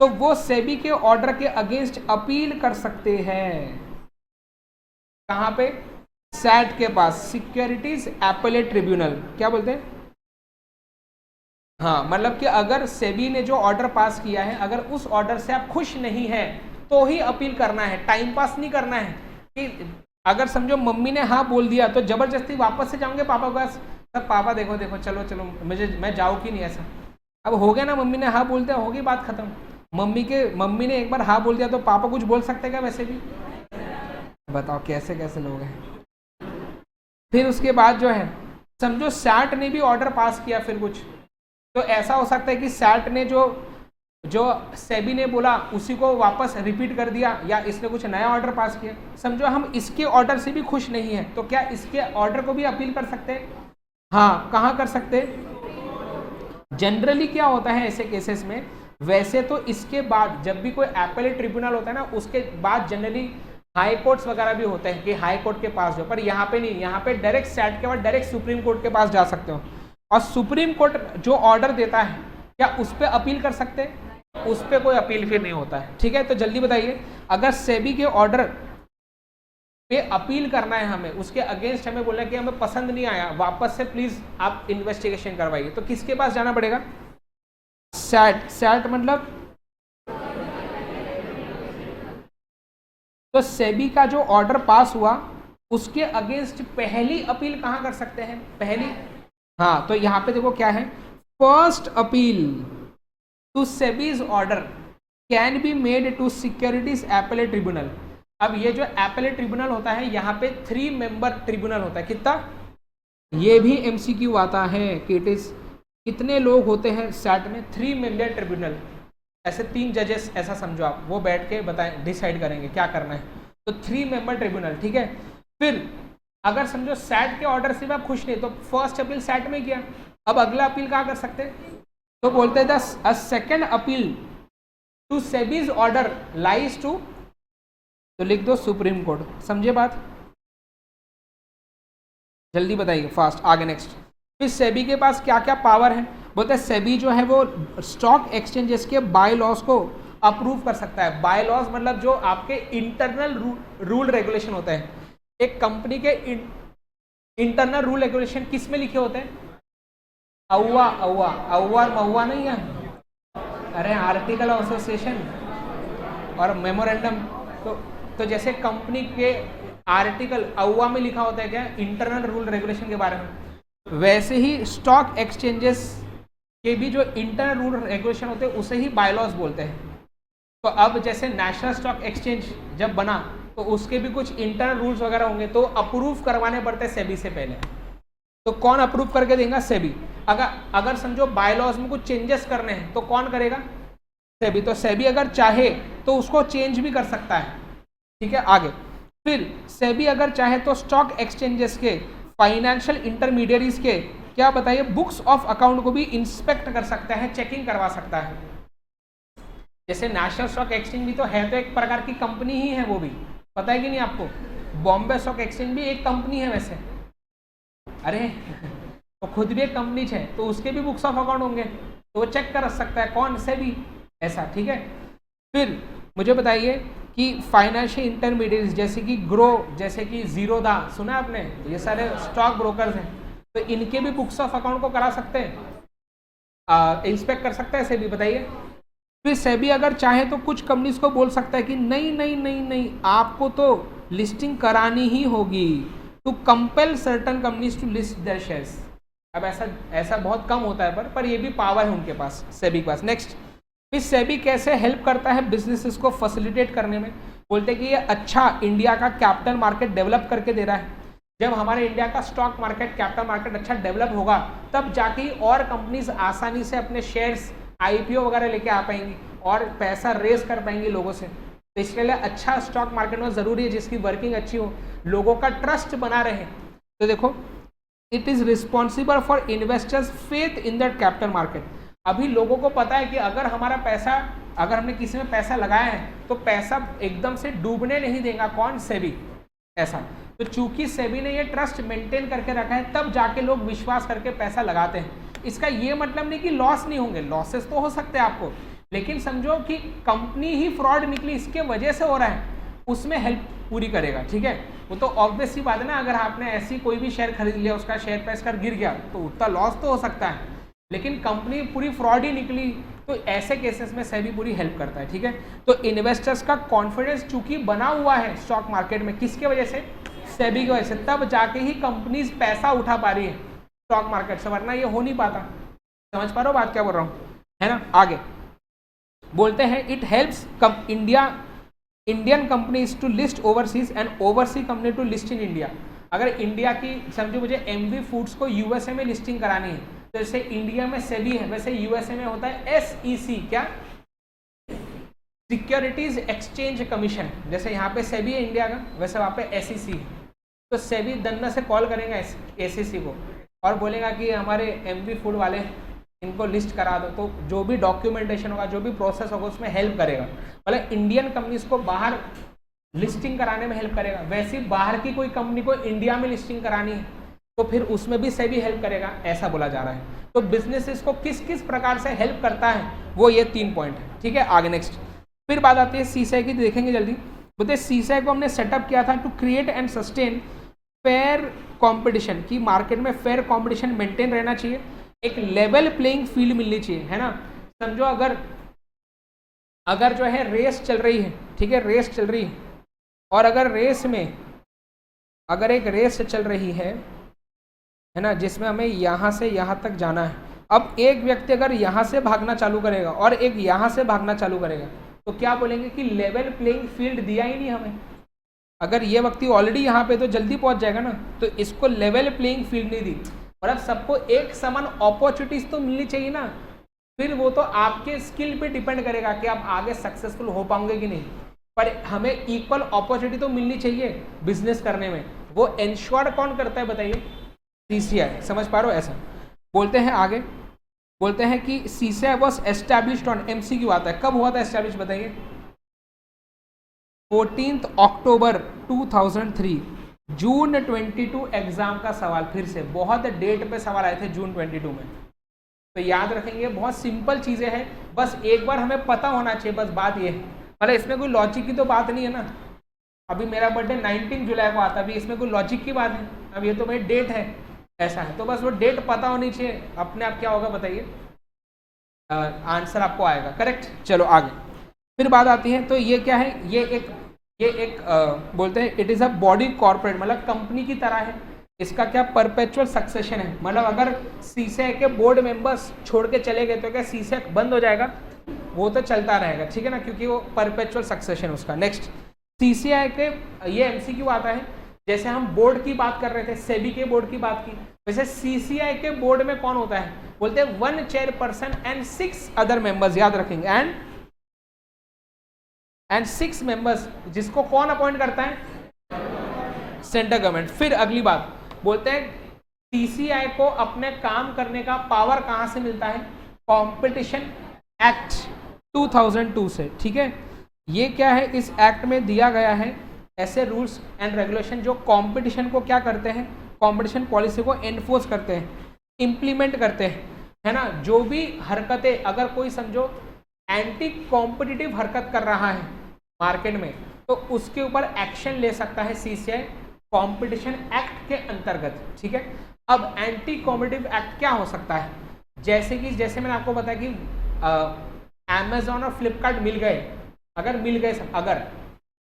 तो वो सेबी के ऑर्डर के अगेंस्ट अपील कर सकते हैं। कहां पे? सैट के पास, सिक्योरिटीज एपेलेट ट्रिब्यूनल। क्या बोलते हैं? हाँ, मतलब कि अगर सेबी ने जो ऑर्डर पास किया है, अगर उस ऑर्डर से आप खुश नहीं है तो ही अपील करना है, टाइम पास नहीं करना है। कि अगर समझो मम्मी ने हाँ बोल दिया तो जबरदस्ती वापस से जाओगे पापा के पास, तब पापा देखो देखो चलो चलो मैं जाऊँ कि नहीं, ऐसा। अब हो गया ना, मम्मी ने हाँ बोल दिया, होगी बात खत्म। मम्मी ने एक बार हाँ बोल दिया तो पापा कुछ बोल सकते क्या? वैसे भी बताओ कैसे कैसे लोग हैं। फिर उसके बाद जो है समझो सैट ने भी ऑर्डर पास किया फिर कुछ, तो ऐसा हो सकता है कि सैट ने जो सेबी ने बोला उसी को वापस रिपीट कर दिया, या इसने कुछ नया ऑर्डर पास किया। समझो हम इसके ऑर्डर से भी खुश नहीं है, तो क्या इसके ऑर्डर को भी अपील कर सकते हैं? हाँ, कहाँ कर सकते हैं? जनरली क्या होता है ऐसे केसेस में, वैसे तो इसके बाद जब भी कोई एपेलेट ट्रिब्यूनल होता है ना, उसके बाद जनरली हाई कोर्ट्स वगैरह भी होते हैं कि हाई कोर्ट के पास जो, पर यहाँ पे नहीं, यहाँ पे डायरेक्ट सैट के बाद डायरेक्ट सुप्रीम कोर्ट के पास जा सकते हो। और सुप्रीम कोर्ट जो ऑर्डर देता है क्या उस पर अपील कर सकते हैं? उस पर कोई अपील फिर नहीं होता है। ठीक है, तो जल्दी बताइए, अगर सेबी के ऑर्डर पे अपील करना है हमें, उसके अगेंस्ट हमें बोलना है कि हमें पसंद नहीं आया, वापस से प्लीज आप इन्वेस्टिगेशन करवाइए, तो किसके पास जाना पड़ेगा? सैट। सैट मतलब तो सेबी का जो ऑर्डर पास हुआ उसके अगेंस्ट पहली अपील कहां कर सकते हैं? पहली, हाँ, तो यहां पे देखो क्या है, first appeal to SEBI's order can be made to securities appellate tribunal. अब ये जो एपेलेट ट्रिब्यूनल होता है, यहाँ पे 3 मेंबर ट्रिब्यूनल होता है। कितना? ये भी एमसीक्यू आता है कि इट इज कितने लोग होते हैं सैट में? 3 मेंबर ट्रिब्यूनल, ऐसे 3 जजेस ऐसा समझो आप, वो बैठ के बताएं, डिसाइड करेंगे क्या करना है। तो 3 मेंबर ट्रिब्यूनल, ठीक है। फिर अगर समझो सैट के ऑर्डर से भी आप खुश नहीं, तो फर्स्ट अपील सैट में किया, अब अगला अपील कहाँ कर सकते हैं? तो बोलते हैं the second appeal to SEBI's order lies to, तो लिख दो सुप्रीम कोर्ट। समझे बात? जल्दी बताइए, फास्ट, आगे नेक्स्ट। फिर सेबी के पास क्या क्या पावर है? बोलते हैं सेबी जो है वो स्टॉक एक्सचेंजेस के बाय लॉज को अप्रूव कर सकता है। बाय लॉज मतलब जो आपके इंटरनल रूल रेगुलेशन होते हैं। एक कंपनी के इंटरनल रूल रेगुलेशन किस में लिखे होते हैं? औवा औवा औवा और महुआ नहीं है, अरे आर्टिकल ऑफ एसोसिएशन और मेमोरेंडम। तो जैसे कंपनी के आर्टिकल औवा में लिखा होता है क्या, इंटरनल रूल रेगुलेशन के बारे में, वैसे ही स्टॉक एक्सचेंजेस के भी जो इंटरनल रूल रेगुलेशन होते हैं उसे ही बायलॉज बोलते हैं। तो अब जैसे नेशनल स्टॉक एक्सचेंज जब बना तो उसके भी कुछ इंटरनल रूल्स वगैरह होंगे, तो अप्रूव करवाने पड़ते हैं सेबी से पहले। तो कौन अप्रूव करके देगा? सेबी। अगर समझो बायलॉज में कुछ चेंजेस करने हैं तो कौन करेगा? सेबी। तो सेबी अगर चाहे तो उसको चेंज भी कर सकता है। ठीक है, आगे फिर सेबी अगर चाहे तो स्टॉक एक्सचेंजेस के फाइनेंशियल इंटरमीडियरीज के क्या बताइए बुक्स ऑफ अकाउंट को भी इंस्पेक्ट कर सकता है, चेकिंग करवा सकता है। जैसे नेशनल स्टॉक एक्सचेंज भी तो है, तो एक प्रकार की कंपनी ही है, वो भी पता है कि नहीं आपको? बॉम्बे स्टॉक एक्सचेंज भी एक कंपनी है वैसे। अरे तो खुद भी एक कंपनी है तो उसके भी बुक्स ऑफ अकाउंट होंगे, तो वो चेक कर सकता है कौन से भी ऐसा, ठीक है। फिर मुझे बताइए कि फाइनेंशियल इंटरमीडिएट्स जैसे कि ग्रो, जैसे कि जीरोधा, सुना है आपने, ये सारे स्टॉक ब्रोकर्स हैं, तो इनके भी बुक्स ऑफ अकाउंट को करा सकते हैं, इंस्पेक्ट कर सकता है सेबी, बताइए। फिर सेबी अगर चाहे तो कुछ कंपनीज को बोल सकता है कि नहीं नहीं नहीं नहीं, आपको तो लिस्टिंग करानी ही होगी, to compel certain companies to list their shares. अब ऐसा बहुत कम होता है, पर ये भी पावर है उनके पास, सेबी के पास। नेक्स्ट, फिर सेबी कैसे हेल्प करता है बिजनेसेस को फैसिलिटेट करने में, बोलते हैं कि ये अच्छा इंडिया का कैपिटल मार्केट डेवलप करके दे रहा है। जब हमारे इंडिया का स्टॉक मार्केट, कैपिटल मार्केट अच्छा डेवलप होगा, तब जाके और कंपनीज आसानी से अपने शेयर्स आईपीओ वगैरह लेके आ पाएंगी और पैसा रेज कर पाएंगी लोगों से। तो इसके लिए अच्छा स्टॉक मार्केट में ज़रूरी है, जिसकी वर्किंग अच्छी हो, लोगों का ट्रस्ट बना रहे। तो देखो, it is responsible for investors faith in that capital market. अभी लोगों को पता है कि अगर हमारा पैसा, अगर हमने किसी में पैसा लगाया है तो पैसा एकदम से डूबने नहीं देगा, कौन, सेबी, ऐसा। तो चूंकि सेबी ने ये ट्रस्ट मेंटेन करके रखा है, तब जाके लोग विश्वास करके पैसा लगाते हैं। इसका ये मतलब नहीं कि लॉस नहीं होंगे, लॉसेस तो हो सकते हैं आपको, लेकिन समझो कि कंपनी ही फ्रॉड निकली, इसके वजह से हो रहा है, उसमें हेल्प पूरी करेगा, ठीक है। वो तो ऑब्वियस सी बात है ना, अगर आपने ऐसी कोई भी शेयर खरीद लिया, उसका शेयर प्राइस कर गिर गया, तो उतना लॉस तो हो सकता है, लेकिन कंपनी पूरी फ्रॉड ही निकली, तो ऐसे केसेस में सेबी पूरी हेल्प करता है, ठीक है। तो इन्वेस्टर्स का कॉन्फिडेंस चूंकि बना हुआ है स्टॉक मार्केट में, किसके वजह से, सेबी की वजह से, तब जाके ही कंपनीज पैसा उठा पा रही है स्टॉक मार्केट से, वरना ये हो नहीं पाता। समझ पा रहे हो बात क्या बोल रहा हूँ, है ना। आगे बोलते हैं, it helps Indian companies to list overseas and oversea company to list in India. अगर इंडिया की, समझो मुझे एमवी फूड्स को यूएसए में लिस्टिंग करानी है, तो जैसे इंडिया में सेबी है, वैसे यूएसए में होता है एसईसी, क्या, सिक्योरिटीज एक्सचेंज कमीशन। जैसे यहाँ पे सेबी है इंडिया का, वैसे वहाँ पे एसईसी है। तो सेबी दन्ना से कॉल करेंगे एसईसी को और बोलेगा कि हमारे एमवी फूड वाले इनको लिस्ट करा दो, तो जो भी डॉक्यूमेंटेशन होगा, जो भी प्रोसेस होगा, उसमें हेल्प करेगा, मतलब इंडियन कंपनीज को बाहर लिस्टिंग कराने में हेल्प करेगा। वैसे बाहर की कोई कंपनी को इंडिया में लिस्टिंग करानी है, तो फिर उसमें भी सेबी हेल्प करेगा, ऐसा बोला जा रहा है। तो बिजनेसेस को किस किस प्रकार से हेल्प करता है, वो ये 3 पॉइंट है, ठीक है। आगे नेक्स्ट, फिर बात आती है सीसीआई की, देखेंगे जल्दी। बोलते सीसीआई को हमने सेटअप किया था to create and sustain fair competition, की मार्केट में फेयर कंपटीशन मेंटेन रहना चाहिए, एक लेवल प्लेइंग फील्ड मिलनी चाहिए, है ना। समझो अगर जो है रेस चल रही है, ठीक है, रेस चल रही है, और अगर रेस में अगर एक रेस चल रही है ना, जिसमें हमें यहाँ से यहाँ तक जाना है, अब एक व्यक्ति अगर यहाँ से भागना चालू करेगा और एक यहाँ से भागना चालू करेगा, तो क्या बोलेंगे कि लेवल प्लेइंग फील्ड दिया ही नहीं हमें। अगर ये व्यक्ति ऑलरेडी यहाँ पे तो जल्दी पहुँच जाएगा ना, तो इसको लेवल प्लेइंग फील्ड नहीं दी, और अब सबको एक समान अपॉर्चुनिटीज तो मिलनी चाहिए ना। फिर वो तो आपके स्किल पे डिपेंड करेगा कि आप आगे सक्सेसफुल हो पाओगे कि नहीं, पर हमें इक्वल अपॉर्चुनिटी तो मिलनी चाहिए बिजनेस करने में। वो इंश्योर कौन करता है बताइए, सीसीआई। समझ पा रहे हो, ऐसा बोलते हैं। आगे बोलते हैं कि CCI was established on, MCQ आता है, कब हुआ था एस्टैब्लिश बताइए, 14 अक्टूबर 2003, जून 22 एग्जाम का सवाल, फिर से बहुत डेट पे सवाल आए थे जून 22 में, तो याद रखेंगे। बहुत सिंपल चीजें हैं, बस एक बार हमें पता होना चाहिए, बस बात ये है, मतलब इसमें कोई लॉजिक की तो बात नहीं है ना। अभी मेरा बर्थडे 19 जुलाई को आता है, अभी इसमें कोई लॉजिक की बात है, अब ये तो मेरी डेट है, ऐसा है, तो बस वो डेट पता होनी चाहिए, अपने आप क्या होगा बताइए, आंसर आपको आएगा, करेक्ट। चलो आगे फिर बात आती है, तो ये क्या है, ये एक बोलते हैं it is a body corporate, मतलब कंपनी की तरह है। इसका क्या परपेचुअल सक्सेशन है, मतलब अगर सीसीआई के बोर्ड मेंबर्स छोड़ के चले गए तो क्या सीसीआई बंद हो जाएगा, वो तो चलता रहेगा, ठीक है ना, क्योंकि वो परपेचुअल सक्सेशन उसका। नेक्स्ट, सीसीआई के ये एमसीक्यू आता है, जैसे हम बोर्ड की बात कर रहे थे, सेबी के बोर्ड की बात की, वैसे सीसीआई के बोर्ड में कौन होता है, बोलते हैं 1 चेयरपर्सन एंड 6 अदर मेंबर्स, याद रखेंगे, एंड 6 मेंबर्स, जिसको कौन अपॉइंट करता है, सेंट्रल गवर्नमेंट। फिर अगली बात बोलते हैं सीसीआई को अपने काम करने का पावर कहां से मिलता है, कंपटीशन एक्ट 2002 से, ठीक है। ये क्या है, इस एक्ट में दिया गया है ऐसे रूल्स एंड रेगुलेशन जो कंपटीशन को क्या करते हैं, कंपटीशन पॉलिसी को एनफोर्स करते हैं। इम्प्लीमेंट करते हैं, है ना, जो भी हरकतें, अगर कोई समझो एंटी कॉम्पिटिटिव हरकत कर रहा है मार्केट में, तो उसके ऊपर एक्शन ले सकता है सीसीआई कंपटीशन एक्ट के अंतर्गत। ठीक है, अब एंटी कॉम्पिटिटिव एक्ट क्या हो सकता है, जैसे मैंने आपको बताया कि अमेजोन और फ्लिपकार्ट मिल गए, अगर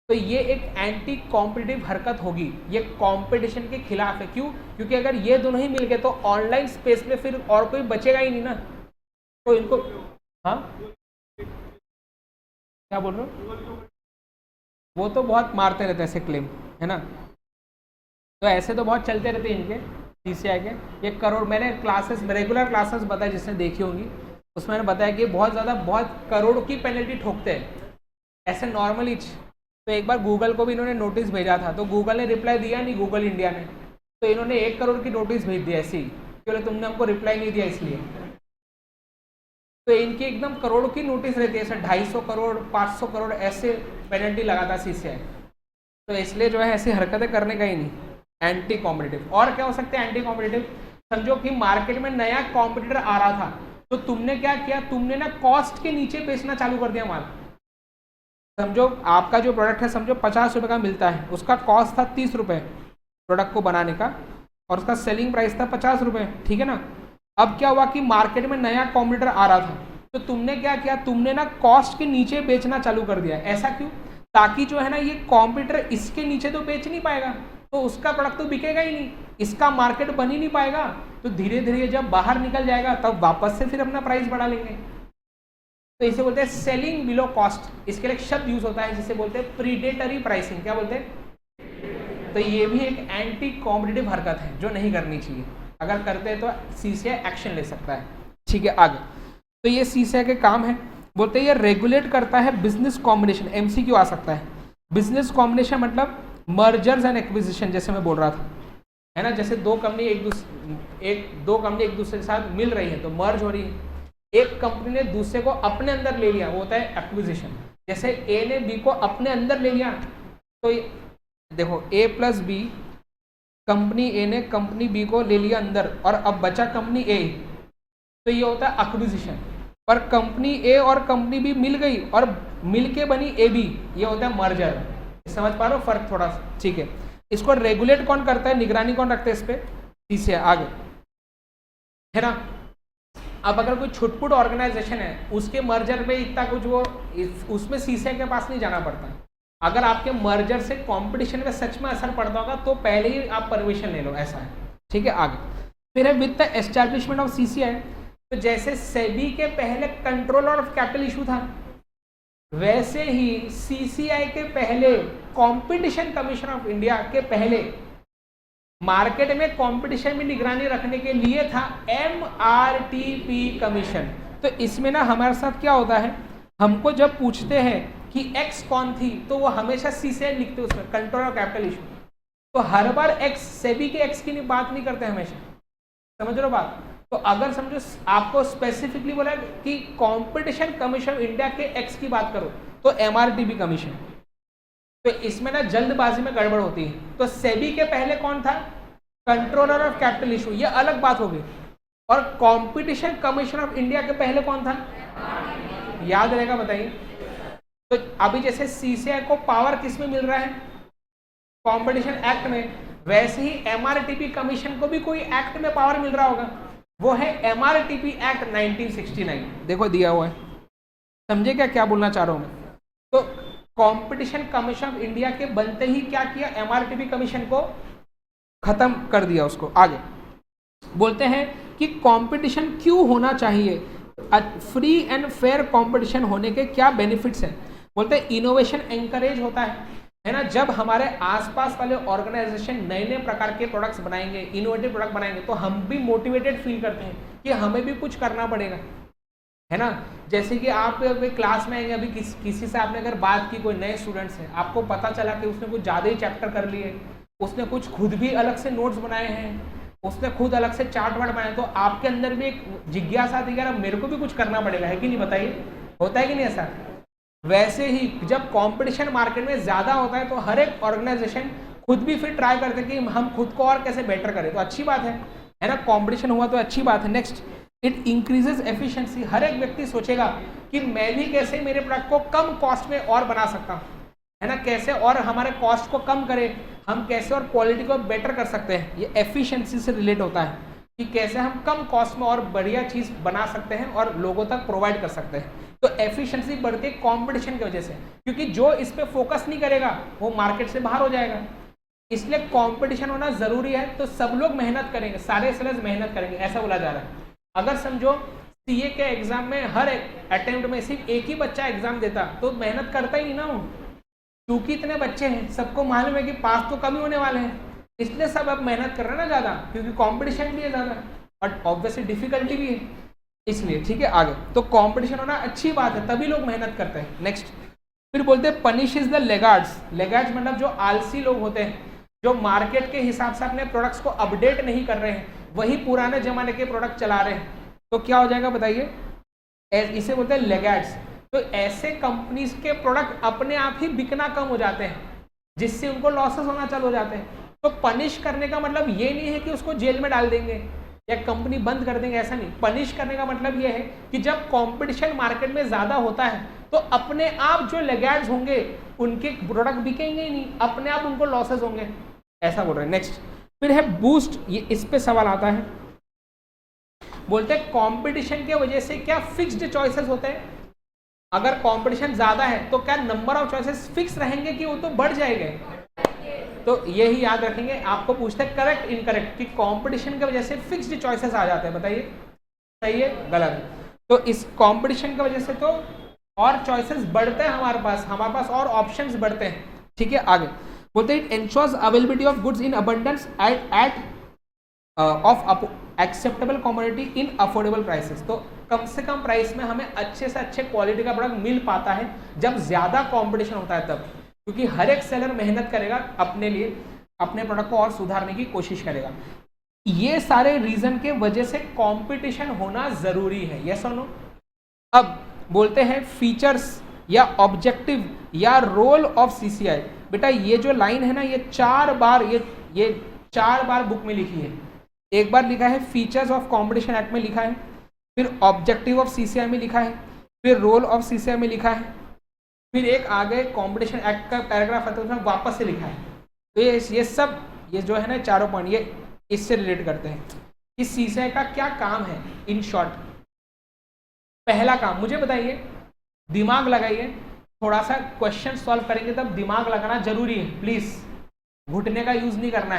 तो ये एक एंटी कॉम्पिटिटिव हरकत होगी, ये कंपटीशन के खिलाफ है। क्यों? क्योंकि अगर ये दोनों ही मिल गए तो ऑनलाइन स्पेस में फिर और कोई बचेगा ही नहीं ना, तो इनको, हाँ क्या बोल रहे हो, वो तो बहुत मारते रहते हैं ऐसे क्लेम, है ना, तो ऐसे तो बहुत चलते रहते हैं इनके सीसीआई के। ये करोड़, मैंने रेगुलर क्लासेस बताया जिसने देखी होंगी, उसमें मैंने बताया कि बहुत करोड़ की पेनल्टी ठोकते हैं ऐसे नॉर्मली। तो एक बार गूगल को भी इन्होंने नोटिस भेजा था, तो गूगल ने रिप्लाई दिया नहीं, गूगल इंडिया ने, तो इन्होंने 1 करोड़ की नोटिस भेज दी ऐसी, क्योंकि तुमने हमको रिप्लाई नहीं दिया इसलिए। तो इनकी एकदम करोड़ की नोटिस रहती है, ऐसे 250 करोड़ 500 करोड़ ऐसे पेनल्टी लगाता सीसीआई। तो इसलिए जो है ऐसी हरकतें करने का ही नहीं, एंटी कॉम्पिटिटिव। और क्या हो सकता है एंटी कॉम्पिटिटिव, समझो कि मार्केट में नया कॉम्पिटिटर आ रहा था, तो तुमने क्या किया, तुमने ना कॉस्ट के नीचे बेचना चालू कर दिया माल। समझो आपका जो प्रोडक्ट है, समझो 50 रुपये का मिलता है, उसका कॉस्ट था 30 रुपये प्रोडक्ट को बनाने का, और उसका सेलिंग प्राइस था 50 रुपये, ठीक है ना। अब क्या हुआ कि मार्केट में नया कॉम्पिटिटर आ रहा था, तो तुमने क्या किया, तुमने ना कॉस्ट के नीचे बेचना चालू कर दिया। ऐसा क्यों? ताकि जो है ना ये कॉम्पिटिटर इसके नीचे तो बेच नहीं पाएगा, तो उसका प्रोडक्ट तो बिकेगा ही नहीं, इसका मार्केट बन ही नहीं पाएगा, तो धीरे धीरे जब बाहर निकल जाएगा तब वापस से फिर अपना प्राइस बढ़ा लेंगे। तो इसे बोलते हैं सेलिंग बिलो कॉस्ट। इसके लिए एक शब्द यूज होता है जिसे बोलते हैं प्रीडेटरी प्राइसिंग। क्या बोलते हैं? तो ये भी एक एंटी कॉम्पिटिटिव हरकत है जो नहीं करनी चाहिए, अगर करते हैं तो सीसीआई एक्शन ले सकता है। ठीक है, आगे तो ये सीसीआई के काम है। बोलते हैं ये रेगुलेट करता है बिजनेस कॉम्बिनेशन। एमसीक्यू आ सकता है। बिजनेस कॉम्बिनेशन मतलब मर्जर्स एंड एक्विजिशन, जैसे मैं बोल रहा था, है ना, जैसे दो कंपनी एक दूसरे के साथ मिल रही है तो मर्ज हो रही है। एक कंपनी ने दूसरे को अपने अंदर ले लिया, वो होता है एक्विजिशन। जैसे ए ने बी को अपने अंदर ले लिया, तो देखो ए प्लस बी, कंपनी ए ने कंपनी बी को ले लिया अंदर और अब बचा कंपनी ए, तो ये होता है एक्विजिशन। पर कंपनी ए और कंपनी बी मिल गई और मिलके बनी ए बी, ये होता है मर्जर। समझ पा रहे हो फर्क थोड़ा सा? ठीक है, इसको रेगुलेट कौन करता है, निगरानी कौन रखता है इस पे? सीसीआई। आगे है ना। अब अगर कोई छुटपुट ऑर्गेनाइजेशन है, उसके मर्जर में इतना कुछ वो उसमें सीसीआई के पास नहीं जाना पड़ता। अगर आपके मर्जर से कंपटीशन में सच में असर पड़ता होगा तो पहले ही आप परमिशन ले लो, ऐसा है। ठीक है, आगे फिर है with the establishment of CCI. तो जैसे सेबी के पहले कंट्रोलर ऑफ कैपिटल इशू था, वैसे ही सीसीआई के पहले, कंपटीशन कमीशन ऑफ इंडिया के पहले, मार्केट में कंपटीशन में निगरानी रखने के लिए था एमआरटीपी कमीशन। तो इसमें ना हमारे साथ क्या होता है, हमको जब पूछते हैं कि एक्स कौन थी, तो वो हमेशा सीसीआई लिखते हैं उसमें, कंट्रोल ऑफ कैपिटल इशू। तो हर बार एक्स, सेबी के एक्स की बात नहीं करते हमेशा, समझ रहे हो बात। तो अगर समझो आपको स्पेसिफिकली बोला कि कंपटीशन कमीशन ऑफ इंडिया के एक्स की बात करो, तो एमआरटीपी कमीशन। तो इसमें ना जल्दबाजी में गड़बड़ होती है। तो सेबी के पहले कौन था? कंट्रोलर ऑफ कैपिटल इशू, ये अलग बात होगी। और कंपटीशन कमीशन ऑफ इंडिया के पहले कौन था? याद रहेगा, बताइए। तो अभी जैसे सीसीआई को पावर किस में मिल रहा है? कंपटीशन एक्ट में। वैसे ही एमआरटीपी कमीशन को भी कोई एक्ट में पावर मिल रहा होगा, वो है एमआरटीपी एक्ट 1969। देखो दिया हुआ है, समझे क्या बोलना चाह रहा हूं मैं। तो कंपटीशन कमीशन ऑफ इंडिया के बनते ही क्या किया, एमआरटीपी कमीशन को खत्म कर दिया उसको। आगे बोलते हैं कि कंपटीशन क्यों होना चाहिए, फ्री एंड फेयर कंपटीशन होने के क्या बेनिफिट्स हैं। बोलते हैं इनोवेशन एंकरेज होता है ना। जब हमारे आसपास वाले ऑर्गेनाइजेशन नए नए प्रकार के प्रोडक्ट्स बनाएंगे, इनोवेटिव प्रोडक्ट बनाएंगे, तो हम भी मोटिवेटेड फील करते हैं कि हमें भी कुछ करना पड़ेगा, है ना। जैसे कि आप क्लास में आएंगे, अभी किसी से आपने अगर बात की, कोई नए स्टूडेंट्स हैं, आपको पता चला कि उसने कुछ ज़्यादा ही चैप्टर कर लिए, उसने कुछ खुद भी अलग से नोट्स बनाए हैं, उसने खुद अलग से चार्ट वार्ट बनाए, तो आपके अंदर भी एक जिज्ञासा थी यार मेरे को भी कुछ करना पड़ेगा, है कि नहीं, बताइए, होता है कि नहीं ऐसा। वैसे ही जब कंपटीशन मार्केट में ज़्यादा होता है तो हर एक ऑर्गेनाइजेशन खुद भी फिर ट्राई करते हैं कि हम खुद को और कैसे बेटर करें। तो अच्छी बात है, है ना, कंपटीशन हुआ तो अच्छी बात है। नेक्स्ट, इट इंक्रीजेस एफिशिएंसी, हर एक व्यक्ति सोचेगा कि मैं भी कैसे मेरे प्रोडक्ट को कम कॉस्ट में और बना सकता हूँ, है ना, कैसे और हमारे कॉस्ट को कम करें, हम कैसे और क्वालिटी को बेटर कर सकते हैं। ये एफिशिएंसी से रिलेट होता है कि कैसे हम कम कॉस्ट में और बढ़िया चीज़ बना सकते हैं और लोगों तक प्रोवाइड कर सकते हैं। तो एफिशिएंसी बढ़ती है कंपटीशन की वजह से, क्योंकि जो इस पे फोकस नहीं करेगा वो मार्केट से बाहर हो जाएगा। इसलिए कंपटीशन होना जरूरी है। तो सब लोग मेहनत करेंगे, सारे सेलर्स मेहनत करेंगे, ऐसा बोला जा रहा है। अगर समझो सीए के एग्जाम में हर एक अटेम्प्ट में सिर्फ एक ही बच्चा एग्जाम देता तो मेहनत करता ही नहीं ना वो, क्योंकि इतने बच्चे हैं, सबको मालूम है कि पास तो कम ही होने वाले हैं, इसलिए सब अब मेहनत कर रहे हैं ना ज़्यादा, क्योंकि कंपटीशन भी है ज़्यादा और ऑब्वियसली डिफिकल्टी भी है, इसलिए। ठीक है, आगे तो कंपटीशन होना अच्छी बात है, तभी लोग मेहनत करते हैं। नेक्स्ट, फिर बोलते हैं punish is the laggards. Laggards मतलब जो आलसी लोग होते हैं, जो मार्केट के हिसाब से अपने प्रोडक्ट्स को अपडेट नहीं कर रहे हैं, वही पुराने जमाने के प्रोडक्ट चला रहे हैं, तो क्या हो जाएगा बताइए, इसे बोलते हैं लेगार्ड्स। तो ऐसे कंपनीज के प्रोडक्ट अपने आप ही बिकना कम हो जाते हैं, जिससे उनको लॉसेस होना चालू हो जाते हैं। तो पनिश करने का मतलब ये नहीं है कि उसको जेल में डाल देंगे या कंपनी बंद कर देंगे, ऐसा नहीं। पनिश करने का मतलब ये है कि जब कंपटीशन मार्केट में ज्यादा होता है तो अपने आप जो लेगार्ड्स होंगे उनके प्रोडक्ट बिकेंगे ही नहीं, अपने आप उनको लॉसेस होंगे, ऐसा बोल रहे हैं। नेक्स्ट, फिर है बूस्ट, ये इस पे सवाल आता है, बोलते हैं कंपटीशन के वजह से क्या फिक्स्ड चॉइसेस होते हैं। अगर कंपटीशन ज्यादा है तो क्या नंबर ऑफ चॉइसेस फिक्स रहेंगे कि वो तो बढ़ जाएंगे। तो यही याद रखेंगे, आपको पूछते हैं करेक्ट इनकरेक्ट कि कंपटीशन की वजह से फिक्स्ड चॉइसेस आ जाते हैं, बताइए सही है गलत है। तो इस कंपटीशन की वजह से तो और चॉइसेस बढ़ते हैं, हमारे पास और ऑप्शंस बढ़ते हैं। ठीक है, आगे बोलते हैं it ensures availability of goods in abundance at of acceptable commodity in affordable prices. तो कम से कम प्राइस में हमें अच्छे से अच्छे क्वालिटी का प्रोडक्ट मिल पाता है जब ज्यादा कंपटीशन होता है तब, क्योंकि हर एक सेलर मेहनत करेगा अपने लिए, अपने प्रोडक्ट को और सुधारने की कोशिश करेगा। ये सारे रीजन के वजह से कंपटीशन होना जरूरी है, यस और नो। अब बोलते हैं फीचर्स या ऑब्जेक्टिव या रोल ऑफ सीसीआई। बेटा ये जो लाइन है ना, ये चार बार बुक में लिखी है। एक बार लिखा है फीचर्स ऑफ कंपटीशन एक्ट में लिखा है, फिर ऑब्जेक्टिव ऑफ सीसीआई में लिखा है, फिर रोल ऑफ सीसीआई में लिखा है, फिर एक आगे कंपटीशन एक्ट का पैराग्राफ आता है उसमें वापस से लिखा है। तो ये सब ये जो है ना चारों पॉइंट ये इससे रिलेट करते हैं कि सीसीआई का क्या काम है। इन शॉर्ट, पहला काम मुझे बताइए, दिमाग लगाइए, थोड़ा सा क्वेश्चन सॉल्व करेंगे तब दिमाग लगाना जरूरी है, प्लीज घुटने का यूज नहीं करना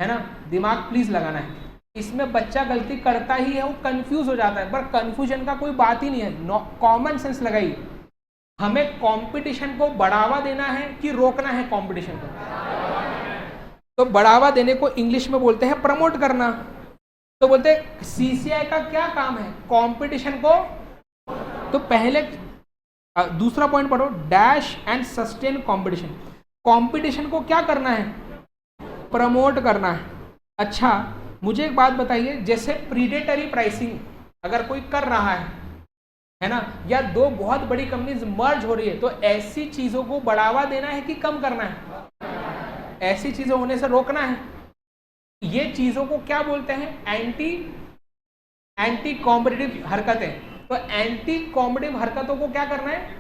है ना, दिमाग प्लीज लगाना है। इसमें बच्चा गलती करता ही है, वो कंफ्यूज हो जाता है, पर कंफ्यूजन का कोई बात ही नहीं है, कॉमन सेंस लगाइए। हमें कंपटीशन को बढ़ावा देना है कि रोकना है कंपटीशन को? तो बढ़ावा देने को इंग्लिश में बोलते हैं प्रमोट करना। तो बोलते हैं सीसीआई का क्या काम है, कंपटीशन को। तो पहले दूसरा पॉइंट पढ़ो, dash and sustain competition. Competition को क्या करना है, प्रमोट करना है। अच्छा मुझे एक बात बताइए, जैसे प्रीडेटरी प्राइसिंग अगर कोई कर रहा है ना, या दो बहुत बड़ी कंपनीज मर्ज हो रही है, तो ऐसी चीजों को बढ़ावा देना है कि कम करना है, ऐसी चीजें होने से रोकना है। ये चीजों को क्या बोलते हैं, एंटी कॉम्पिटिटिव हरकतें। तो एंटी कॉम्पिटिटिव हरकतों को क्या करना है,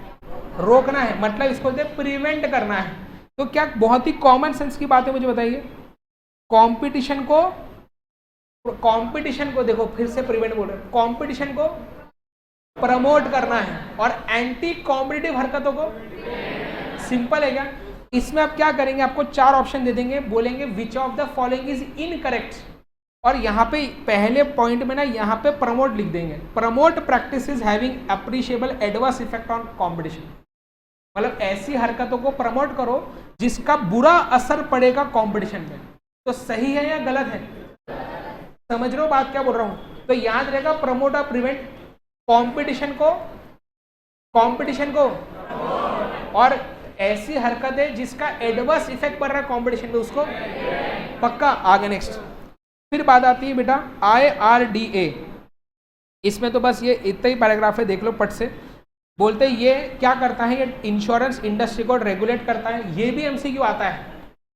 रोकना है, मतलब इसको बोलते हैं प्रिवेंट करना है। तो क्या बहुत ही कॉमन सेंस की बात है, मुझे बताइए, कंपटीशन को देखो फिर से प्रिवेंट बोल रहे हैं, कंपटीशन को प्रमोट करना है और एंटी कॉम्पिटिटिव हरकतों को, सिंपल है क्या। इसमें आप क्या करेंगे, आपको चार ऑप्शन दे देंगे, बोलेंगे विच of the following is incorrect, और यहाँ पे पहले पॉइंट में ना यहाँ पे प्रमोट लिख देंगे, promote practices having appreciable adverse effect on competition. मतलब ऐसी हरकतों को प्रमोट करो जिसका बुरा असर पड़ेगा कंपटीशन में। तो सही है या गलत है, समझ रहे हो बात क्या बोल रहा हूं। तो याद रहेगा, प्रमोट और प्रिवेंट, कंपटीशन को और ऐसी हरकतें जिसका एडवर्स इफेक्ट पड़ रहा है कंपटीशन पे, उसको पक्का। आगे नेक्स्ट, फिर बात आती है बेटा IRDA। इसमें तो बस ये इतना ही पैराग्राफ है, देख लो पट से। बोलते हैं ये क्या करता है, ये इंश्योरेंस इंडस्ट्री को रेगुलेट करता है। ये भी MCQ आता है।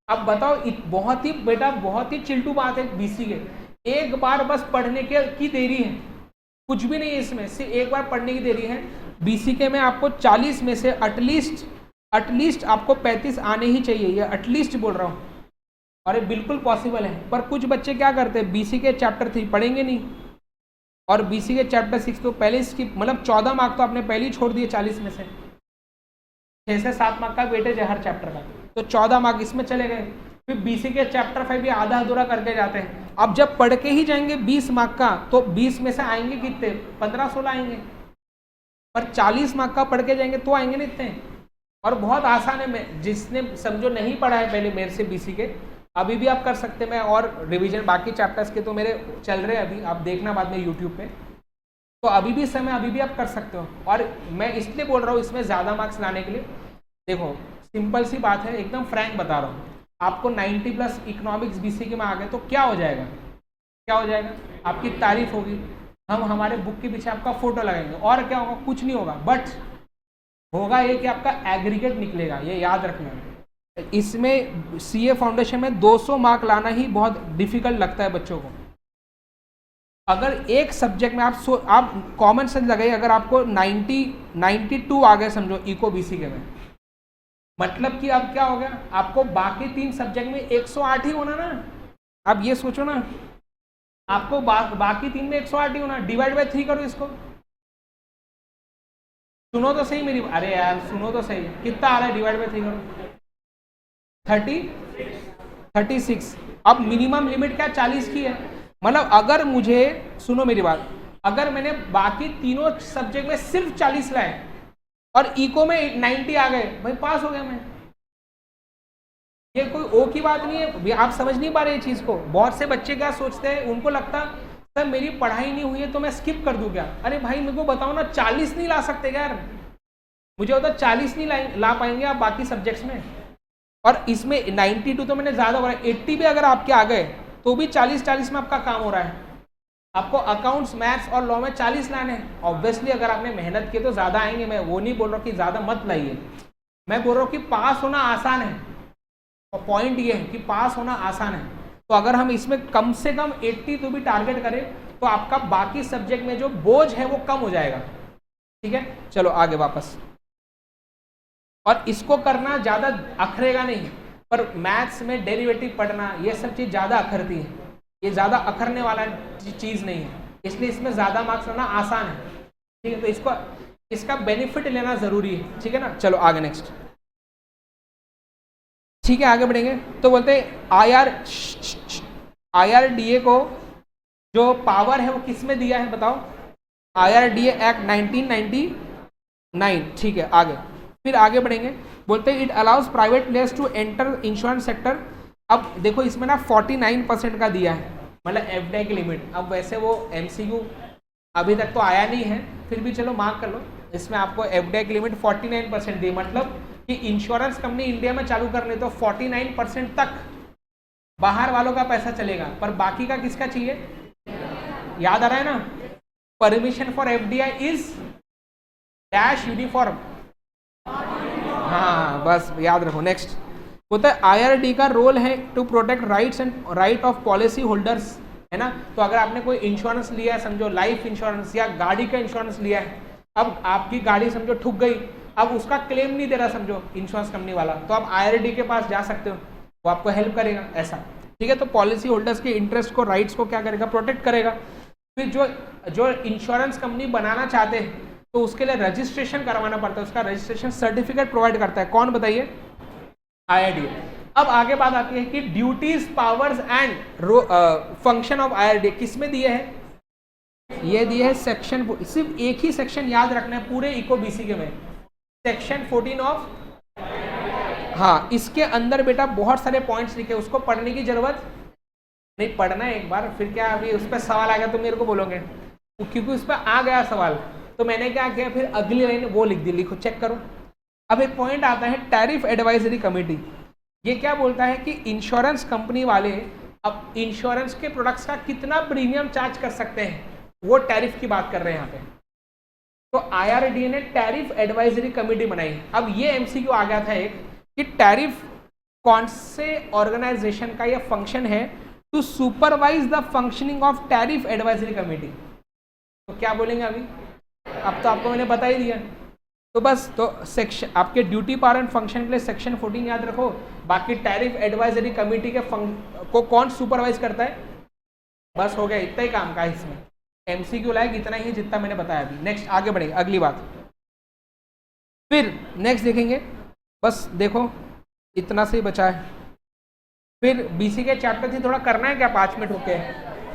अब बताओ, बहुत ही बेटा बहुत ही चिल्टू बात है BC के, एक बार बस पढ़ने के की देरी है, कुछ भी नहीं है इसमें, सिर्फ एक बार पढ़ने की देरी है। बीसीके में आपको 40 में से एटलीस्ट आपको 35 आने ही चाहिए, ये एटलीस्ट बोल रहा हूँ, और ये बिल्कुल पॉसिबल है। पर कुछ बच्चे क्या करते हैं, बीसीके चैप्टर 3 पढ़ेंगे नहीं और बीसीके चैप्टर 6 तो पहले स्किप, मतलब 14 मार्क तो आपने पहले ही छोड़ दिए 40 में से। 6 से 7 मार्क का वेटेज है हर चैप्टर का, तो 14 मार्क इसमें चले गए। फिर बीसीके चैप्टर 5 भी आधा अधूरा करके जाते हैं। अब जब पढ़ के ही जाएंगे 20 मार्क का, तो 20 में से आएंगे कितने, 15-16 आएंगे। पर 40 मार्क का पढ़ के जाएंगे तो आएंगे नहीं इतने। और बहुत आसान है, मैं जिसने समझो नहीं पढ़ा है पहले मेरे से बीसीके, अभी भी आप कर सकते हैं। मैं और रिवीजन बाकी चैप्टर्स के तो मेरे चल रहे हैं, अभी आप देखना बाद में यूट्यूब पे, तो अभी भी समय, अभी भी आप कर सकते हो। और मैं इसलिए बोल रहा हूँ इसमें ज़्यादा मार्क्स लाने के लिए, देखो सिंपल सी बात है, एकदम फ्रैंक बता रहा हूँ, आपको 90 प्लस इकोनॉमिक्स बीसीके में आ गए तो क्या हो जाएगा, क्या हो जाएगा, आपकी तारीफ होगी, हम हमारे बुक के पीछे आपका फोटो लगाएंगे, और क्या होगा, कुछ नहीं होगा। बट होगा ये कि आपका एग्रीगेट निकलेगा, ये याद रखना। इसमें सीए फाउंडेशन में 200 मार्क लाना ही बहुत डिफिकल्ट लगता है बच्चों को। अगर एक सब्जेक्ट में आप कॉमन सेंस लगाइए, अगर आपको 92 आ गए समझो इको बीसीके में, मतलब कि अब क्या हो गया, आपको बाकी 3 सब्जेक्ट में 108 ही होना ना। अब ये सोचो ना, आपको बाकी 3 में 108 ही होना, डिवाइड बाय 3 करो इसको, सुनो तो सही मेरी, अरे यार सुनो तो सही, कितना आ रहा है, डिवाइड बाय 3 करो, 36। अब मिनिमम लिमिट क्या 40 की है, मतलब अगर मुझे, सुनो मेरी बात, अगर मैंने बाकी तीनों सब्जेक्ट में सिर्फ 40 लाए और इको में 90 आ गए, भाई पास हो गया मैं। ये कोई ओ की बात नहीं है, आप समझ नहीं पा रहे ये चीज को। बहुत से बच्चे क्या सोचते हैं, उनको लगता सर मेरी पढ़ाई नहीं हुई है तो मैं स्किप कर दूं क्या। अरे भाई मेरे को बताओ ना, 40 नहीं ला सकते यार, मुझे होता 40 नहीं ला पाएंगे आप बाकी सब्जेक्ट्स में। और इसमें 92 तो मैंने ज्यादा बोला, 80 भी अगर आपके आ गए तो भी 40 में आपका काम हो रहा है। आपको अकाउंट्स, मैथ्स और लॉ में 40 लाने हैं। ऑब्वियसली अगर आपने मेहनत की तो ज्यादा आएंगे, मैं वो नहीं बोल रहा कि ज्यादा मत लाइए, मैं बोल रहा हूँ कि पास होना आसान है। और पॉइंट ये है कि पास होना आसान है, तो अगर हम इसमें कम से कम 80 तो भी टारगेट करें तो आपका बाकी सब्जेक्ट में जो बोझ है वो कम हो जाएगा। ठीक है, चलो आगे वापस। और इसको करना ज्यादा अखरेगा नहीं, पर मैथ्स में डेरिवेटिव पढ़ना ये सब चीज ज्यादा अखरती है, ये ज्यादा अखरने वाला चीज नहीं है, इसलिए इसमें ज्यादा मार्क्स लाना आसान है। ठीक है, तो इसका बेनिफिट लेना जरूरी है। ठीक है ना, चलो आगे नेक्स्ट। ठीक है, आगे बढ़ेंगे। तो बोलते हैं IRDA को जो पावर है वो किस में दिया है बताओ, IRDA एक्ट 1999। ठीक है, आगे फिर आगे बढ़ेंगे। बोलते हैं it allows private players to enter insurance sector. अब देखो इसमें ना 49% का दिया है, मतलब एफडीआई की लिमिट। अब वैसे वो MCQ अभी तक तो आया नहीं है, फिर भी चलो मार्क कर लो, इसमें आपको एफडीआई की लिमिट 49% दी, मतलब कि इंश्योरेंस कंपनी इंडिया में चालू करने तो 49% तक बाहर वालों का पैसा चलेगा, पर बाकी का किसका चाहिए, याद आ रहा है ना, permission for FDI is dash uniform. हाँ बस याद रखो। नेक्स्ट होता है IRD का रोल है to protect rights and right of policy holders, है ना। तो अगर आपने कोई इंश्योरेंस लिया है, समझो लाइफ इंश्योरेंस या गाड़ी का इंश्योरेंस लिया है, अब आपकी गाड़ी समझो ठुक गई, अब उसका क्लेम नहीं दे रहा समझो इंश्योरेंस कंपनी वाला, तो आप IRD के पास जा सकते हो, वो आपको हेल्प करेगा ऐसा। ठीक है, तो पॉलिसी होल्डर्स के इंटरेस्ट को, राइट्स को क्या करेगा, प्रोटेक्ट करेगा। फिर जो इंश्योरेंस कंपनी बनाना चाहते हैं तो उसके लिए रजिस्ट्रेशन करवाना पड़ता है, उसका रजिस्ट्रेशन सर्टिफिकेट प्रोवाइड करता है कौन, बताइए, IRDA। अब आगे बात आती है कि duties, powers and function of IRDA किस में दिए हैं, ये दिए है सेक्शन, सिर्फ एक ही सेक्शन याद रखना है पूरे इको बीसीके में, सेक्शन 14 ऑफ, हाँ इसके अंदर बेटा बहुत सारे पॉइंट्स लिखे, उसको पढ़ने की जरूरत नहीं, पढ़ना है एक बार, फिर क्या अभी उस पर सवाल आ गया तो मेरे को बोलोगे, क्योंकि उस पर आ गया सवाल तो मैंने क्या किया, फिर अगली लाइन वो लिख दी, लिखो चेक करो। अब एक पॉइंट आता है टैरिफ एडवाइजरी कमेटी, ये क्या बोलता है कि इंश्योरेंस कंपनी वाले अब इंश्योरेंस के प्रोडक्ट्स का कितना प्रीमियम चार्ज कर सकते हैं, वो टैरिफ की बात कर रहे हैं यहाँ पे। तो IRDA ने टैरिफ एडवाइजरी कमेटी बनाई। अब ये MCQ आ गया था एक कि टैरिफ कौन से ऑर्गेनाइजेशन का ये फंक्शन है to supervise the functioning of tariff advisory committee. तो क्या बोलेंगे अभी, अब तो आपको मैंने बता ही दिया। तो बस तो सेक्शन आपके ड्यूटी पावर एंड फंक्शन के लिए सेक्शन 14 याद रखो। बाकी टैरिफ एडवाइजरी कमेटी के को कौन सुपरवाइज करता है, बस हो गया, इतना ही काम का है इसमें। एमसीक्यू लायक इतना ही है जितना मैंने बताया अभी। नेक्स्ट आगे बढ़ेंगे, अगली बात फिर नेक्स्ट देखेंगे। बस देखो इतना से ही बचा है। फिर बीसी के चैप्टर थी, थोड़ा करना है क्या 5 मिनट होके,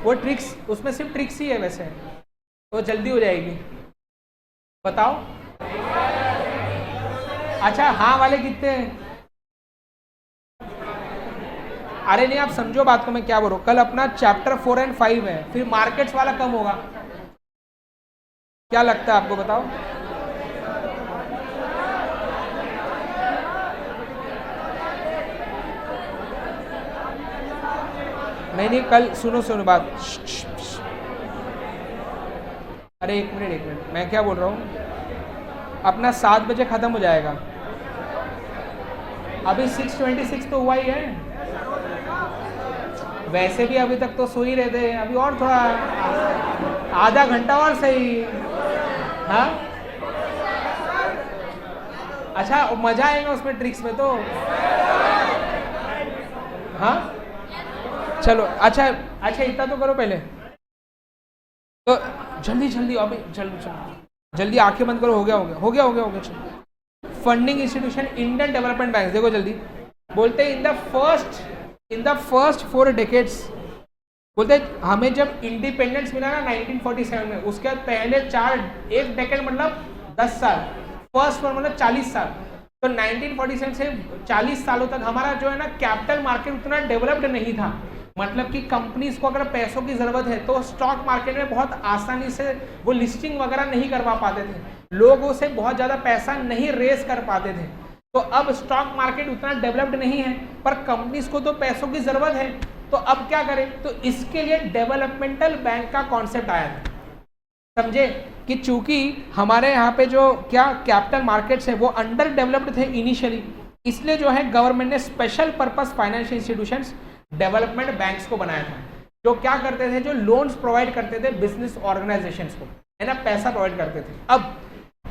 वो ट्रिक्स, उसमें सिर्फ ट्रिक्स ही है वैसे, तो जल्दी हो जाएगी। बताओ अच्छा हाँ वाले कितने हैं? अरे नहीं आप समझो बात को मैं क्या बोल रहा हूँ। कल अपना चैप्टर 4 एंड 5 है, फिर मार्केट्स वाला कम होगा, क्या लगता है आपको, बताओ। नहीं कल सुनो बात। अरे एक मिनट मैं क्या बोल रहा हूँ, अपना 7 बजे खत्म हो जाएगा, अभी 6:26 तो हुआ ही है। वैसे भी अभी तक तो सो ही रहते हैं, अभी और थोड़ा आधा घंटा और सही। हाँ अच्छा मजा आएगा उसमें ट्रिक्स में तो। हाँ चलो अच्छा इतना तो करो पहले, तो जल्दी अभी जल्दी आंखें बंद करो। हो गया। चलो funding institution Indian development bank, देखो जल्दी। बोलते हैं इन द फर्स्ट 4 डेकेड्स, बोलते हैं हमें जब इंडिपेंडेंस मिला ना 1947 में, उसके बाद पहले 1 डेकेड मतलब 10 साल, फर्स्ट 4 मतलब 40 साल। तो 1947 से 40 सालों तक हमारा जो है ना कैपिटल मार्केट उतना डेवलप्ड नहीं था। मतलब कि कंपनीज को अगर पैसों की जरूरत है तो स्टॉक मार्केट में बहुत आसानी से वो लिस्टिंग वगैरह नहीं करवा पाते थे, लोगों से बहुत ज़्यादा पैसा नहीं रेस कर पाते थे। तो अब स्टॉक मार्केट उतना डेवलप्ड नहीं है, पर कंपनीज को तो पैसों की जरूरत है, तो अब क्या करें, तो इसके लिए डेवलपमेंटल बैंक का कॉन्सेप्ट आया था। समझे कि चूंकि हमारे यहाँ पे जो क्या कैपिटल मार्केट्स है वो अंडर डेवलप्ड थे इनिशियली, इसलिए जो है गवर्नमेंट ने special purpose financial institutions development banks को बनाया था, जो क्या करते थे, जो लोन्स प्रोवाइड करते थे बिजनेस ऑर्गेनाइजेशंस को, है ना, पैसा प्रोवाइड करते थे। अब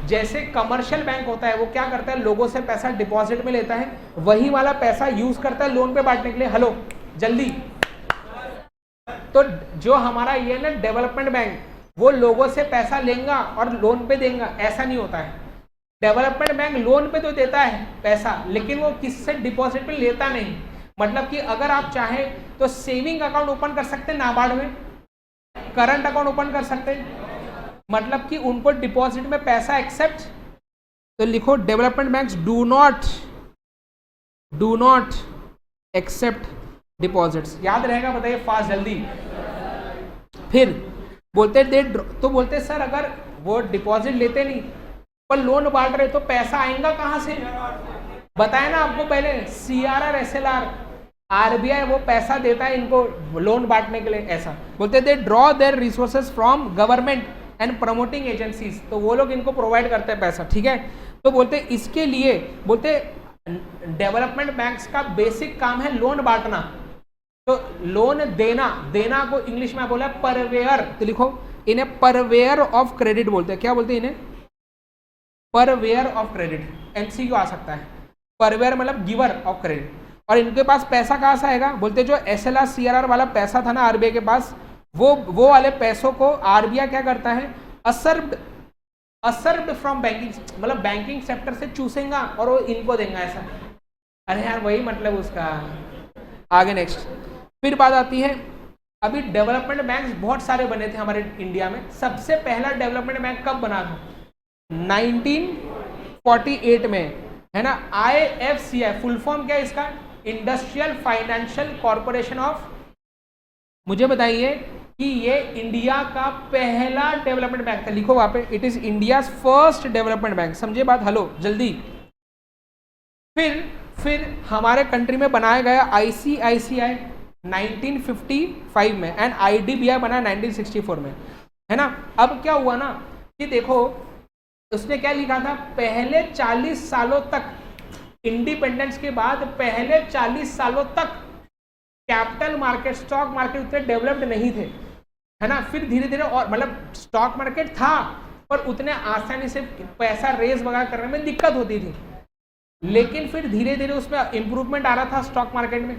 जैसे कमर्शियल बैंक होता है वो क्या करता है, लोगों से पैसा डिपॉजिट में लेता है, वही वाला पैसा यूज करता है लोन पे बांटने के लिए। हेलो जल्दी, तो जो हमारा ये ना डेवलपमेंट बैंक, वो लोगों से पैसा लेगा और लोन पे देगा, ऐसा नहीं होता है। डेवलपमेंट बैंक लोन पे तो देता है पैसा, लेकिन वो किससे डिपॉजिट में लेता नहीं। मतलब कि अगर आप चाहें तो सेविंग अकाउंट ओपन कर सकते हैं नाबार्ड में, करंट अकाउंट ओपन कर सकते हैं, मतलब कि उनको डिपॉजिट में पैसा एक्सेप्ट। तो लिखो development banks do not accept deposits, याद रहेगा, बताइए फास्ट जल्दी। फिर बोलते तो बोलते सर अगर वो डिपॉजिट लेते नहीं पर लोन बांट रहे तो पैसा आएगा कहां से, बताया ना आपको पहले, CRR SLR, RBI वो पैसा देता है इनको लोन बांटने के लिए। ऐसा बोलते they draw their resources from government and promoting agencies, तो वो लोग इनको प्रोवाइड करते हैं पैसा, ठीक है। तो बोलते इसके लिए बोलते डेवलपमेंट बैंक्स का बेसिक काम है लोन बांटना। तो लोन देना को इंग्लिश में बोला परवेयर, तो लिखो इन्हें परवेयर ऑफ क्रेडिट बोलते हैं। क्या बोलते हैं इन्हें, परवेयर ऑफ क्रेडिट, MCQ आ सकता है। परवेयर मतलब गिवर ऑफ क्रेडिट। और इनके पास पैसा कहां से आएगा, बोलते जो SLR CRR वाला पैसा था ना RBI के पास, वो वाले पैसों को RBI क्या करता है, असर्ब्ड फ्रॉम बैंकिंग, मतलब बैंकिंग सेक्टर से चूसेगा और वो इनको देगा, ऐसा। अरे यार वही मतलब उसका। आगे नेक्स्ट फिर बात आती है, अभी डेवलपमेंट बैंक बहुत सारे बने थे हमारे इंडिया में। सबसे पहला डेवलपमेंट बैंक कब बना था, 1948 में, है ना। IFCI फुल फॉर्म क्या है इसका, इंडस्ट्रियल फाइनेंशियल कॉर्पोरेशन ऑफ, मुझे बताइए कि ये इंडिया का पहला डेवलपमेंट बैंक था। लिखो वहां पे, it is India first development bank, समझे बात। हेलो जल्दी। फिर हमारे कंट्री में बनाया गया ICICI 1955 में एंड IDBI बना 1964 में, है ना। अब क्या हुआ ना कि देखो उसने क्या लिखा था, पहले 40 सालों तक, इंडिपेंडेंस के बाद पहले 40 सालों तक कैपिटल मार्केट, स्टॉक मार्केट उतने डेवलप्ड नहीं थे, है ना। फिर धीरे धीरे और मतलब स्टॉक मार्केट था पर उतने आसानी से पैसा रेज वगैरह करने में दिक्कत होती थी, लेकिन फिर धीरे धीरे उसमें इंप्रूवमेंट आ रहा था स्टॉक मार्केट में।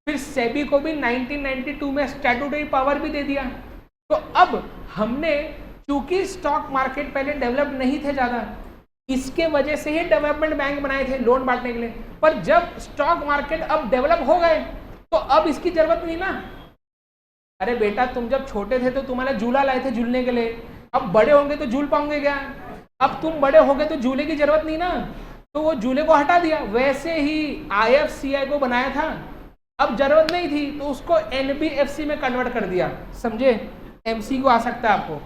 फिर सेबी को भी 1992 में स्टैट्यूटरी पावर भी दे दिया। तो अब हमने, चूंकि स्टॉक मार्केट पहले डेवलप नहीं थे ज्यादा, इसके वजह से ही डेवलपमेंट बैंक बनाए थे लोन बांटने के लिए। पर जब स्टॉक मार्केट अब डेवलप हो गए तो अब इसकी जरूरत नहीं ना। अरे बेटा, तुम जब छोटे थे तो तुम्हारे झूला लाए थे झूलने के लिए, अब बड़े होंगे तो झूल पाओगे क्या? अब तुम बड़े हो गए तो झूले की जरूरत नहीं ना, तो वो झूले को हटा दिया। वैसे ही IFCI को बनाया था, अब जरूरत नहीं थी तो उसको NBFC में कन्वर्ट कर दिया। समझे? MCQ आ सकता है आपको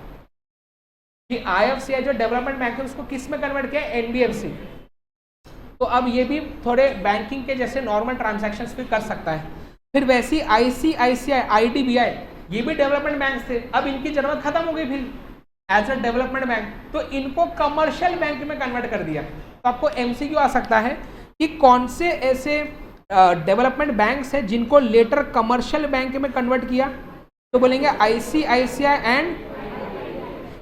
कि IFCI जो डेवलपमेंट बैंक है उसको किस में कन्वर्ट किया? NBFC। तो अब ये भी थोड़े बैंकिंग के जैसे नॉर्मल ट्रांजैक्शंस भी कर सकता है। फिर वैसी ICICI, IDBI, ये भी डेवलपमेंट बैंक थे, अब इनकी जरूरत खत्म हो गई फिर एज अ डेवलपमेंट बैंक, तो इनको कमर्शियल बैंक में कन्वर्ट कर दिया। तो आपको MCQ आ सकता है कि कौन से ऐसे डेवलपमेंट बैंक्स है जिनको लेटर कमर्शियल बैंक में कन्वर्ट किया? तो बोलेंगे ICICI एंड,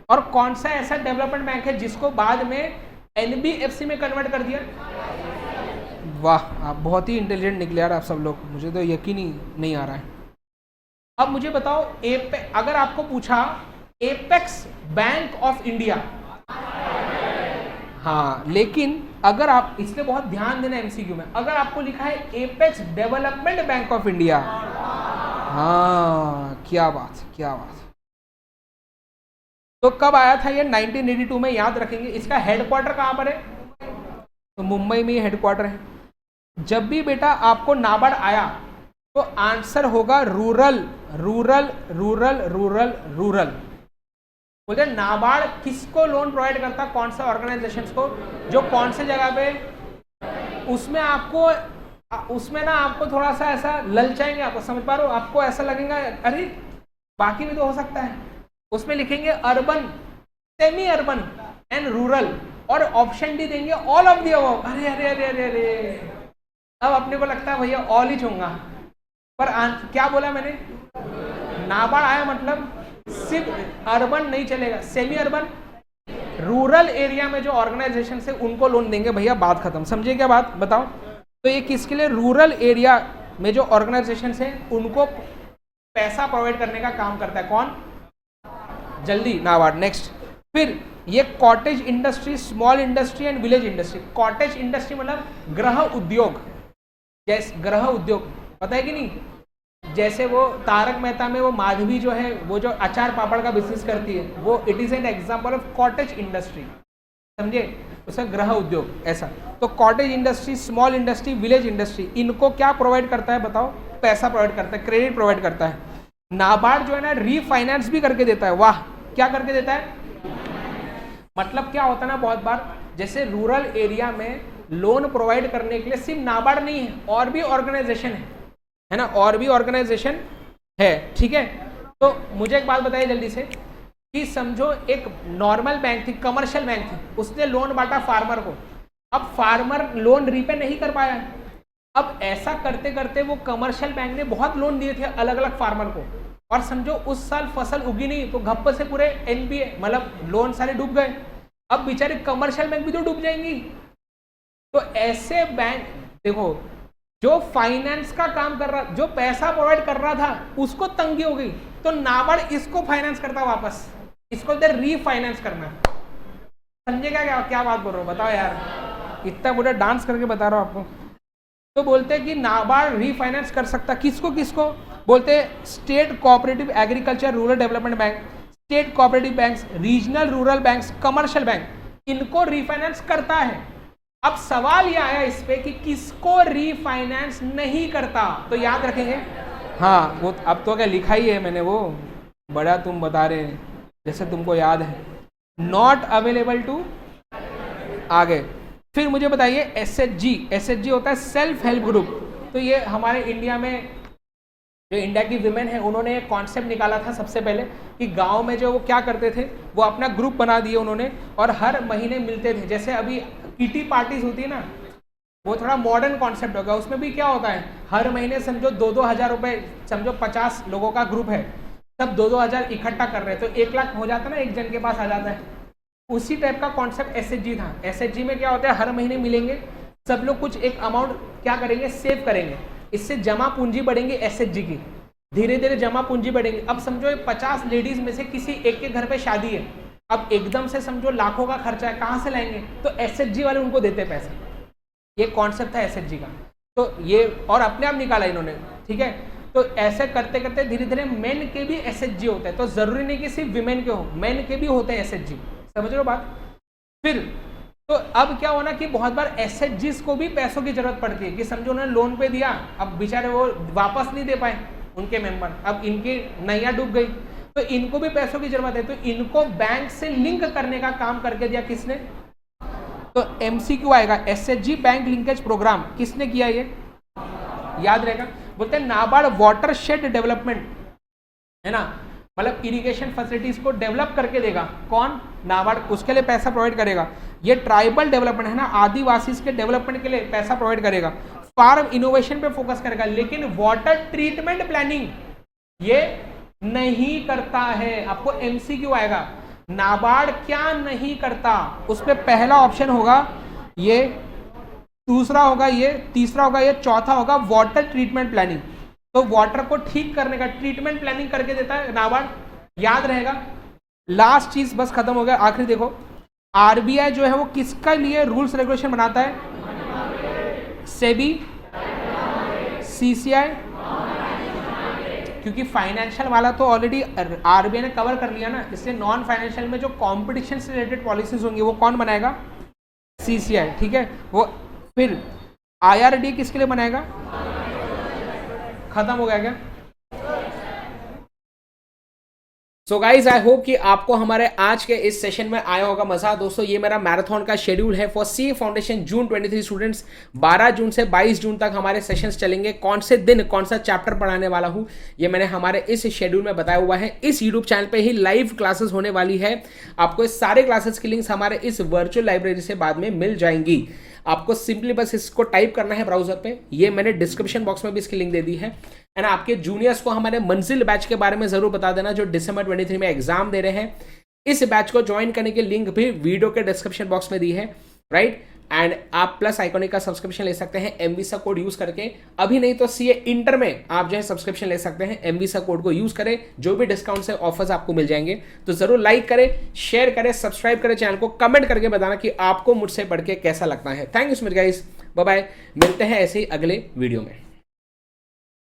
और कौन सा ऐसा डेवलपमेंट बैंक है जिसको बाद में NBFC में कन्वर्ट कर दिया? वाह, आप बहुत ही इंटेलिजेंट निकले यार आप सब लोग, मुझे तो यकीन ही नहीं आ रहा है। अब मुझे बताओ, अगर आपको पूछा एपेक्स बैंक ऑफ इंडिया, हाँ, लेकिन अगर आप, इसलिए बहुत ध्यान देना MCQ में, अगर आपको लिखा है apex development bank of India, हाँ, क्या बात, क्या बात। तो कब आया था ये? 1982 में, याद रखेंगे। इसका हेडक्वार्टर कहाँ पर है? तो मुंबई में हेडक्वार्टर है। जब भी बेटा आपको नाबार्ड आया तो आंसर होगा rural, rural, rural, rural, rural. बोलते नाबार्ड किसको लोन प्रोवाइड करता? कौन सा ऑर्गेनाइजेशंस को, जो कौन से जगह पे, उसमें आपको, उसमें ना आपको थोड़ा सा ऐसा ललचाएंगे, आपको समझ पा रहे हो, आपको ऐसा लगेगा अरे बाकी भी तो हो सकता है। उसमें लिखेंगे urban, semi urban and rural, और ऑप्शन डी देंगे ऑल ऑफ द अबव। अरे अरे अरे अरे अरे, अब अपने को लगता है भैया ऑल ही चूंगा, पर क्या बोला मैंने? नाबार्ड आया मतलब सिर्फ अर्बन नहीं चलेगा, सेमी अर्बन, रूरल एरिया में जो ऑर्गेनाइजेशन है उनको लोन देंगे भैया, बात खत्म। समझे क्या बात? बताओ। तो ये किसके लिए? रूरल एरिया में जो ऑर्गेनाइजेशन है उनको पैसा प्रोवाइड करने का काम करता है। कौन? जल्दी, नाबार्ड। नेक्स्ट, फिर ये cottage industry, small industry and village industry. Cottage industry मतलब गृह उद्योग, जैसे गृह उद्योग, पता है कि नहीं? जैसे वो तारक मेहता में वो माधवी जो है, वो जो अचार पापड़ का बिजनेस करती है, वो it is an example of cottage industry. समझे? उसका गृह उद्योग ऐसा। तो cottage industry, small industry, village industry, इनको क्या प्रोवाइड करता है बताओ? पैसा प्रोवाइड करता है, क्रेडिट प्रोवाइड करता है। नाबार्ड जो है ना, रीफाइनेंस भी करके देता है। वाह, क्या करके देता है? मतलब क्या होता है ना, बहुत बार जैसे रूरल एरिया में लोन प्रोवाइड करने के लिए सिर्फ नाबार्ड नहीं है, और भी ऑर्गेनाइजेशन है ना, और भी ऑर्गेनाइजेशन है। ठीक है, तो मुझे एक बात बताइए जल्दी से कि समझो एक नॉर्मल बैंक थी, कमर्शियल बैंक थी, उसने लोन बांटा फार्मर को। अब फार्मर लोन रीपे नहीं कर पाया। अब ऐसा करते करते वो कमर्शियल बैंक ने बहुत लोन दिए थे अलग अलग फार्मर को, और समझो उस साल फसल उगी नहीं तो घप्प से पूरे NPA मतलब लोन सारे डूब गए। अब बेचारे कमर्शियल बैंक भी तो डूब जाएंगी। तो ऐसे बैंक, देखो, जो फाइनेंस का काम कर रहा, जो पैसा प्रोवाइड कर रहा था, उसको तंगी हो गई, तो नाबार्ड इसको फाइनेंस करता वापस, इसको इधर रीफाइनेंस करना। समझेगा क्या बात बोल रहा हूँ? बताओ यार, इतना पूरा डांस करके बता रहा हूँ आपको। तो बोलते हैं कि नाबार्ड रीफाइनेंस कर सकता, किसको किसको? बोलते हैं state cooperative agriculture rural development bank, state cooperative banks, regional rural banks, commercial bank, इनको रीफाइनेंस करता है। अब सवाल यह आया इस पे कि किसको रीफाइनेंस नहीं करता, तो याद रखेंगे। हाँ, वो अब तो क्या लिखा ही है मैंने, वो बड़ा तुम बता रहे हैं जैसे तुमको याद है। नॉट अवेलेबल टू, आगे। फिर मुझे बताइए SHG होता है सेल्फ हेल्प ग्रुप। तो ये हमारे इंडिया में जो इंडिया की विमेन है, उन्होंने एक कॉन्सेप्ट निकाला था सबसे पहले कि गांव में जो वो क्या करते थे, वो अपना ग्रुप बना दिए उन्होंने, और हर महीने मिलते थे। जैसे अभी किटी पार्टीज होती है ना, वो थोड़ा मॉडर्न कॉन्सेप्ट होगा। उसमें भी क्या होता है, हर महीने समझो 2-2 हज़ार रुपए, समझो 50 लोगों का ग्रुप है, सब 2-2 हज़ार इकट्ठा कर रहे हैं, तो 1 लाख हो जाता है ना, एक जन के पास आ जाता है। उसी टाइप का कॉन्सेप्ट एसएचजी था। एसएचजी में क्या होता है, हर महीने मिलेंगे सब लोग, कुछ एक अमाउंट क्या करेंगे, सेव करेंगे, इससे जमा पूंजी बढ़ेंगे एसएचजी की, धीरे धीरे जमा पूंजी बढ़ेगी। अब समझो 50 लेडीज में से किसी एक के घर पे शादी है, अब एकदम से समझो लाखों का खर्चा है, कहाँ से लाएंगे, तो एसएचजी वाले उनको देते पैसे। ये कॉन्सेप्ट था एसएचजी का, तो ये और अपने आप निकाला इन्होंने, ठीक है। तो ऐसे करते करते धीरे धीरे मेन के भी एसएचजी होता है, तो जरूरी नहीं कि सिर्फ विमेन के हो, मेन के भी होते हैं एसएचजी, समझ रहे हो बात। फिर तो अब क्या होना कि बहुत बार एसएचजीज को भी पैसों की जरूरत पड़ती है, कि समझो उन्होंने लोन पे दिया, अब बेचारे वो वापस नहीं दे पाए उनके मेंबर, अब इनकी नैया डूब गई, तो इनको भी पैसों की जरूरत है, तो इनको बैंक से लिंक करने का काम करके दिया किसने, तो एमसीक्यू आएगा, एसएचजी बैंक लिंकेज प्रोग्राम किसने किया, ये याद रहेगा। बोलते हैं नाबार्ड वाटरशेड डेवलपमेंट, है ना, मतलब इरिगेशन फैसिलिटीज को डेवलप करके देगा कौन, नाबार्ड, उसके लिए पैसा प्रोवाइड करेगा। ये ट्राइबल डेवलपमेंट है ना, आदिवासी के डेवलपमेंट के लिए पैसा प्रोवाइड करेगा। फार्म इनोवेशन पे फोकस करेगा, लेकिन वाटर ट्रीटमेंट प्लानिंग ये नहीं करता है। आपको एमसीक्यू आएगा, नाबार्ड क्या नहीं करता, उस पर पहला ऑप्शन होगा ये, दूसरा होगा ये, तीसरा होगा ये, चौथा होगा वाटर ट्रीटमेंट प्लानिंग। तो वाटर को ठीक करने का ट्रीटमेंट प्लानिंग करके देता है नाबार्ड, याद रहेगा। लास्ट चीज बस खत्म हो गया, आखिरी देखो, आरबीआई जो है वो किसका लिए रूल्स रेगुलेशन बनाता है, सेबी, सीसीआई, क्योंकि फाइनेंशियल वाला तो ऑलरेडी आरबीआई ने कवर कर लिया ना, इसलिए नॉन फाइनेंशियल में जो कंपटीशन से रिलेटेड पॉलिसीज होंगी वो कौन बनाएगा, सीसीआई, ठीक है वो। फिर आईआरडी किसके लिए बनाएगा, खत्म हो गया क्या। सो गाइज आई होप कि आपको हमारे आज के इस सेशन में आया होगा मजा। दोस्तों ये मेरा मैराथन का शेड्यूल है for CA foundation June 23 students. 12 जून से 22 जून तक हमारे सेशंस चलेंगे। कौन से दिन कौन सा चैप्टर पढ़ाने वाला हूं ये मैंने हमारे इस शेड्यूल में बताया हुआ है। इस यूट्यूब चैनल पे ही लाइव क्लासेस होने वाली है। आपको इस सारे क्लासेस की लिंक्स हमारे इस वर्चुअल लाइब्रेरी से बाद में मिल जाएंगी। आपको सिंपली बस इसको टाइप करना है ब्राउजर पे, ये मैंने डिस्क्रिप्शन बॉक्स में भी इसकी लिंक दे दी है। एंड आपके जूनियर्स को हमारे मंजिल बैच के बारे में जरूर बता देना जो दिसंबर 23 में एग्जाम दे रहे हैं। इस बैच को ज्वाइन करने की लिंक भी वीडियो के डिस्क्रिप्शन बॉक्स में दी है, राइट। एंड आप प्लस आइकॉनिक का सब्सक्रिप्शन ले सकते हैं एमवीसा कोड यूज करके। अभी नहीं तो सीए इंटर में आप जो है सब्सक्रिप्शन ले सकते हैं, एमवीसा कोड को यूज करें, जो भी डिस्काउंट से ऑफर्स आपको मिल जाएंगे। तो जरूर लाइक करें, शेयर करें, सब्सक्राइब करें चैनल को, कमेंट करके बताना कि आपको मुझसे पढ़ के कैसा लगता है। Thank you so much guys, bye bye, मिलते हैं ऐसे ही अगले वीडियो में।